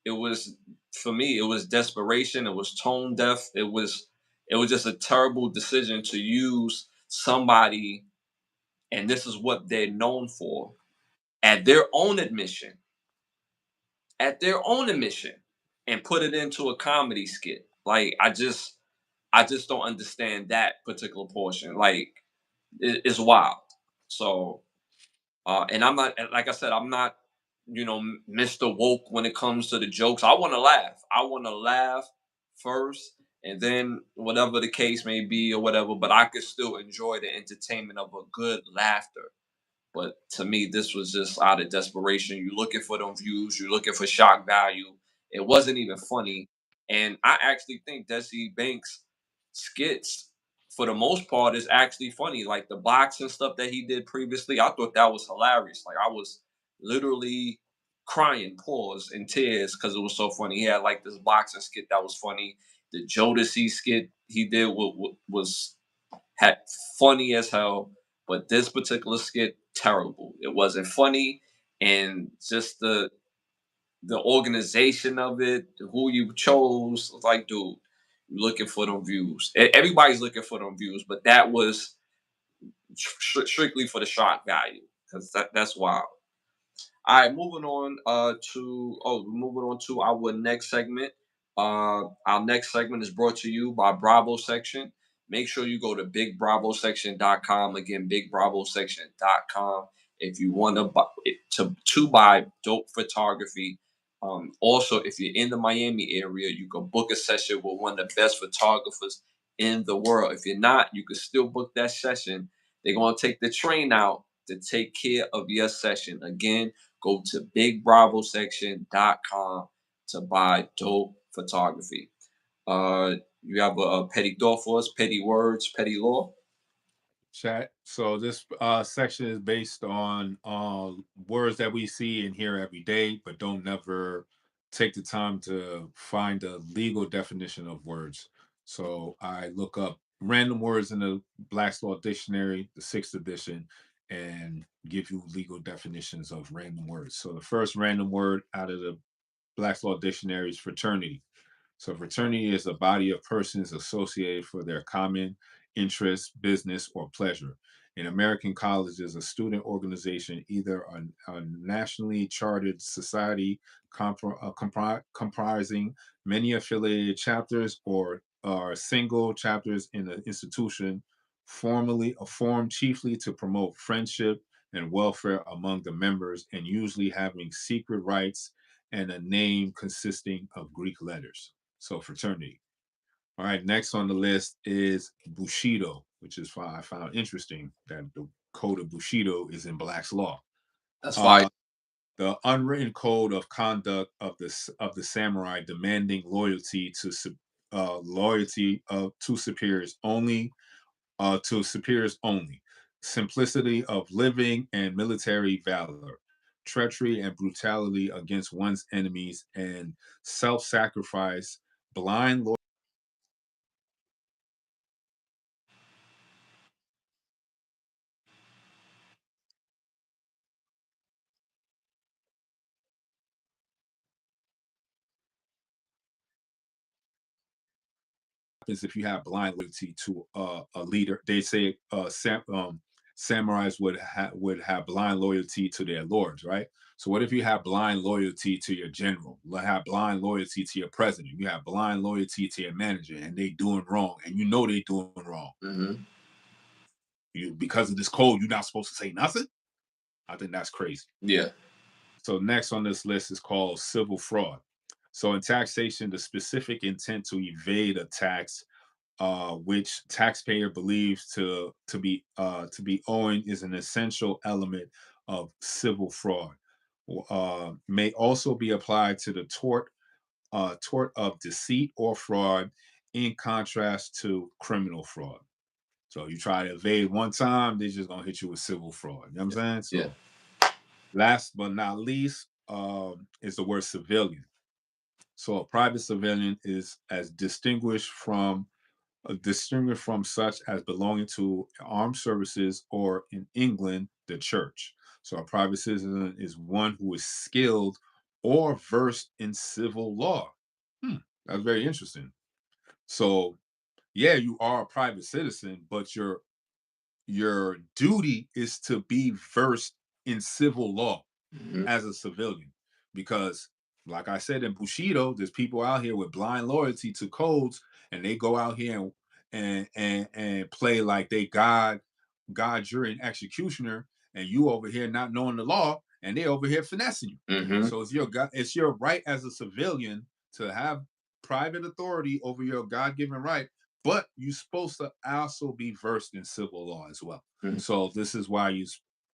it was for me, it was desperation, it was tone deaf, it was just a terrible decision to use somebody, and this is what they're known for, at their own admission, at their own admission, and put it into a comedy skit. Like I just don't understand that particular portion. Like it's wild. So and I'm not, like I said, I'm not, Mr. Woke when it comes to the jokes. I want to laugh. I want to laugh first, and then whatever the case may be or whatever. But I could still enjoy the entertainment of a good laughter. But to me, this was just out of desperation. You're looking for them views. You're looking for shock value. It wasn't even funny. And I actually think Desi Banks skits, for the most part, is actually funny. Like the boxing stuff that he did previously, I thought that was hilarious. Like I was literally crying, pause, in tears because it was so funny. He had like this boxing skit that was funny. The Jodeci skit he did was had funny as hell, but this particular skit terrible. It wasn't funny, and just the organization of it, who you chose. Like, dude, you're looking for them views. Everybody's looking for them views, but that was strictly for the shock value because that's wild. All right, moving on moving on to our next segment. Our next segment is brought to you by Bravo Section. Make sure you go to bigbravosection.com. Again, bigbravosection.com if you want to buy dope photography. Also, if you're in the Miami area, you can book a session with one of the best photographers in the world. If you're not, you can still book that session. They're gonna take the train out to take care of your session. Again, go to bigbravosection.com to buy dope photography. You have a petty thought for us, petty words, petty law. Chat. So this section is based on words that we see and hear every day, but don't never take the time to find a legal definition of words. So I look up random words in the Black's Law Dictionary, the sixth edition, and give you legal definitions of random words. So the first random word out of the Black's Law Dictionary is fraternity. So fraternity is a body of persons associated for their common interest, business, or pleasure. In American colleges, a student organization, either a nationally chartered society comprising many affiliated chapters or single chapters in an institution, formally formed chiefly to promote friendship and welfare among the members, and usually having secret rights and a name consisting of Greek letters. So fraternity. All right, next on the list is Bushido, which is why I found interesting that the code of Bushido is in Black's law. That's fire. Uh, the unwritten code of conduct of the samurai demanding loyalty to superiors only, simplicity of living and military valor, treachery and brutality against one's enemies, and self-sacrifice, blind happens if you have blind loyalty to a leader. They say samurais would have blind loyalty to their lords, right? So what if you have blind loyalty to your general? Have blind loyalty to your president? You have blind loyalty to your manager, and they doing wrong, and you know they doing wrong. Mm-hmm. You because of this code, you're not supposed to say nothing. I think that's crazy. Yeah. So next on this list is called civil fraud. So in taxation, the specific intent to evade a tax which taxpayer believes to be owing is an essential element of civil fraud. May also be applied to the tort of deceit or fraud, in contrast to criminal fraud. So you try to evade one time, they're just gonna hit you with civil fraud. You know what I'm saying? Yeah. So last but not least is the word civilian. So a private civilian is as distinguished from such as belonging to armed services or in England, the church. So a private citizen is one who is skilled or versed in civil law. Hmm, that's very interesting. So, yeah, you are a private citizen, but your duty is to be versed in civil law Mm-hmm. as a civilian because like I said in Bushido, there's people out here with blind loyalty to codes, and they go out here and play like they god jury and executioner, and you over here not knowing the law, and they over here finessing you. Mm-hmm. So it's your right as a civilian to have private authority over your god-given right, but you're supposed to also be versed in civil law as well. Mm-hmm. So this is why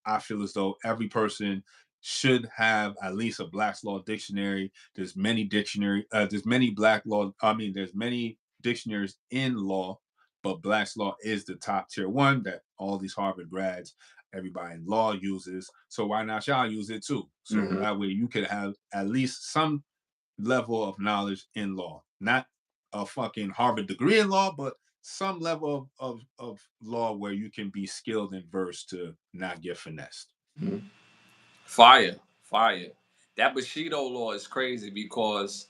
I feel as though every person should have at least a Black's Law dictionary. There's many Black law. I mean, there's many dictionaries in law, but Black's Law is the top tier one that all these Harvard grads, everybody in law uses. So why not y'all use it too? So Mm-hmm. that way you could have at least some level of knowledge in law, not a fucking Harvard degree in law, but some level of law where you can be skilled and versed to not get finessed. Mm-hmm. Fire. Fire. That Bushido law is crazy because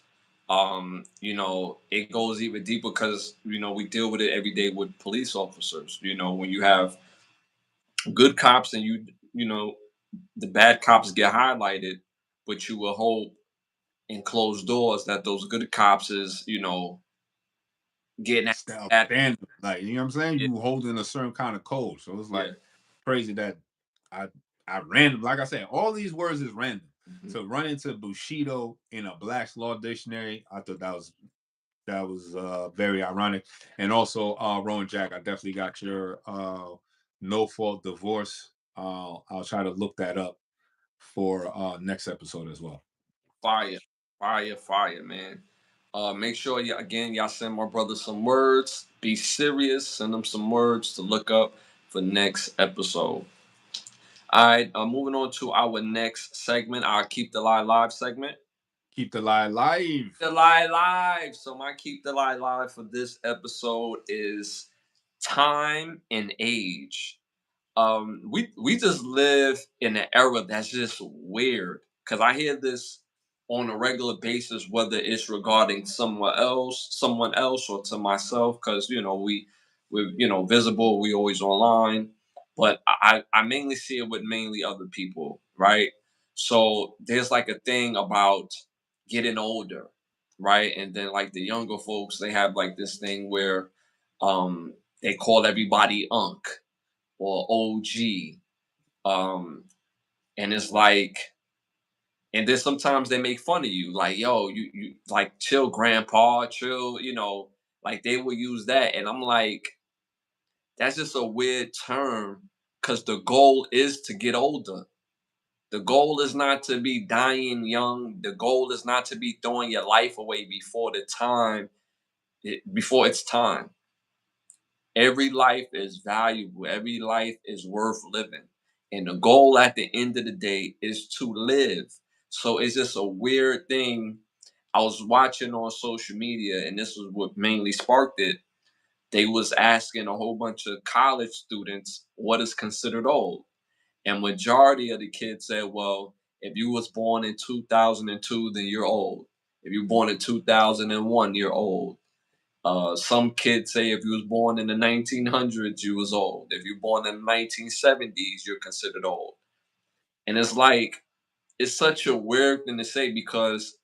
it goes even deeper because we deal with it every day with police officers. When you have good cops and the bad cops get highlighted, but you will hope in closed doors that those good cops is, getting at Outstanding. Like, you know what I'm saying? yeah, You holding a certain kind of code. So it's yeah. like crazy that I I random, like I said, all these words is random. Mhm. To run into Bushido in a Black's Law Dictionary, I thought that was very ironic. And also, Rowan Jack, I definitely got your no fault divorce. I'll try to look that up for next episode as well. Fire, fire, fire, man. Make sure y'all send my brother some words. Be serious. Send him some words to look up for next episode. All right, moving on to our next segment, our Keep the Lie Live segment. Keep the lie alive. The Lie Live. So my Keep the Lie Live for this episode is time and age. We just live in an era that's just weird because I hear this on a regular basis, whether it's regarding someone else or to myself, because we're visible, we always online, but I mainly see it with mainly other people, right? So there's like a thing about getting older, right? And then like the younger folks, they have like this thing where they call everybody unk or OG. Um, and it's like, and then sometimes they make fun of you, like, yo, you like chill, grandpa, chill, like they will use that. And I'm like, that's just a weird term because the goal is to get older. The goal is not to be dying young. The goal is not to be throwing your life away before it's time. Every life is valuable. Every life is worth living. And the goal at the end of the day is to live. So it's just a weird thing. I was watching on social media, and this was what mainly sparked it. They was asking a whole bunch of college students what is considered old. And majority of the kids said, well, if you was born in 2002, then you're old. If you're born in 2001, you're old. Some kids say if you was born in the 1900s, you was old. If you're born in the 1970s, you're considered old. And it's like, it's such a weird thing to say because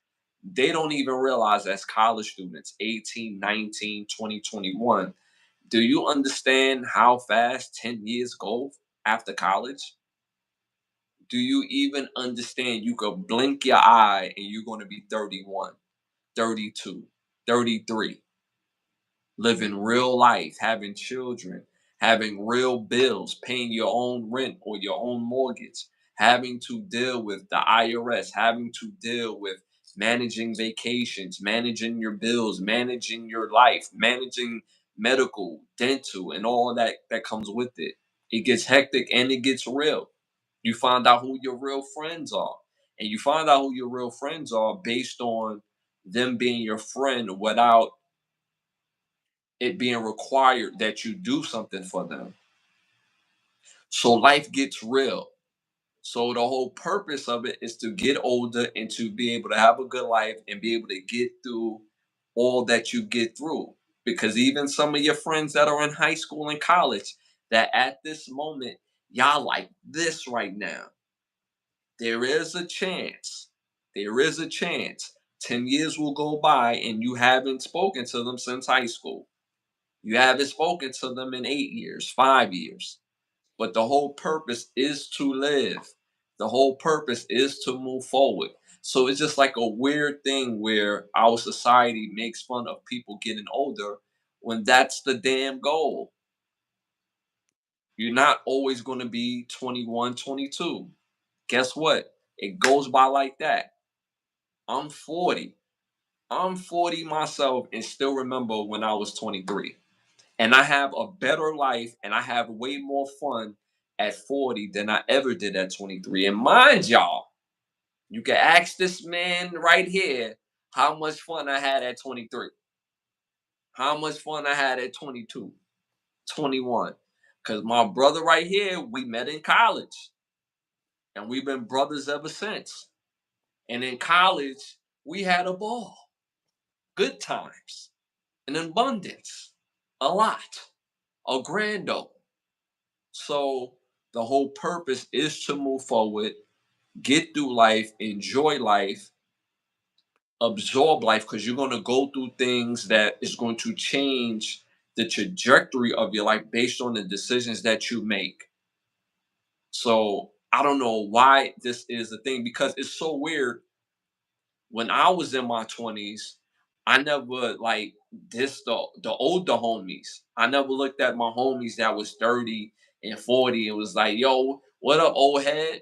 they don't even realize as college students, 18, 19, 20, 21. Do you understand how fast 10 years go after college? Do you even understand you could blink your eye and you're going to be 31, 32, 33? Living real life, having children, having real bills, paying your own rent or your own mortgage, having to deal with the IRS, having to deal with managing vacations, managing your bills, managing your life, managing medical, dental, and all that comes with it. It gets hectic and it gets real. You find out who your real friends are. And you find out who your real friends are based on them being your friend without it being required that you do something for them. So life gets real. So the whole purpose of it is to get older and to be able to have a good life and be able to get through all that you get through. Because even some of your friends that are in high school and college, that at this moment, y'all like this right now. There is a chance. There is a chance. 10 years will go by and you haven't spoken to them since high school. You haven't spoken to them in 8 years, 5 years. But the whole purpose is to live. The whole purpose is to move forward. So it's just like a weird thing where our society makes fun of people getting older when that's the damn goal. You're not always going to be 21, 22. Guess what? It goes by like that. I'm 40. I'm 40 myself and still remember when I was 23. And I have a better life and I have way more fun at 40 than I ever did at 23. And mind y'all, you can ask this man right here how much fun I had at 23, how much fun I had at 22, 21. Because my brother right here, we met in college. and we've been brothers ever since. And in college, we had a ball, good times, an abundance, a lot, a grand old. So the whole purpose is to move forward, get through life, enjoy life, absorb life, because you're going to go through things that is going to change the trajectory of your life based on the decisions that you make. So I don't know why this is a thing, because it's so weird. When I was in my 20s, I never like this the older homies. I never looked at my homies that was 30 and 40 and was like, yo, what up, old head?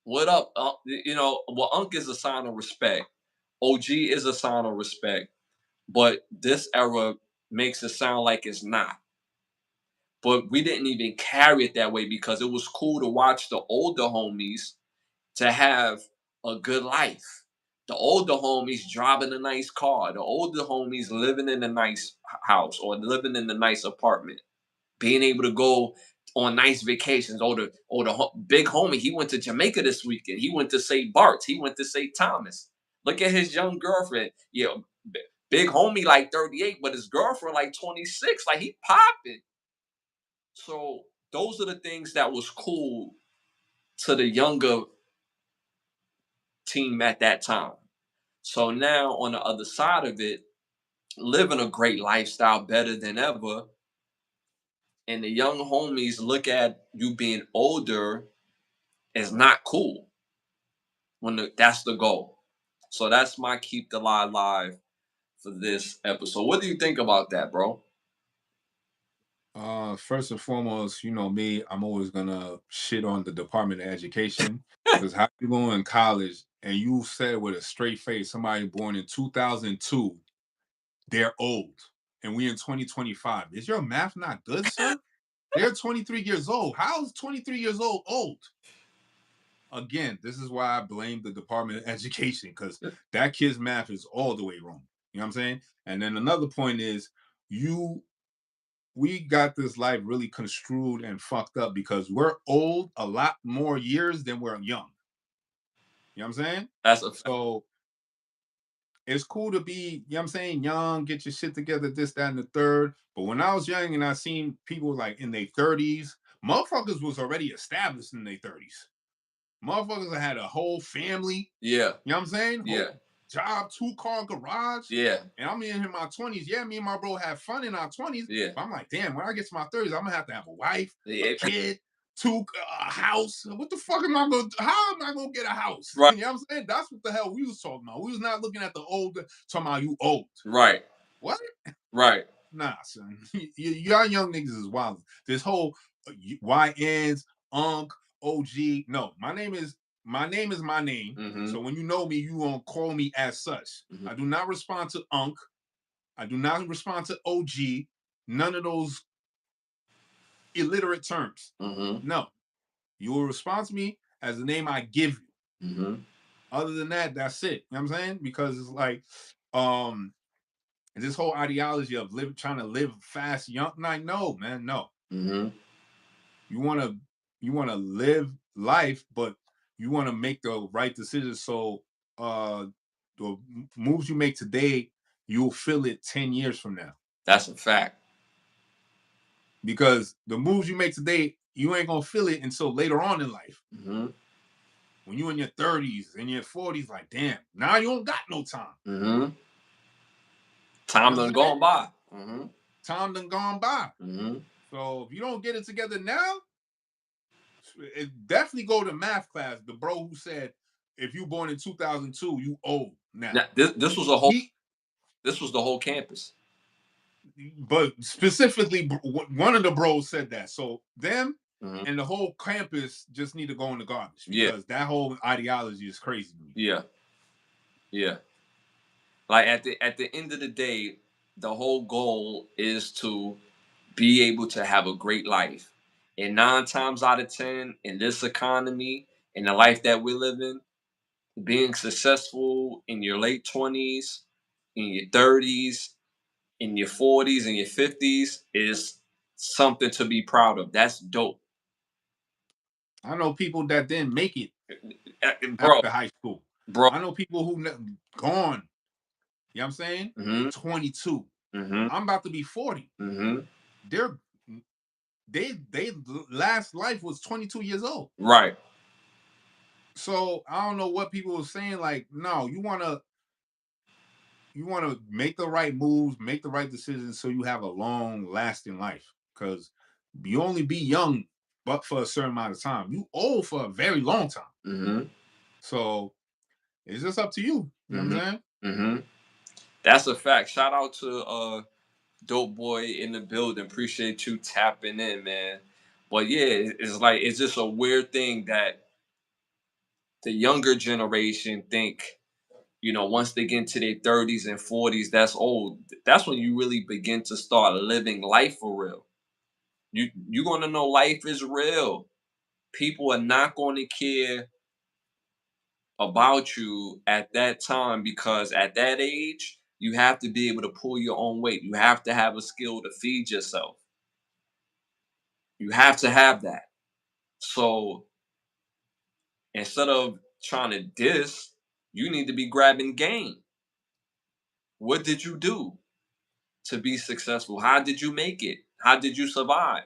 What up? Well, Unc is a sign of respect. OG is a sign of respect. But this era makes it sound like it's not. But we didn't even carry it that way, because it was cool to watch the older homies to have a good life. The older homies driving a nice car, the older homies living in a nice house or living in a nice apartment, being able to go on nice vacations. Or the big homie, he went to Jamaica this weekend. He went to St. Bart's. He went to St. Thomas. Look at his young girlfriend. Yeah, big homie like 38, but his girlfriend like 26. Like he popping. So those are the things that was cool to the younger team at that time. So now on the other side of it, living a great lifestyle better than ever, and the young homies look at you being older as not cool when that's the goal. So that's my keep the lie live for this episode. What do you think about that, bro? First and foremost, you know me, I'm always gonna shit on the Department of Education because how you go in college and you said with a straight face, somebody born in 2002, they're old, and we in 2025. Is your math not good, sir? They're 23 years old. How's 23 years old old? Again, this is why I blame the Department of Education, because that kid's math is all the way wrong. You know what I'm saying? And then another point is you we got this life really construed and fucked up because we're old a lot more years than we're young. You know what I'm saying? That's a fact. So it's cool to be, you know what I'm saying, young, get your shit together, this, that, and the third. But when I was young and I seen people like in their 30s, motherfuckers was already established in their 30s. Motherfuckers had a whole family. Yeah. You know what I'm saying? Yeah. Whole job, 2-car garage. Yeah. And I'm in my 20s. Yeah, me and my bro had fun in our 20s. Yeah. But I'm like, damn, when I get to my 30s, I'm gonna have to have a wife, Yeah. a kid, a house. What the fuck am I gonna do? How am I gonna get a house? Right. You know what I'm saying? That's what the hell we was talking about. We was not looking at the old, talking about you old. Right. What? Right. Nah, son. Y'all young niggas is wild. This whole YNs, Unc, OG. No, my name is my name. Mm-hmm. So when you know me, you gonna call me as such. Mm-hmm. I do not respond to Unc. I do not respond to OG. None of those illiterate terms. Mm-hmm. No, you will respond to me as the name I give you. Mm-hmm. Other than that, that's it. You know what I'm saying? Because it's like, this whole ideology of trying to live fast, young. Like, no, man, no. Mm-hmm. You want to live life, but you want to make the right decisions. So the moves you make today, you'll feel it 10 years from now. That's a fact. Because the moves you make today, you ain't gonna feel it until later on in life. Mm-hmm. When you in your 30s and your 40s, like, damn, now you don't got no time. Mm-hmm. Time done gone by. Mm-hmm. Time done gone by. Mm-hmm. So if you don't get it together now, it definitely go to math class. The bro who said, if you born in 2002, you old now. Now, this was a whole. This was the whole campus. But specifically, one of the bros said that. So them Mm-hmm. and the whole campus just need to go in the garbage, Yeah. because that whole ideology is crazy to me. Yeah. Yeah. Like at the end of the day, the whole goal is to be able to have a great life. And 9 times out of 10 in this economy, in the life that we live in, being successful in your late 20s, in your 30s, in your 40s, and your 50s is something to be proud of. That's dope. I know people that didn't make it Bro, after high school. bro. I know people who gone. You know what I'm saying? 22. I'm about to be 40. They're they last life was 22 years old. Right. So I don't know what people were saying. Like, no, you wanna make the right moves, make the right decisions, so you have a long lasting life. Because you only be young, but for a certain amount of time. You old for a very long time. So it's just up to you. You know what I'm saying? That's a fact. Shout out to Dope Boy in the building. Appreciate you tapping in, man. But yeah, it's like it's just a weird thing that the younger generation think, once they get into their 30s and 40s, that's old. That's when you really begin to start living life for real. You're gonna know life is real. People are not going to care about you at that time because at that age, you have to be able to pull your own weight. You have to have a skill to feed yourself. You have to have that. So instead of trying to diss, you need to be grabbing game. What did you do to be successful? How did you make it? How did you survive?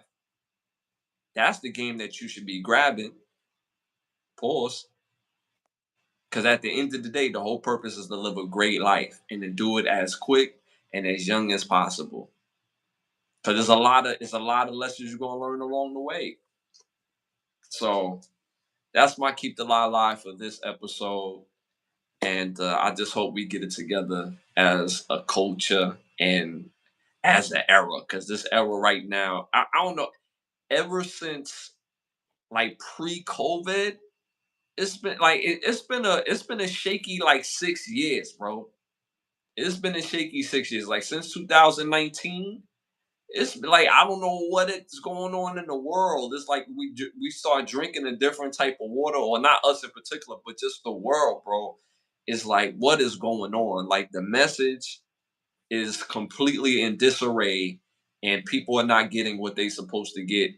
That's the game that you should be grabbing. Pause. Because at the end of the day, the whole purpose is to live a great life and to do it as quick and as young as possible. Because it's a lot of lessons you're gonna learn along the way. So that's my keep the lie alive for this episode. And I just hope we get it together as a culture and as an era. Because this era right now, I don't know. Ever since like pre-COVID, it's been like it's been a shaky like 6 years, bro. It's been a shaky 6 years. Like since 2019, it's like I don't know what is going on in the world. It's like we start drinking a different type of water, or not us in particular, but just the world, bro. It's like what is going on? Like the message is completely in disarray, and people are not getting what they supposed to get.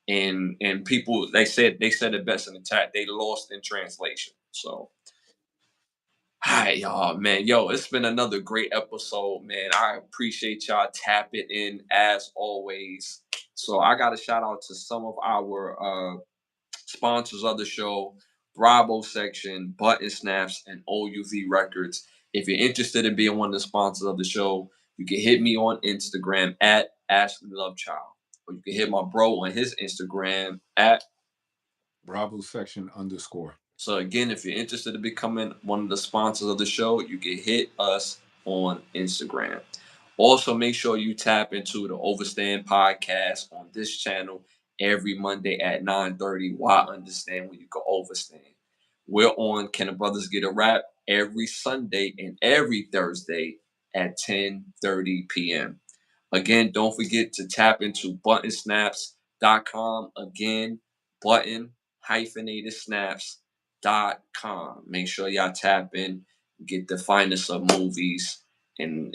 And people they said it best in the chat. They lost in translation. So hi, y'all, man. Yo, it's been another great episode, man. I appreciate y'all tapping in as always. So I got to shout out to some of our sponsors of the show: Bravo Section, Button Snaps, and OUV Records. If you're interested in being one of the sponsors of the show, you can hit me on Instagram at Ashley Lovechild, or you can hit my bro on his Instagram at Bravo section _ So again, if you're interested in becoming one of the sponsors of the show, you can hit us on Instagram. Also, make sure you tap into the Overstand podcast on this channel every Monday at 9:30. Why understand when you can overstand? We're on Can the Brothers Get a Rap every Sunday and every Thursday at 10:30 p.m. Again, don't forget to tap into buttonsnaps.com. Again, button hyphenated snaps.com. Make sure y'all tap in, get the finest of movies and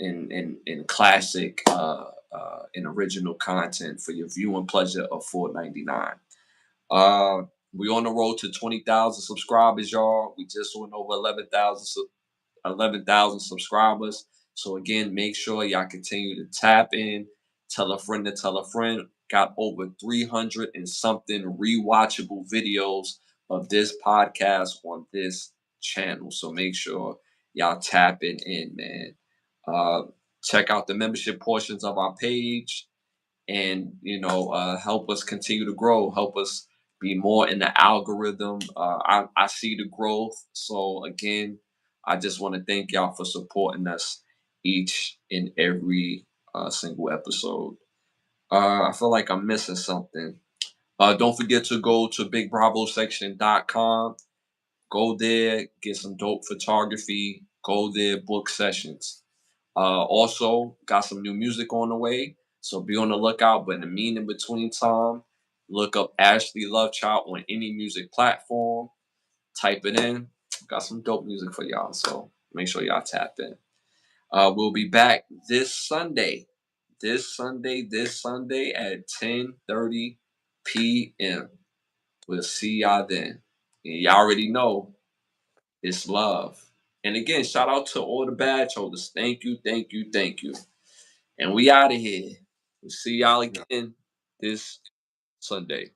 classic and original content for your viewing pleasure of $4.99. We on the road to 20,000 subscribers, y'all. We just went over 11,000 subscribers. So again, make sure y'all continue to tap in, tell a friend to tell a friend. Got over 300 and something rewatchable videos of this podcast on this channel. So make sure y'all tapping in, man. Uh, check out the membership portions of our page and help us continue to grow, help us be more in the algorithm. I see the growth. So again, I just want to thank y'all for supporting us each and every single episode. I feel like I'm missing something. Don't forget to go to bigbravosection.com. Go there, get some dope photography. Go there, book sessions. Also, got some new music on the way, so be on the lookout. But in the in between time, look up Ashley Lovechild on any music platform. Type it in. Got some dope music for y'all, so make sure y'all tap in. We'll be back this Sunday. This Sunday at 10:30 p.m. We'll see y'all then. And y'all already know it's love. And again, shout out to all the badge holders. Thank you, thank you, thank you. And we out of here. We'll see y'all Yeah. again this Sunday.